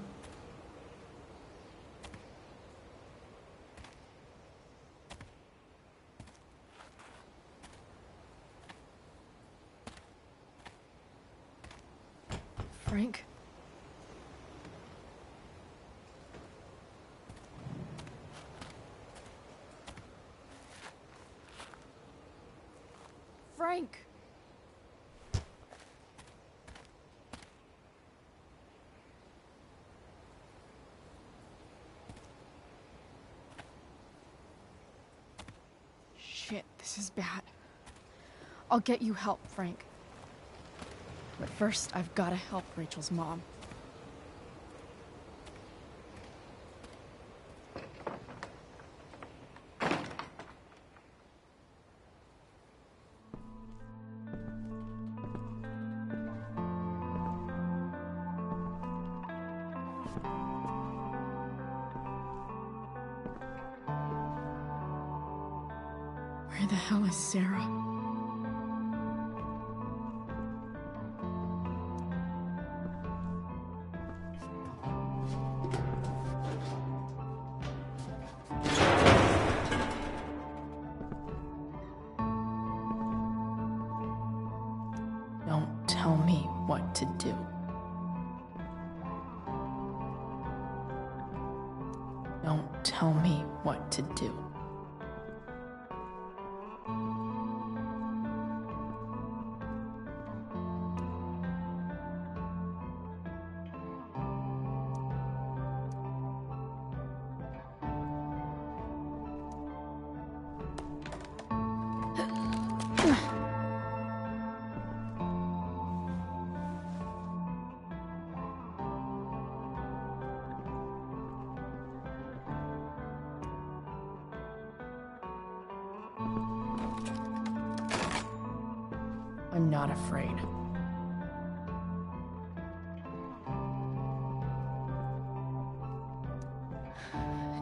Frank? Frank! Shit, this is bad. I'll get you help, Frank. But first, I've got to help Rachel's mom. Where the hell is Sarah? Don't tell me what to do. Don't tell me what to do. I'm not afraid.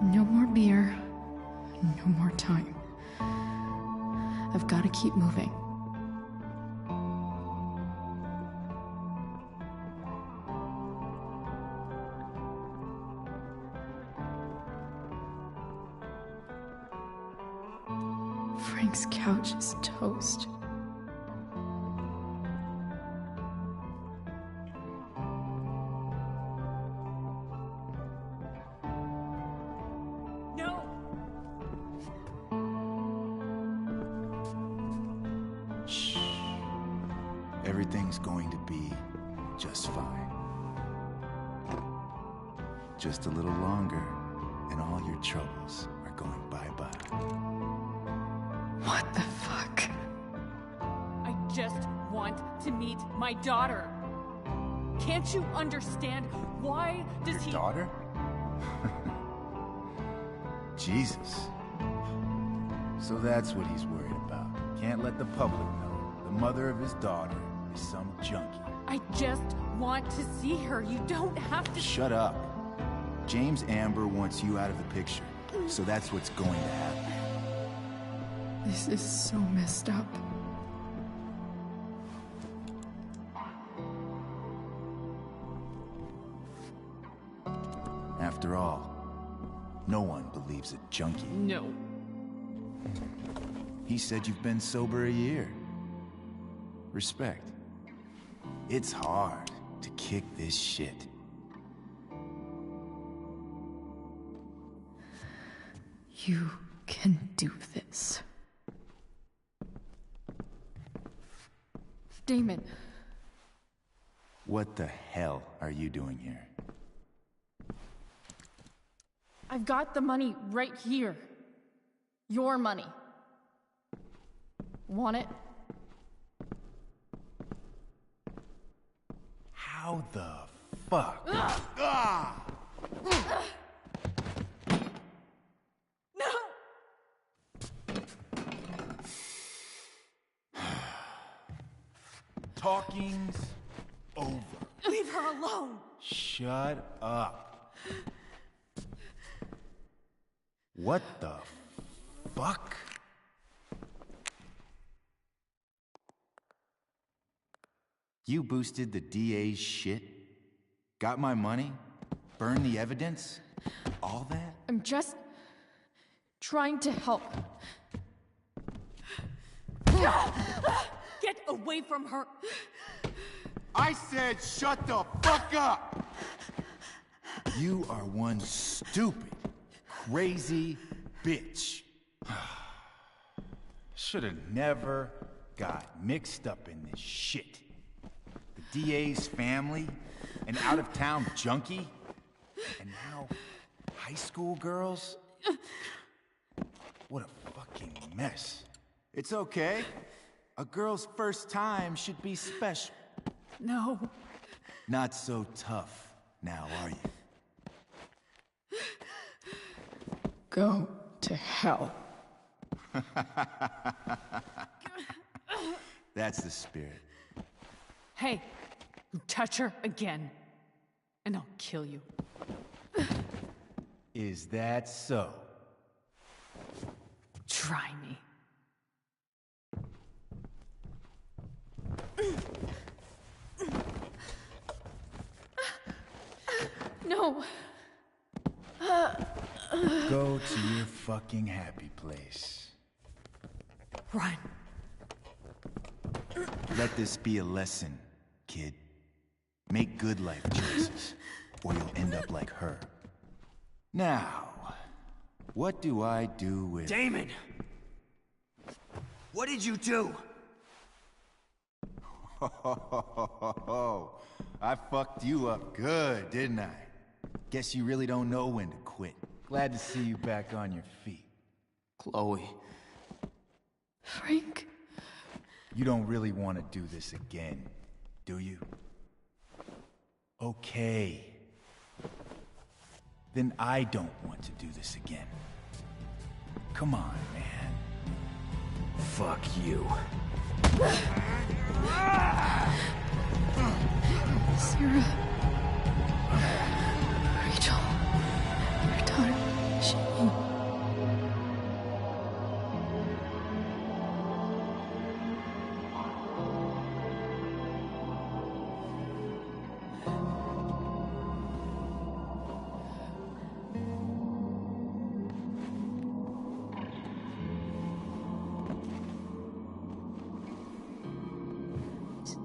No more beer. No more time. I've got to keep moving. Frank's couch is toast. Everything's going to be just fine. Just a little longer, and all your troubles are going bye-bye. What the fuck? I just want to meet my daughter. Can't you understand? Why does Your daughter? Jesus. So that's what he's worried about. Can't let the public know. The mother of his daughter is some junkie. I just want to see her. You don't have to. Shut up. James Amber wants you out of the picture. So that's what's going to happen. This is so messed up. After all, no one believes a junkie. No. He said you've been sober a year. Respect. It's hard to kick this shit. You can do this. Damon. What the hell are you doing here? I've got the money right here. Your money. Want it? How the fuck? Ah! Talking's over. Leave her alone. Shut up. What the fuck? You boosted the DA's shit? Got my money? Burned the evidence? All that? I'm just trying to help. Get away from her. I said shut the fuck up! You are one stupid, crazy bitch. Should've never got mixed up in this shit. The DA's family, an out-of-town junkie, and now high school girls? What a fucking mess. It's okay. A girl's first time should be special. No. Not so tough now, are you? Go to hell. That's the spirit. Hey, you touch her again, and I'll kill you. Is that so? Try me. No. Go to your fucking happy place. Run. Let this be a lesson, kid. Make good life choices, or you'll end up like her. Now, what do I do with... Damon! What did you do? I fucked you up good, didn't I? Guess you really don't know when to quit. Glad to see you back on your feet. Chloe. Frank. You don't really want to do this again, do you? Okay. Then I don't want to do this again. Come on, man. Fuck you. Sarah. Rachel. Your daughter. She...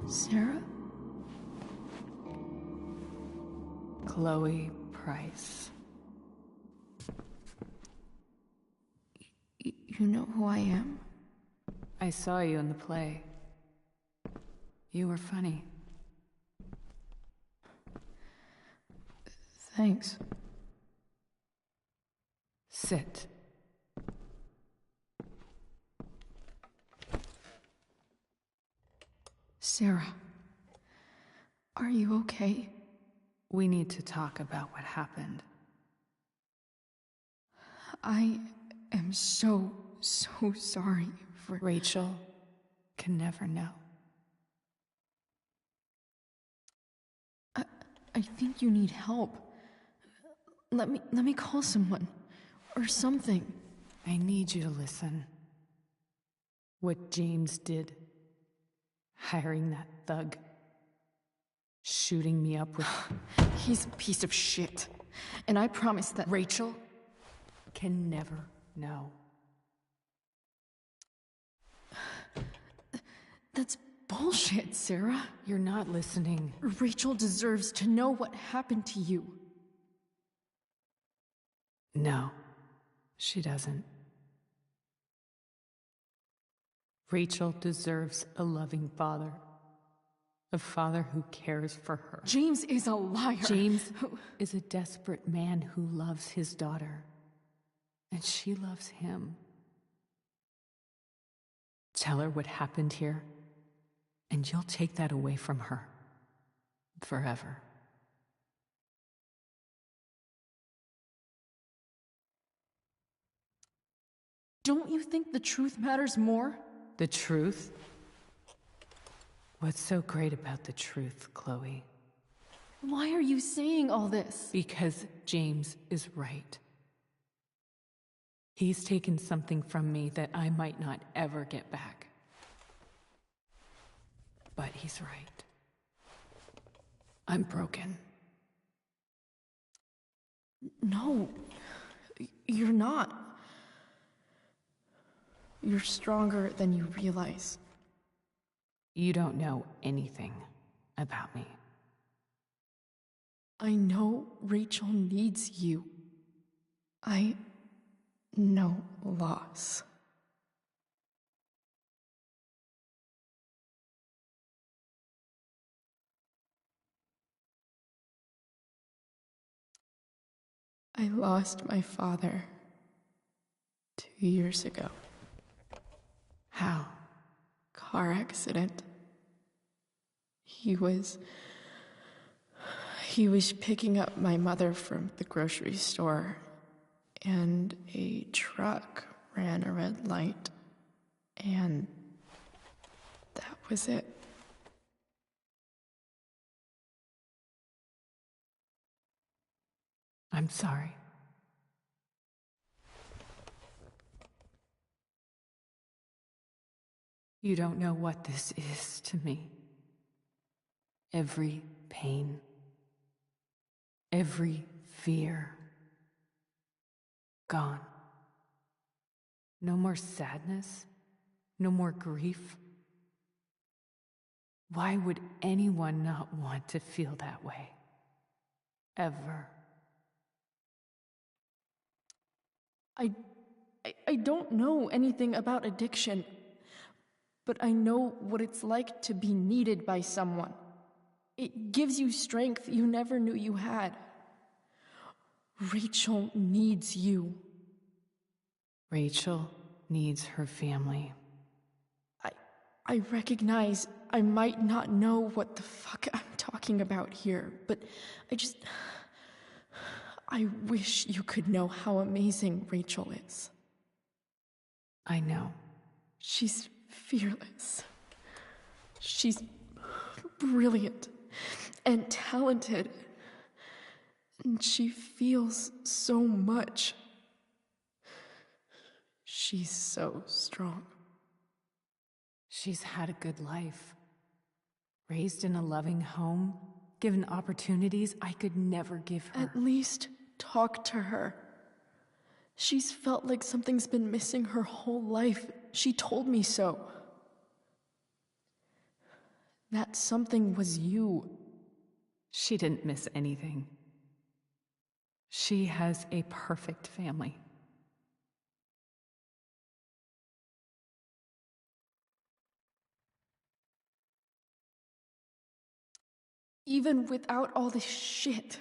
Sarah? Chloe Price. You know who I am? I saw you in the play. You were funny. Thanks. Sit. Sarah. Are you okay? We need to talk about what happened. I am so sorry for... Rachel can never know. I think you need help. Let me call someone. Or something. I need you to listen. What James did. Hiring that thug. Shooting me up with... He's a piece of shit. And I promise that... Rachel can never know. That's bullshit, Sarah. You're not listening. Rachel deserves to know what happened to you. No, she doesn't. Rachel deserves a loving father. A father who cares for her. James is a liar. James is a desperate man who loves his daughter. And she loves him. Tell her what happened here, and you'll take that away from her. Forever. Don't you think the truth matters more? The truth? What's so great about the truth, Chloe? Why are you saying all this? Because James is right. He's taken something from me that I might not ever get back. But he's right. I'm broken. No, you're not. You're stronger than you realize. You don't know anything about me. I know Rachel needs you. I know loss. I lost my father 2 years ago. How? Car accident. He was picking up my mother from the grocery store, and a truck ran a red light, and that was it. I'm sorry. You don't know what this is to me. Every pain, Every fear gone. No more sadness, no more grief. Why would anyone not want to feel that way? Ever. I don't know anything about addiction, but I know what it's like to be needed by someone. It gives you strength you never knew you had. Rachel needs you. Rachel needs her family. I recognize I might not know what the fuck I'm talking about here, but I wish you could know how amazing Rachel is. I know. She's fearless. She's brilliant and talented. And she feels so much. She's so strong. She's had a good life. Raised in a loving home, given opportunities I could never give her. At least talk to her. She's felt like something's been missing her whole life. She told me so. That something was you. She didn't miss anything. She has a perfect family. Even without all this shit,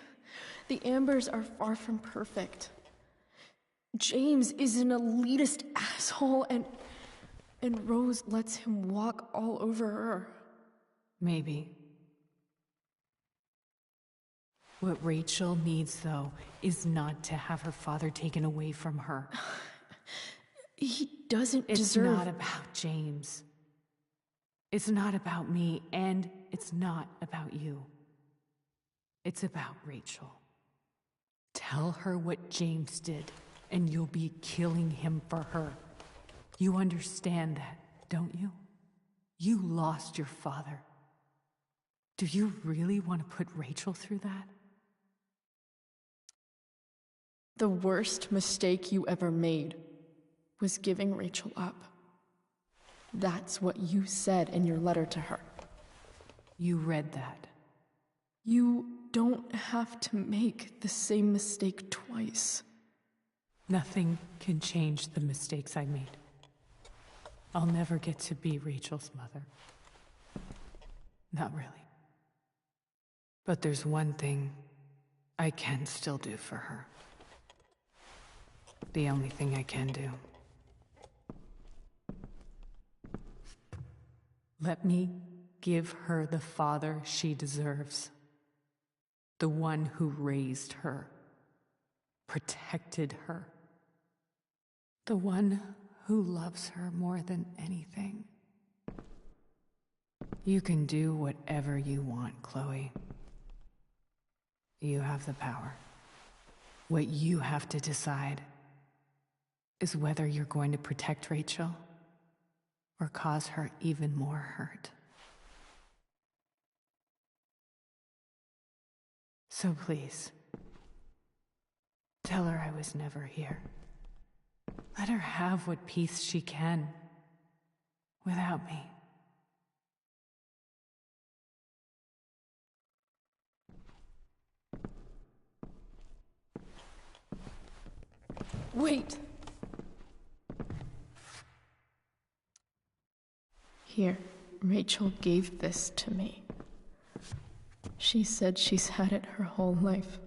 the Ambers are far from perfect. James is an elitist asshole, and Rose lets him walk all over her. Maybe. What Rachel needs, though, is not to have her father taken away from her. He doesn't It's deserve... not about James. It's not about me, and it's not about you. It's about Rachel. Tell her what James did, and you'll be killing him for her. You understand that, don't you? You lost your father. Do you really want to put Rachel through that? The worst mistake you ever made was giving Rachel up. That's what you said in your letter to her. You read that. You don't have to make the same mistake twice. Nothing can change the mistakes I made. I'll never get to be Rachel's mother. Not really. But there's one thing I can still do for her. The only thing I can do. Let me give her the father she deserves. The one who raised her, protected her. The one who loves her more than anything. You can do whatever you want, Chloe. You have the power. What you have to decide is whether you're going to protect Rachel or cause her even more hurt. So please, tell her I was never here. Let her have what peace she can without me. Wait. Here, Rachel gave this to me. She said she's had it her whole life.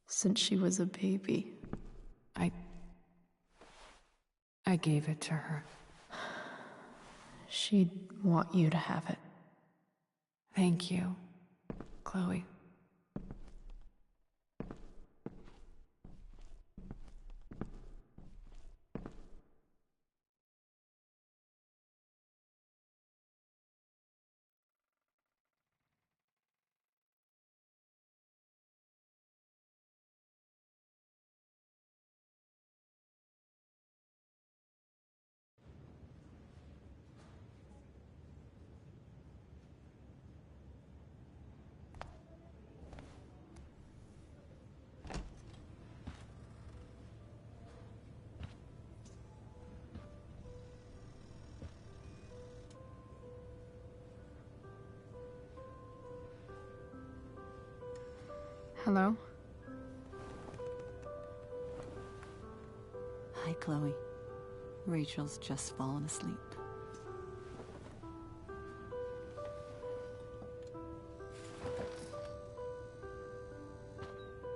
Since she was a baby. I gave it to her. She'd want you to have it. Thank you, Chloe. Hello? Hi, Chloe. Rachel's just fallen asleep.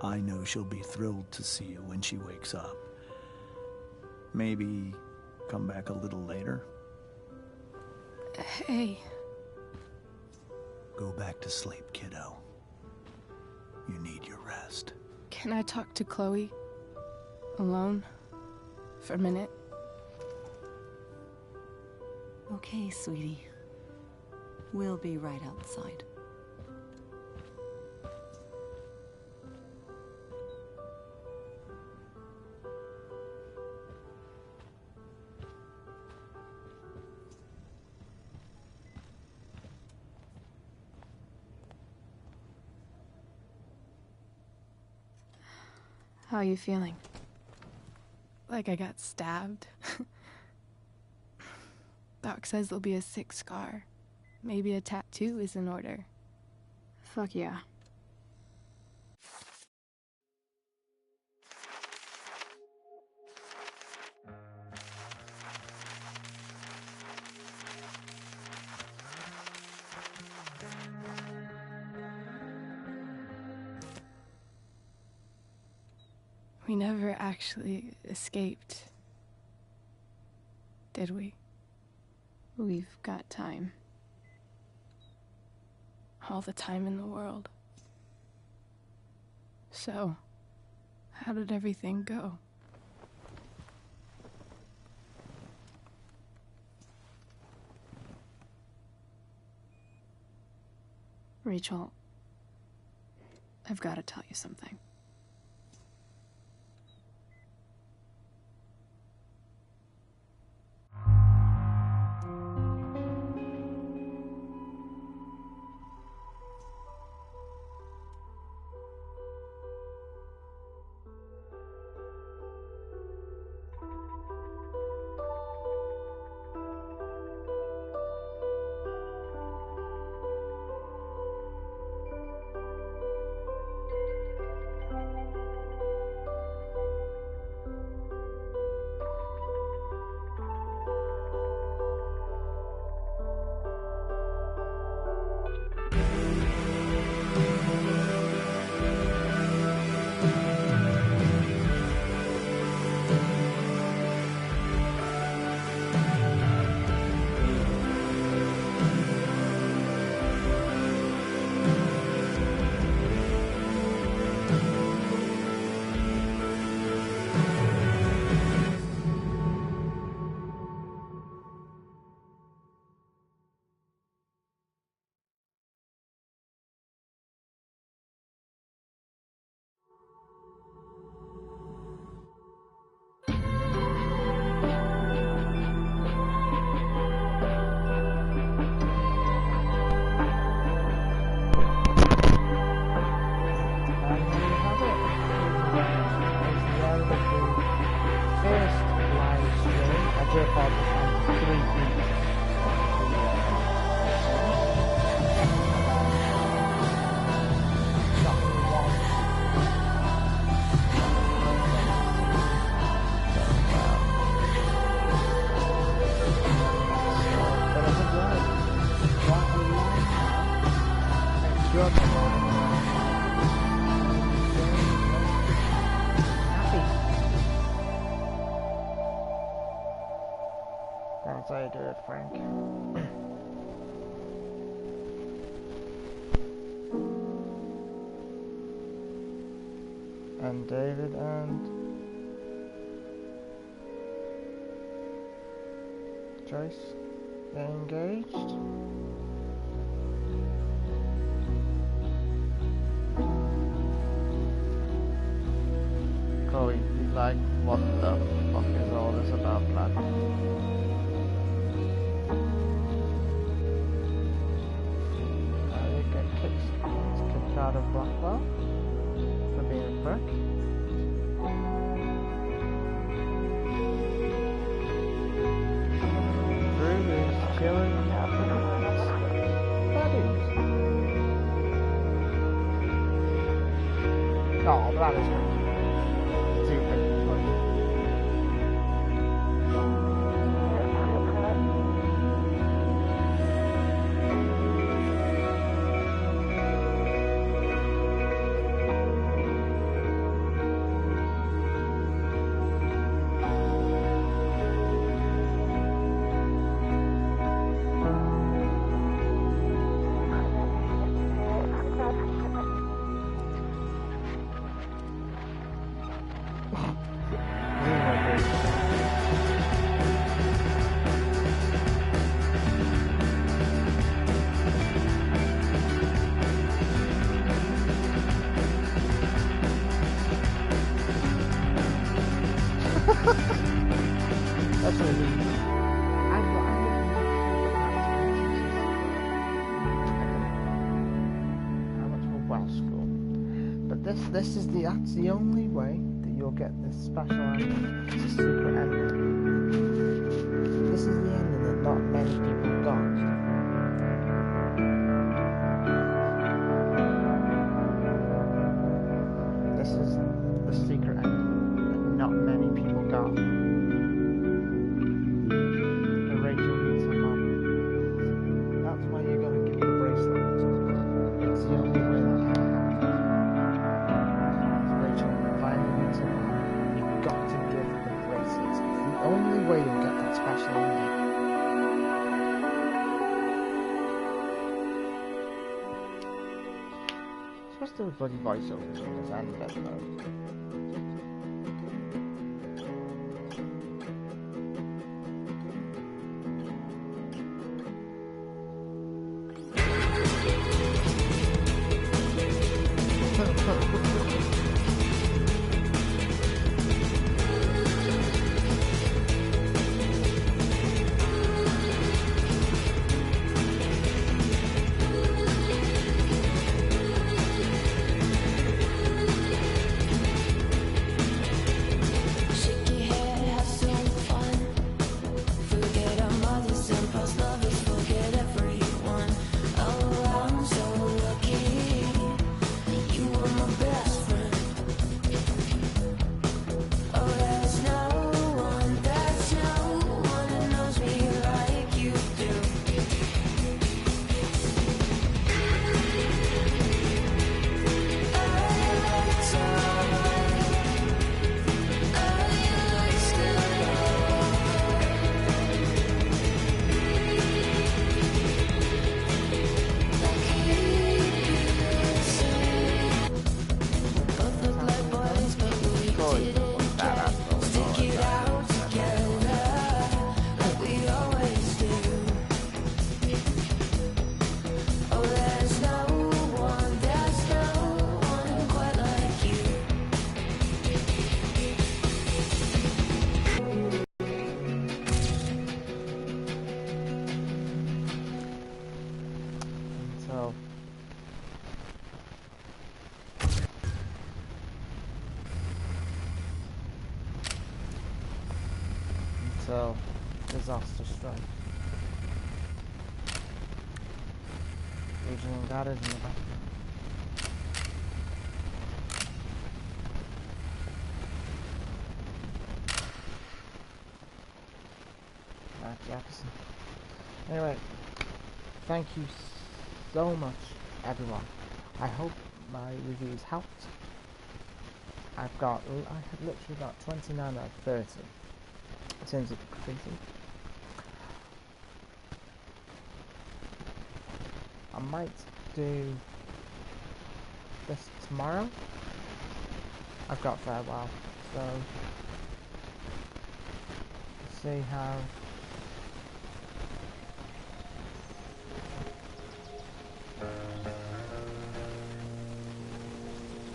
I know she'll be thrilled to see you when she wakes up. Maybe come back a little later? Hey. Go back to sleep, kiddo. You need your rest. Can I talk to Chloe? Alone? For a minute? Okay, sweetie. We'll be right outside. How are you feeling? Like I got stabbed? Doc says there'll be a sick scar. Maybe a tattoo is in order. Fuck yeah. We never actually escaped, did we? We've got time. All the time in the world. So, how did everything go? Rachel, I've got to tell you something. That's how you do it, Frank. And David and Joyce get engaged. Chloe, be like, what the fuck is all this about, blood? You get kicked out of Blackwell for being a prick. Drew is chilling and happy with his buddies. that was stupid. That's really how much for Welsh school. But that's the only way that you'll get this special ending. It's a secret ending. This is the ending that not many people got. This is the secret ending that not many people got. Rachel needs her mom. That's why you're going to give the bracelet. It's the only way that can happen. Rachel finally needs her mom. You've got to give the bracelet. It's the only way you'll get that special ending. Supposed to do a bloody voiceover in this end bit though. So, disaster strike. Agent got it in the back. Matt Jackson. Anyway, thank you so much, everyone. I hope my reviews helped. I had literally got 29 out of 30 in terms of completing. I might do this tomorrow. I've got a fair while, so see how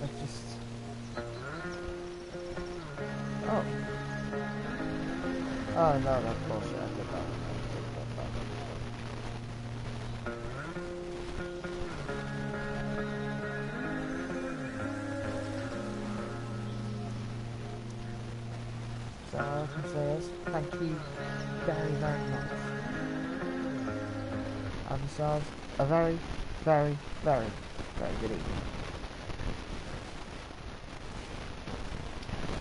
let's just oh no, that's bullshit. I did that. So all I can say is thank you very, very much. Have yourselves a very, very, very, very good evening.